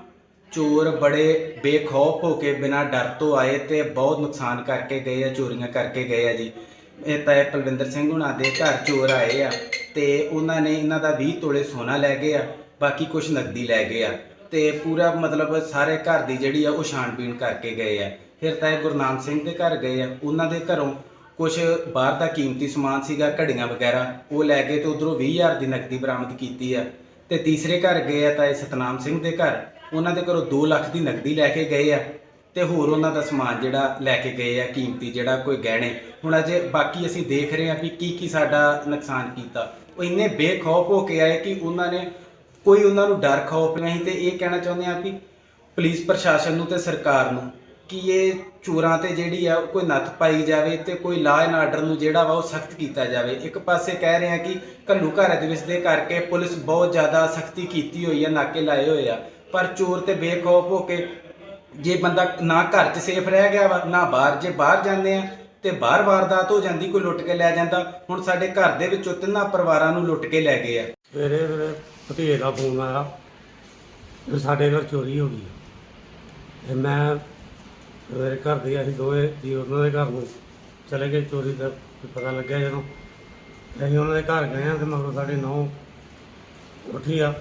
ਚੋਰ ਬੜੇ ਬੇਖੌਫ ਹੋ ਕੇ ਬਿਨਾਂ ਡਰ ਤੋਂ ਆਏ ਤੇ ਬਹੁਤ ਨੁਕਸਾਨ ਕਰਕੇ ਗਏ ਆ, ਚੋਰੀਆਂ ਕਰਕੇ ਗਏ ਆ ਜੀ। ਇਹ ਤਾਇਆ ਪਲਵਿੰਦਰ ਸਿੰਘ ਹੁਣਾਂ ਦੇ ਘਰ ਚੋਰ ਆਏ ਆ ਤੇ ਉਹਨਾਂ ਨੇ ਇਹਨਾਂ ਦਾ 20 ਤੋਲੇ ਸੋਨਾ ਲੈ ਗਏ ਆ, ਬਾਕੀ ਕੁਝ ਨਕਦੀ ਲੈ ਗਏ ਆ ਤੇ ਪੂਰਾ ਮਤਲਬ ਸਾਰੇ ਘਰ ਦੀ ਜਿਹੜੀ ਆ ਉਹ ਛਾਣਬੀਣ ਕਰਕੇ ਗਏ ਆ। ਫਿਰ ਤਾਇਆ ਗੁਰਨਾਮ ਸਿੰਘ ਦੇ ਘਰ ਗਏ ਆ, ਉਹਨਾਂ ਦੇ ਘਰੋਂ ਕੁਝ ਬਾਹਰ ਦਾ ਕੀਮਤੀ ਸਮਾਨ ਸੀਗਾ, ਘੜੀਆਂ ਵਗੈਰਾ, ਉਹ ਲੈ ਗਏ ਤੇ ਉਧਰੋਂ 20,000 ਦੀ ਨਕਦੀ ਬਰਾਮਦ ਕੀਤੀ ਆ। ਤੇ ਤੀਸਰੇ ਘਰ ਗਏ ਆ ਤਾਇਆ ਸਤਨਾਮ ਸਿੰਘ ਦੇ ਘਰ, ਉਹਨਾਂ ਦੇ ਘਰੋਂ 2 ਲੱਖ ਦੀ ਨਕਦੀ ਲੈ ਕੇ ਗਏ ਆ ਤੇ ਹੋਰ ਉਹਨਾਂ ਦਾ ਸਮਾਨ ਜਿਹੜਾ ਲੈ ਕੇ ਗਏ ਆ ਕੀਮਤੀ, ਜਿਹੜਾ ਕੋਈ ਗਹਿਣੇ। ਹੁਣ ਅਜੇ ਬਾਕੀ ਅਸੀਂ ਦੇਖ ਰਹੇ ਆ ਵੀ ਕੀ ਸਾਡਾ ਨੁਕਸਾਨ ਕੀਤਾ। ਉਹ ਇੰਨੇ ਬੇਖੌਫ ਹੋ ਕੇ ਆਏ ਕਿ ਉਹਨਾਂ ਨੇ ਕੋਈ ਉਹਨਾਂ ਨੂੰ ਡਰ ਖੌਫ ਨਹੀਂ। ਤੇ ਇਹ ਕਹਿਣਾ ਚਾਹੁੰਦੇ ਆ ਵੀ ਪੁਲਿਸ ਪ੍ਰਸ਼ਾਸਨ ਨੂੰ ਤੇ ਸਰਕਾਰ ਨੂੰ ਕਿ ਇਹ ਚੋਰਾਂ ਤੇ ਜਿਹੜੀ ਆ ਕੋਈ ਨੱਥ ਪਾਈ ਜਾਵੇ ਤੇ ਕੋਈ ਲਾਅ ਐਂਡ ਆਰਡਰ ਨੂੰ ਜਿਹੜਾ ਵਾ ਉਹ ਸਖਤ ਕੀਤਾ ਜਾਵੇ। ਇੱਕ ਪਾਸੇ ਕਹਿ ਰਹੇ ਆ ਕਿ ਘੱਲੂ ਘਰ ਦੇ ਵਿੱਚ ਦੇ ਕਰਕੇ ਪੁਲਿਸ ਬਹੁਤ ਜ਼ਿਆਦਾ ਸਖਤੀ ਕੀਤੀ ਹੋਈ ਆ, ਨਾਕੇ ਲਾਏ ਹੋਏ ਆ, ਪਰ ਚੋਰ ਤੇ ਬੇਖੌਫ ਹੋ ਕੇ ਜੇ ਬੰਦਾ ਨਾ ਘਰ 'ਚ ਸੇਫ ਰਹਿ ਗਿਆ ਵਾ ਨਾ ਬਾਹਰ, ਜੇ ਬਾਹਰ ਜਾਂਦੇ ਆ ਤੇ ਬਾਹਰ ਵਾਰਦਾਤ ਹੋ ਜਾਂਦੀ, ਕੋਈ ਲੁੱਟ ਕੇ ਲੈ ਜਾਂਦਾ। ਹੁਣ ਸਾਡੇ ਘਰ ਦੇ ਵਿੱਚੋਂ 3 ਪਰਿਵਾਰਾਂ ਨੂੰ ਲੁੱਟ ਕੇ ਲੈ ਗਏ ਆ। ਮੇਰੇ ਭਤੀਜੇ ਦਾ ਫੋਨ ਆਇਆ ਕਿ ਸਾਡੇ ਘਰ ਚੋਰੀ ਹੋ ਗਈ ਤੇ ਮੈਂ ਮੇਰੇ ਘਰ ਦੇ ਅਸੀਂ ਦੋਵੇਂ ਜੀ ਉਹਨਾਂ ਦੇ ਘਰ ਨੂੰ ਚਲੇ ਗਏ। ਚੋਰੀ ਦਾ ਪਤਾ ਲੱਗਿਆ ਜਦੋਂ ਅਸੀਂ ਉਹਨਾਂ ਦੇ ਘਰ ਗਏ ਹਾਂ ਤੇ ਮਗਰੋਂ ਸਾਡੇ ਨੌਂ ਉੱਠੀ ਆ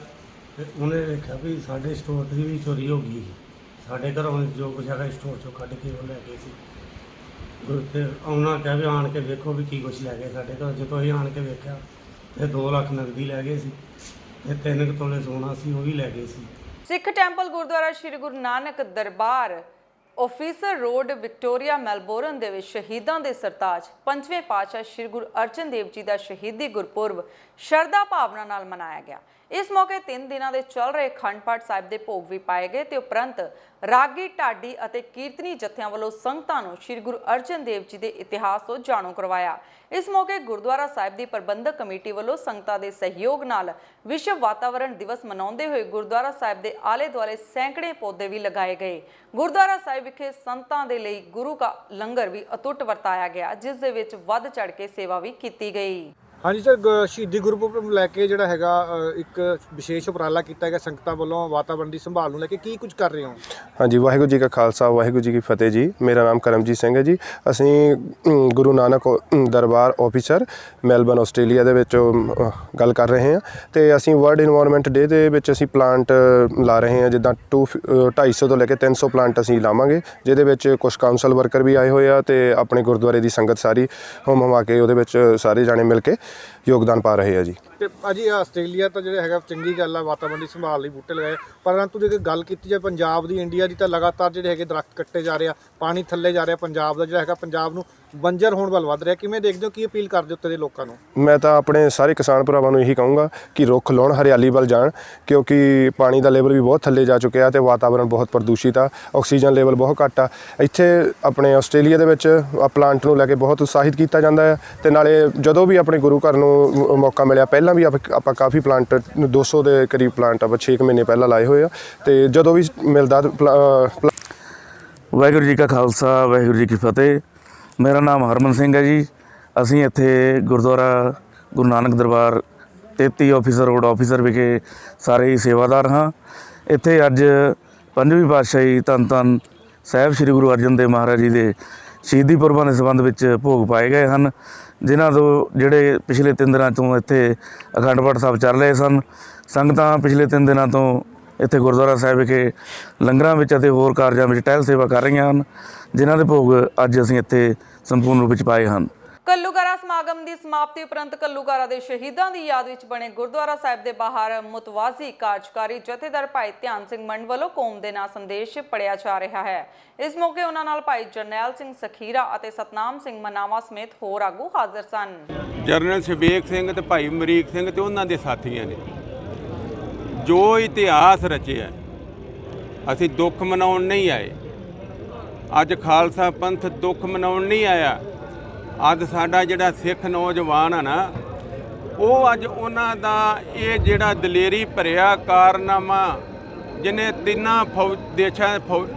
ਤੇ ਉਹਨੇ ਦੇਖਿਆ ਵੀ ਸਾਡੇ ਸਟੋਰ ਦੀ ਵੀ ਚੋਰੀ ਹੋ ਗਈ। ਸਾਡੇ ਘਰੋਂ ਜੋ ਕੁਛ ਹੈਗਾ ਸਟੋਰ 'ਚੋਂ ਕੱਢ ਕੇ ਉਹ ਲੈ ਗਏ ਸੀ। ਤੇ ਉਹਨਾਂ ਕਿਹਾ ਵੀ ਆਣ ਕੇ ਵੇਖੋ ਵੀ ਕੀ ਕੁਛ ਲੈ ਗਏ ਸਾਡੇ ਘਰ। ਜਦੋਂ ਅਸੀਂ ਆਣ ਕੇ ਵੇਖਿਆ ਤੇ 2 ਲੱਖ ਨਕਦੀ ਲੈ ਗਏ ਸੀ ਤੇ 3 ਤੋਲੇ ਸੋਨਾ ਸੀ ਉਹ ਵੀ ਲੈ ਗਏ ਸੀ। ਸਿੱਖ ਟੈਂਪਲ ਗੁਰਦੁਆਰਾ ਸ਼੍ਰੀ ਗੁਰੂ ਨਾਨਕ ਦਰਬਾਰ ਆਫਿਸਰ ਰੋਡ ਵਿਕਟੋਰੀਆ ਮੈਲਬੌਰਨ ਦੇ ਵਿੱਚ ਸ਼ਹੀਦਾਂ ਦੇ ਸਰਤਾਜ ਪੰਜਵੇਂ ਪਾਤਸ਼ਾਹ ਸ਼੍ਰੀ ਗੁਰੂ ਅਰਜਨ ਦੇਵ ਜੀ ਦਾ ਸ਼ਹੀਦੀ ਗੁਰਪੁਰਬ ਸ਼ਰਧਾ ਭਾਵਨਾ ਨਾਲ ਮਨਾਇਆ ਗਿਆ। ਇਸ ਮੌਕੇ 3 ਦਿਨਾਂ ਦੇ ਚੱਲ ਰਹੇ ਅਖੰਡ ਪਾਠ ਸਾਹਿਬ ਦੇ ਭੋਗ ਵੀ ਪਾਏ ਗਏ ਤੇ ਉਪਰੰਤ ਰਾਗੀ ਢਾਡੀ ਅਤੇ ਕੀਰਤਨੀ ਜਥਿਆਂ ਵੱਲੋਂ ਸੰਗਤਾਂ ਨੂੰ ਸ਼੍ਰੀ ਗੁਰੂ ਅਰਜਨ ਦੇਵ ਜੀ ਦੇ ਇਤਿਹਾਸ ਤੋਂ ਜਾਣੂ ਕਰਵਾਇਆ। ਇਸ ਮੌਕੇ ਗੁਰਦੁਆਰਾ ਸਾਹਿਬ ਦੀ ਪ੍ਰਬੰਧਕ ਕਮੇਟੀ ਵੱਲੋਂ ਸੰਗਤਾਂ ਦੇ ਸਹਿਯੋਗ ਨਾਲ ਵਿਸ਼ਵ ਵਾਤਾਵਰਣ ਦਿਵਸ ਮਨਾਉਂਦੇ ਹੋਏ ਗੁਰਦੁਆਰਾ ਸਾਹਿਬ ਦੇ ਆਲੇ ਦੁਆਲੇ ਸੈਂਕੜੇ ਪੌਦੇ ਵੀ ਲਗਾਏ ਗਏ। ਗੁਰਦੁਆਰਾ ਸਾਹਿਬ ਵਿਖੇ ਸੰਤਾਂ ਦੇ ਲਈ ਗੁਰੂ ਕਾ ਲੰਗਰ ਵੀ ਅਟੁੱਟ ਵਰਤਾਇਆ ਗਿਆ, ਜਿਸ ਦੇ ਵਿੱਚ ਵੱਧ ਚੜ ਕੇ ਸੇਵਾ ਵੀ ਕੀਤੀ ਗਈ। ਹਾਂਜੀ ਸਰ, ਸ਼ਹੀਦੀ ਗੁਰਪੁਰਬ ਨੂੰ ਲੈ ਕੇ ਜਿਹੜਾ ਹੈਗਾ ਇੱਕ ਵਿਸ਼ੇਸ਼ ਉਪਰਾਲਾ ਕੀਤਾ ਗਿਆ ਸੰਗਤਾਂ ਵੱਲੋਂ ਵਾਤਾਵਰਣ ਦੀ ਸੰਭਾਲ ਨੂੰ ਲੈ ਕੇ, ਕੀ ਕੁਝ ਕਰ ਰਹੇ ਹੋ? ਹਾਂਜੀ, ਵਾਹਿਗੁਰੂ ਜੀ ਕਾ ਖਾਲਸਾ ਵਾਹਿਗੁਰੂ ਜੀ ਕੀ ਫਤਿਹ ਜੀ। ਮੇਰਾ ਨਾਮ ਕਰਮਜੀਤ ਸਿੰਘ ਹੈ ਜੀ। ਅਸੀਂ ਗੁਰੂ ਨਾਨਕ ਦਰਬਾਰ ਆਫਿਸਰ ਮੈਲਬਨ ਆਸਟ੍ਰੇਲੀਆ ਦੇ ਵਿੱਚ ਗੱਲ ਕਰ ਰਹੇ ਹਾਂ ਤੇ ਅਸੀਂ ਵਰਲਡ ਇਨਵਾਇਰਨਮੈਂਟ ਡੇ ਦੇ ਵਿੱਚ ਅਸੀਂ ਪਲਾਂਟ ਲਾ ਰਹੇ ਹਾਂ। ਜਿੱਦਾਂ 250 ਤੋਂ ਲੈ ਕੇ 300 ਪਲਾਂਟ ਅਸੀਂ ਲਾਵਾਂਗੇ, ਜਿਹਦੇ ਵਿੱਚ ਕੁਝ ਕਾਉਂਸਲ ਵਰਕਰ ਵੀ ਆਏ ਹੋਏ ਆ ਤੇ ਆਪਣੇ ਗੁਰਦੁਆਰੇ ਦੀ ਸੰਗਤ ਸਾਰੀ ਹਮਾ ਕੇ ਉਹਦੇ ਵਿੱਚ ਸਾਰੇ ਜਾਣੇ ਮਿਲ ਕੇ ਯੋਗਦਾਨ ਪਾ ਰਹੇ ਆ ਜੀ। ਤੇ ਭਾਜੀ ਆਸਟ੍ਰੇਲੀਆ ਤਾਂ ਜਿਹੜਾ ਹੈਗਾ ਚੰਗੀ ਗੱਲ ਆ, ਵਾਤਾਵਰਣ ਦੀ ਸੰਭਾਲ ਲਈ ਬੂਟੇ ਲਗਾਏ, ਪਰੰਤੂ ਜੇ ਗੱਲ ਕੀਤੀ ਜਾਏ ਪੰਜਾਬ ਦੀ, ਇੰਡੀਆ ਦੀ, ਤਾਂ ਲਗਾਤਾਰ ਜਿਹੜੇ ਹੈਗੇ ਦਰਖਤ ਕੱਟੇ ਜਾ ਰਹੇ ਆ, ਪਾਣੀ ਥੱਲੇ ਜਾ ਰਿਹਾ। ਪੰਜਾਬ ਦਾ ਜਿਹੜਾ ਹੈਗਾ ਪੰਜਾਬ ਨੂੰ ਬੰਜਰ ਹੋਣ ਵੱਲ ਵੱਧ ਰਿਹਾ। ਕਿਵੇਂ ਦੇਖਦੇ ਹੋ, ਕੀ ਅਪੀਲ ਕਰਦੇ ਹੋ ਉੱਤੇ ਦੇ ਲੋਕਾਂ ਨੂੰ? ਮੈਂ ਤਾਂ ਆਪਣੇ ਸਾਰੇ ਕਿਸਾਨ ਭਰਾਵਾਂ ਨੂੰ ਇਹੀ ਕਹੂੰਗਾ ਕਿ ਰੁੱਖ ਲਾਉਣ, ਹਰਿਆਲੀ ਵੱਲ ਜਾਣ, ਕਿਉਂਕਿ ਪਾਣੀ ਦਾ ਲੈਵਲ ਵੀ ਬਹੁਤ ਥੱਲੇ ਜਾ ਚੁੱਕਿਆ ਤੇ ਵਾਤਾਵਰਣ ਬਹੁਤ ਪ੍ਰਦੂਸ਼ਿਤ ਆ, ਆਕਸੀਜਨ ਲੈਵਲ ਬਹੁਤ ਘੱਟ ਆ। ਇੱਥੇ ਆਪਣੇ ਆਸਟ੍ਰੇਲੀਆ ਦੇ ਵਿੱਚ ਪਲਾਂਟ ਨੂੰ ਲੈ ਕੇ ਬਹੁਤ ਉਤਸ਼ਾਹਿਤ ਕੀਤਾ ਜਾਂਦਾ ਹੈ ਤੇ ਨਾਲੇ ਜਦੋਂ ਵੀ ਆਪਣੇ ਗੁਰੂ ਘਰ ਨੂੰ ਮੌਕਾ ਮਿਲਿਆ, ਪਹਿਲਾਂ ਵੀ ਆਪਾਂ ਕਾਫੀ ਪਲਾਂਟ 200 ਦੇ ਕਰੀਬ ਪਲਾਂਟ ਆਪਾਂ 6 ਮਹੀਨੇ ਪਹਿਲਾਂ ਲਾਏ ਹੋਏ ਆ ਤੇ ਜਦੋਂ ਵੀ ਮਿਲਦਾ। ਵਾਹਿਗੁਰੂ ਜੀ ਕਾ ਖਾਲਸਾ ਵਾਹਿਗੁਰੂ ਜੀ ਕੀ ਫਤਿਹ। ਮੇਰਾ ਨਾਮ ਹਰਮਨ ਸਿੰਘ ਹੈ ਜੀ। ਅਸੀਂ ਇੱਥੇ ਗੁਰਦੁਆਰਾ ਗੁਰੂ ਨਾਨਕ ਦਰਬਾਰ 33 ਆਫਿਸਰ ਰੋਡ ਆਫਿਸਰ ਵਿਖੇ ਸਾਰੇ ਹੀ ਸੇਵਾਦਾਰ ਹਾਂ। ਇੱਥੇ ਅੱਜ 5ਵੀਂ ਪਾਤਸ਼ਾਹੀ ਧੰਨ ਧੰਨ ਸਾਹਿਬ ਸ੍ਰੀ ਗੁਰੂ ਅਰਜਨ ਦੇਵ ਮਹਾਰਾਜ ਜੀ ਦੇ ਸ਼ਹੀਦੀ ਪੁਰਬਾਂ ਦੇ ਸੰਬੰਧ ਵਿੱਚ ਭੋਗ ਪਾਏ ਗਏ ਹਨ, ਜਿਨ੍ਹਾਂ ਤੋਂ ਜਿਹੜੇ ਪਿਛਲੇ 3 ਦਿਨਾਂ ਤੋਂ ਇੱਥੇ ਅਖੰਡ ਪਾਠ ਸਾਹਿਬ ਚੱਲ ਰਹੇ ਸਨ। ਸੰਗਤਾਂ ਪਿਛਲੇ 3 ਦਿਨਾਂ ਤੋਂ ਇੱਥੇ ਗੁਰਦੁਆਰਾ ਸਾਹਿਬ ਵਿਖੇ ਲੰਗਰਾਂ ਵਿੱਚ ਅਤੇ ਹੋਰ ਕਾਰਜਾਂ ਵਿੱਚ ਟਹਿਲ ਸੇਵਾ ਕਰ ਰਹੀਆਂ ਹਨ, ਜਿਨ੍ਹਾਂ ਦੇ ਭੋਗ ਅੱਜ ਅਸੀਂ ਇੱਥੇ ਸੰਪੂਰਨ ਰੂਪ ਵਿੱਚ ਪਾਏ ਹਨ। ਘੱਲੂਘਾਰਾ ਸਮਾਗਮ ਦੀ ਸਮਾਪਤੀ ਉਪਰੰਤ ਘੱਲੂਘਾਰਾ ਦੇ ਸ਼ਹੀਦਾਂ ਦੀ ਯਾਦ ਵਿੱਚ ਬਣੇ ਗੁਰਦੁਆਰਾ ਸਾਹਿਬ ਦੇ ਬਾਹਰ ਮੁਤਵਾਜ਼ੀ ਕਾਰਜਕਾਰੀ ਜਥੇਦਾਰ ਭਾਈ ਧਿਆਨ ਸਿੰਘ ਮੰਡ ਵੱਲੋਂ ਕੌਮ ਦੇ ਨਾਂ ਸੰਦੇਸ਼ ਪੜ੍ਹਿਆ ਜਾ ਰਿਹਾ ਹੈ। ਇਸ ਮੌਕੇ ਉਹਨਾਂ ਨਾਲ ਭਾਈ ਜਰਨੈਲ ਸਿੰਘ ਸਖੀਰਾ ਅਤੇ ਸਤਨਾਮ ਸਿੰਘ ਮਨਾਵਾ ਸਮੇਤ ਹੋਰ ਆਗੂ ਹਾਜ਼ਰ ਸਨ। ਜਰਨੈਲ ਸ਼ਬੇਕ ਸਿੰਘ ਤੇ ਭਾਈ ਅਮਰੀਕ ਸਿੰਘ ਤੇ ਉਹਨਾਂ ਦੇ ਸਾਥੀਆਂ ਨੇ ਜੋ ਇਤਿਹਾਸ ਰਚਿਆ। ਅਸੀਂ ਦੁੱਖ ਮਨਾਉਣ ਨਹੀਂ ਆਏ, ਅੱਜ ਖਾਲਸਾ ਪੰਥ ਦੁੱਖ ਮਨਾਉਣ ਨਹੀਂ ਆਇਆ। ਅੱਜ ਸਾਡਾ ਜਿਹੜਾ ਸਿੱਖ ਨੌਜਵਾਨ ਆ ਨਾ, ਉਹ ਅੱਜ ਉਹਨਾਂ ਦਾ ਇਹ ਜਿਹੜਾ ਦਲੇਰੀ ਭਰਿਆ ਕਾਰਨਾਮਾ, ਜਿਹਨੇ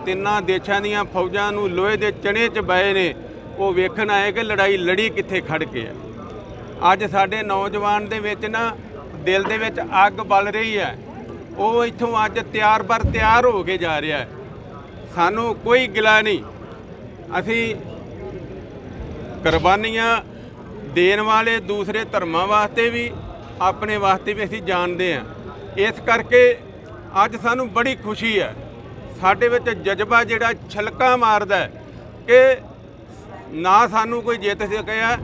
ਤਿੰਨਾਂ ਦੇਸ਼ਾਂ ਦੀਆਂ ਫੌਜਾਂ ਨੂੰ ਲੋਹੇ ਦੇ ਚਣੇ 'ਚ ਬਏ ਨੇ, ਉਹ ਵੇਖਣ ਆਏ ਕਿ ਲੜਾਈ ਲੜੀ ਕਿੱਥੇ ਖੜ ਕੇ ਆ। ਅੱਜ ਸਾਡੇ ਨੌਜਵਾਨ ਦੇ ਵਿੱਚ ਨਾ ਦਿਲ ਦੇ ਵਿੱਚ ਅੱਗ ਬਲ ਰਹੀ ਹੈ। ਉਹ ਇੱਥੋਂ ਅੱਜ ਤਿਆਰ ਹੋ ਕੇ ਜਾ ਰਿਹਾ ਹੈ। ਸਾਨੂੰ ਕੋਈ ਗਿਲਾ ਨਹੀਂ। ਅਸੀਂ ਕੁਰਬਾਨੀਆਂ ਦੇਣ ਵਾਲੇ ਦੂਸਰੇ ਧਰਮਾਂ ਵਾਸਤੇ ਵੀ, ਆਪਣੇ ਵਾਸਤੇ ਵੀ ਅਸੀਂ ਜਾਣਦੇ ਹਾਂ। ਇਸ ਕਰਕੇ ਅੱਜ ਸਾਨੂੰ ਬੜੀ ਖੁਸ਼ੀ ਹੈ। ਸਾਡੇ ਵਿੱਚ ਜਜ਼ਬਾ ਜਿਹੜਾ ਛਲਕਾ ਮਾਰਦਾ ਹੈ ਕਿ ਨਾ ਸਾਨੂੰ ਕੋਈ ਜਿੱਤ ਸਕਿਆ,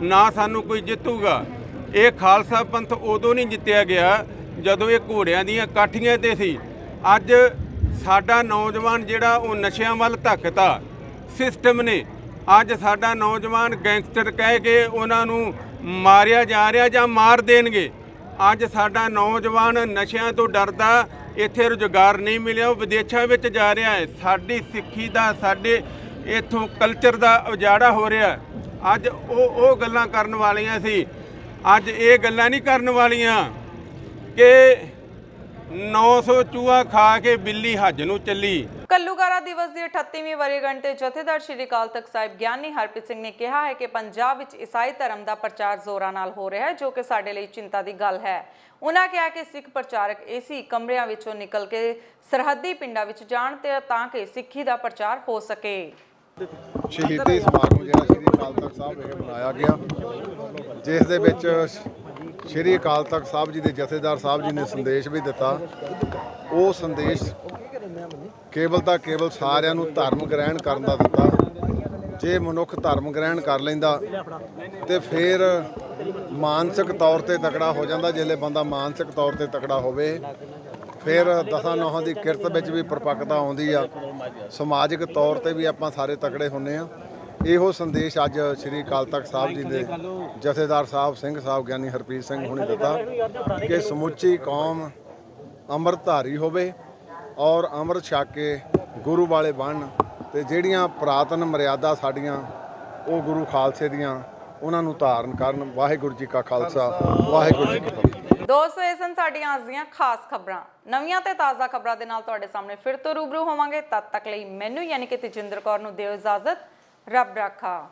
ਨਾ ਸਾਨੂੰ ਕੋਈ ਜਿੱਤੂਗਾ। ਇਹ ਖਾਲਸਾ ਪੰਥ ਉਦੋਂ ਨਹੀਂ ਜਿੱਤਿਆ ਗਿਆ ਜਦੋਂ ਇਹ ਘੋੜਿਆਂ ਦੀਆਂ ਕਾਠੀਆਂ 'ਤੇ ਸੀ। ਅੱਜ ਸਾਡਾ ਨੌਜਵਾਨ ਜਿਹੜਾ ਉਹ ਨਸ਼ਿਆਂ ਵੱਲ ਧੱਕਦਾ ਸਿਸਟਮ ਨੇ। ਅੱਜ ਸਾਡਾ ਨੌਜਵਾਨ ਗੈਂਗਸਟਰ ਕਹਿ ਕੇ ਉਹਨਾਂ ਨੂੰ ਮਾਰਿਆ ਜਾ ਰਿਹਾ ਜਾਂ ਮਾਰ ਦੇਣਗੇ। ਅੱਜ ਸਾਡਾ ਨੌਜਵਾਨ ਨਸ਼ਿਆਂ ਤੋਂ ਡਰਦਾ ਇੱਥੇ ਰੁਜ਼ਗਾਰ ਨਹੀਂ ਮਿਲਿਆ, ਉਹ ਵਿਦੇਸ਼ਾਂ ਵਿੱਚ ਜਾ ਰਿਹਾ ਹੈ। ਸਾਡੀ ਸਿੱਖੀ ਦਾ, ਸਾਡੇ ਇੱਥੋਂ ਕਲਚਰ ਦਾ ਉਜਾੜਾ ਹੋ ਰਿਹਾ। ਅੱਜ ਉਹ ਗੱਲਾਂ ਕਰਨ ਵਾਲੀਆਂ ਸੀ, ਅੱਜ ਇਹ ਗੱਲਾਂ ਨਹੀਂ ਕਰਨ ਵਾਲੀਆਂ ਕਿ 900 ਚੂਹਾ ਖਾ ਕੇ ਬਿੱਲੀ ਹੱਜ ਨੂੰ ਚੱਲੀ। ਕੱਲੂਕਾਰਾ ਦਿਵਸ ਦੀ 38ਵੀਂ ਵਰ੍ਹੇਗੰਢ ਤੇ ਜਥੇਦਾਰ ਸ਼੍ਰੀ ਅਕਾਲ ਤਖਤ ਸਾਹਿਬ ਗਿਆਨੀ ਹਰਪ੍ਰੀਤ ਸਿੰਘ ਨੇ ਕਿਹਾ ਹੈ ਕਿ ਪੰਜਾਬ ਵਿੱਚ ਈਸਾਈ ਧਰਮ ਦਾ ਪ੍ਰਚਾਰ ਜ਼ੋਰਾਂ ਨਾਲ ਹੋ ਰਿਹਾ ਹੈ, ਜੋ ਕਿ ਸਾਡੇ ਲਈ ਚਿੰਤਾ ਦੀ ਗੱਲ ਹੈ। ਉਹਨਾਂ ਕਿਹਾ ਕਿ ਸਿੱਖ ਪ੍ਰਚਾਰਕ ਏਸੀ ਕਮਰਿਆਂ ਵਿੱਚੋਂ ਨਿਕਲ ਕੇ ਸਰਹੱਦੀ ਪਿੰਡਾਂ ਵਿੱਚ ਜਾਣ ਤੇ ਤਾਂ ਕਿ ਸਿੱਖੀ ਦਾ ਪ੍ਰਚਾਰ ਹੋ ਸਕੇ। ਸ਼ਹੀਦੀ ਸਮਾਗਮ ਜਿਹੜਾ ਸ਼੍ਰੀ ਅਕਾਲ ਤਖਤ ਸਾਹਿਬ ਵਿਖੇ ਮਨਾਇਆ ਗਿਆ, ਜਿਸ ਦੇ ਵਿੱਚ ਸ਼੍ਰੀ ਅਕਾਲ ਤਖਤ ਸਾਹਿਬ ਜੀ ਦੇ ਜਥੇਦਾਰ ਸਾਹਿਬ ਜੀ ਨੇ ਸੰਦੇਸ਼ ਵੀ ਦਿੱਤਾ। ਉਹ ਸੰਦੇਸ਼ ਕੇਵਲ ਤਾਂ ਕੇਵਲ ਸਾਰਿਆਂ ਨੂੰ ਧਰਮ ਗ੍ਰਹਿਣ ਕਰਨ ਦਾ ਦਿੱਤਾ। ਜੇ ਮਨੁੱਖ ਧਰਮ ਗ੍ਰਹਿਣ ਕਰ ਲੈਂਦਾ ਤੇ ਫਿਰ ਮਾਨਸਿਕ ਤੌਰ ਤੇ ਤਕੜਾ ਹੋ ਜਾਂਦਾ। ਜਿਹੜੇ ਬੰਦਾ ਮਾਨਸਿਕ ਤੌਰ ਤੇ ਤਕੜਾ ਹੋਵੇ ਫਿਰ ਦਸਾਂ ਨੌਹਾਂ ਦੀ ਕਿਰਤ ਵਿੱਚ ਵੀ ਪਰਪੱਕਤਾ ਆਉਂਦੀ ਆ, ਸਮਾਜਿਕ ਤੌਰ ਤੇ ਵੀ ਆਪਾਂ ਸਾਰੇ ਤਕੜੇ ਹੁੰਨੇ ਆ। ਇਹੋ ਸੰਦੇਸ਼ ਅੱਜ ਸ਼੍ਰੀ ਅਕਾਲ ਤਖਤ ਸਾਹਿਬ ਜੀ ਦੇ ਜਥੇਦਾਰ ਸਾਹਿਬ ਸਿੰਘ ਸਾਹਿਬ ਗਿਆਨੀ ਹਰਪ੍ਰੀਤ ਸਿੰਘ ਹੁਣੇ ਦਿੱਤਾ ਕਿ ਸਮੁੱਚੀ ਕੌਮ ਅੰਮ੍ਰਿਤਧਾਰੀ ਹੋਵੇ ਔਰ ਅੰਮ੍ਰਿਤ ਛਕ ਕੇ ਗੁਰੂ ਵਾਲੇ ਬਣਨ ਤੇ ਜਿਹੜੀਆਂ ਪੁਰਾਤਨ ਮਰਿਆਦਾ ਸਾਡੀਆਂ ਉਹ ਗੁਰੂ ਖਾਲਸੇ ਦੀਆਂ ਉਹਨਾਂ ਨੂੰ ਧਾਰਨ ਕਰਨ। ਵਾਹਿਗੁਰੂ ਜੀ ਕਾ ਖਾਲਸਾ, ਵਾਹਿਗੁਰੂ ਜੀ ਕੀ ਫਤਿਹ। ਦੋਸਤੋ, ਇਹ ਸਨ ਸਾਡੀਆਂ ਅੱਜ ਦੀਆਂ ਖਾਸ ਖਬਰਾਂ। ਨਵੀਆਂ ਤੇ ਤਾਜ਼ਾ ਖਬਰਾਂ ਦੇ ਨਾਲ ਤੁਹਾਡੇ ਸਾਹਮਣੇ ਫਿਰ ਤੋਂ ਰੂਬਰੂ ਹੋਵਾਂਗੇ। ਤਦ ਤੱਕ ਲਈ ਮੈਨੂੰ ਯਾਨੀ ਕਿ ਤੇਜਿੰਦਰ ਕੌਰ ਨੂੰ ਦਿਓ ਇਜਾਜ਼ਤ। ਰੱਬ ਰਾਖਾ।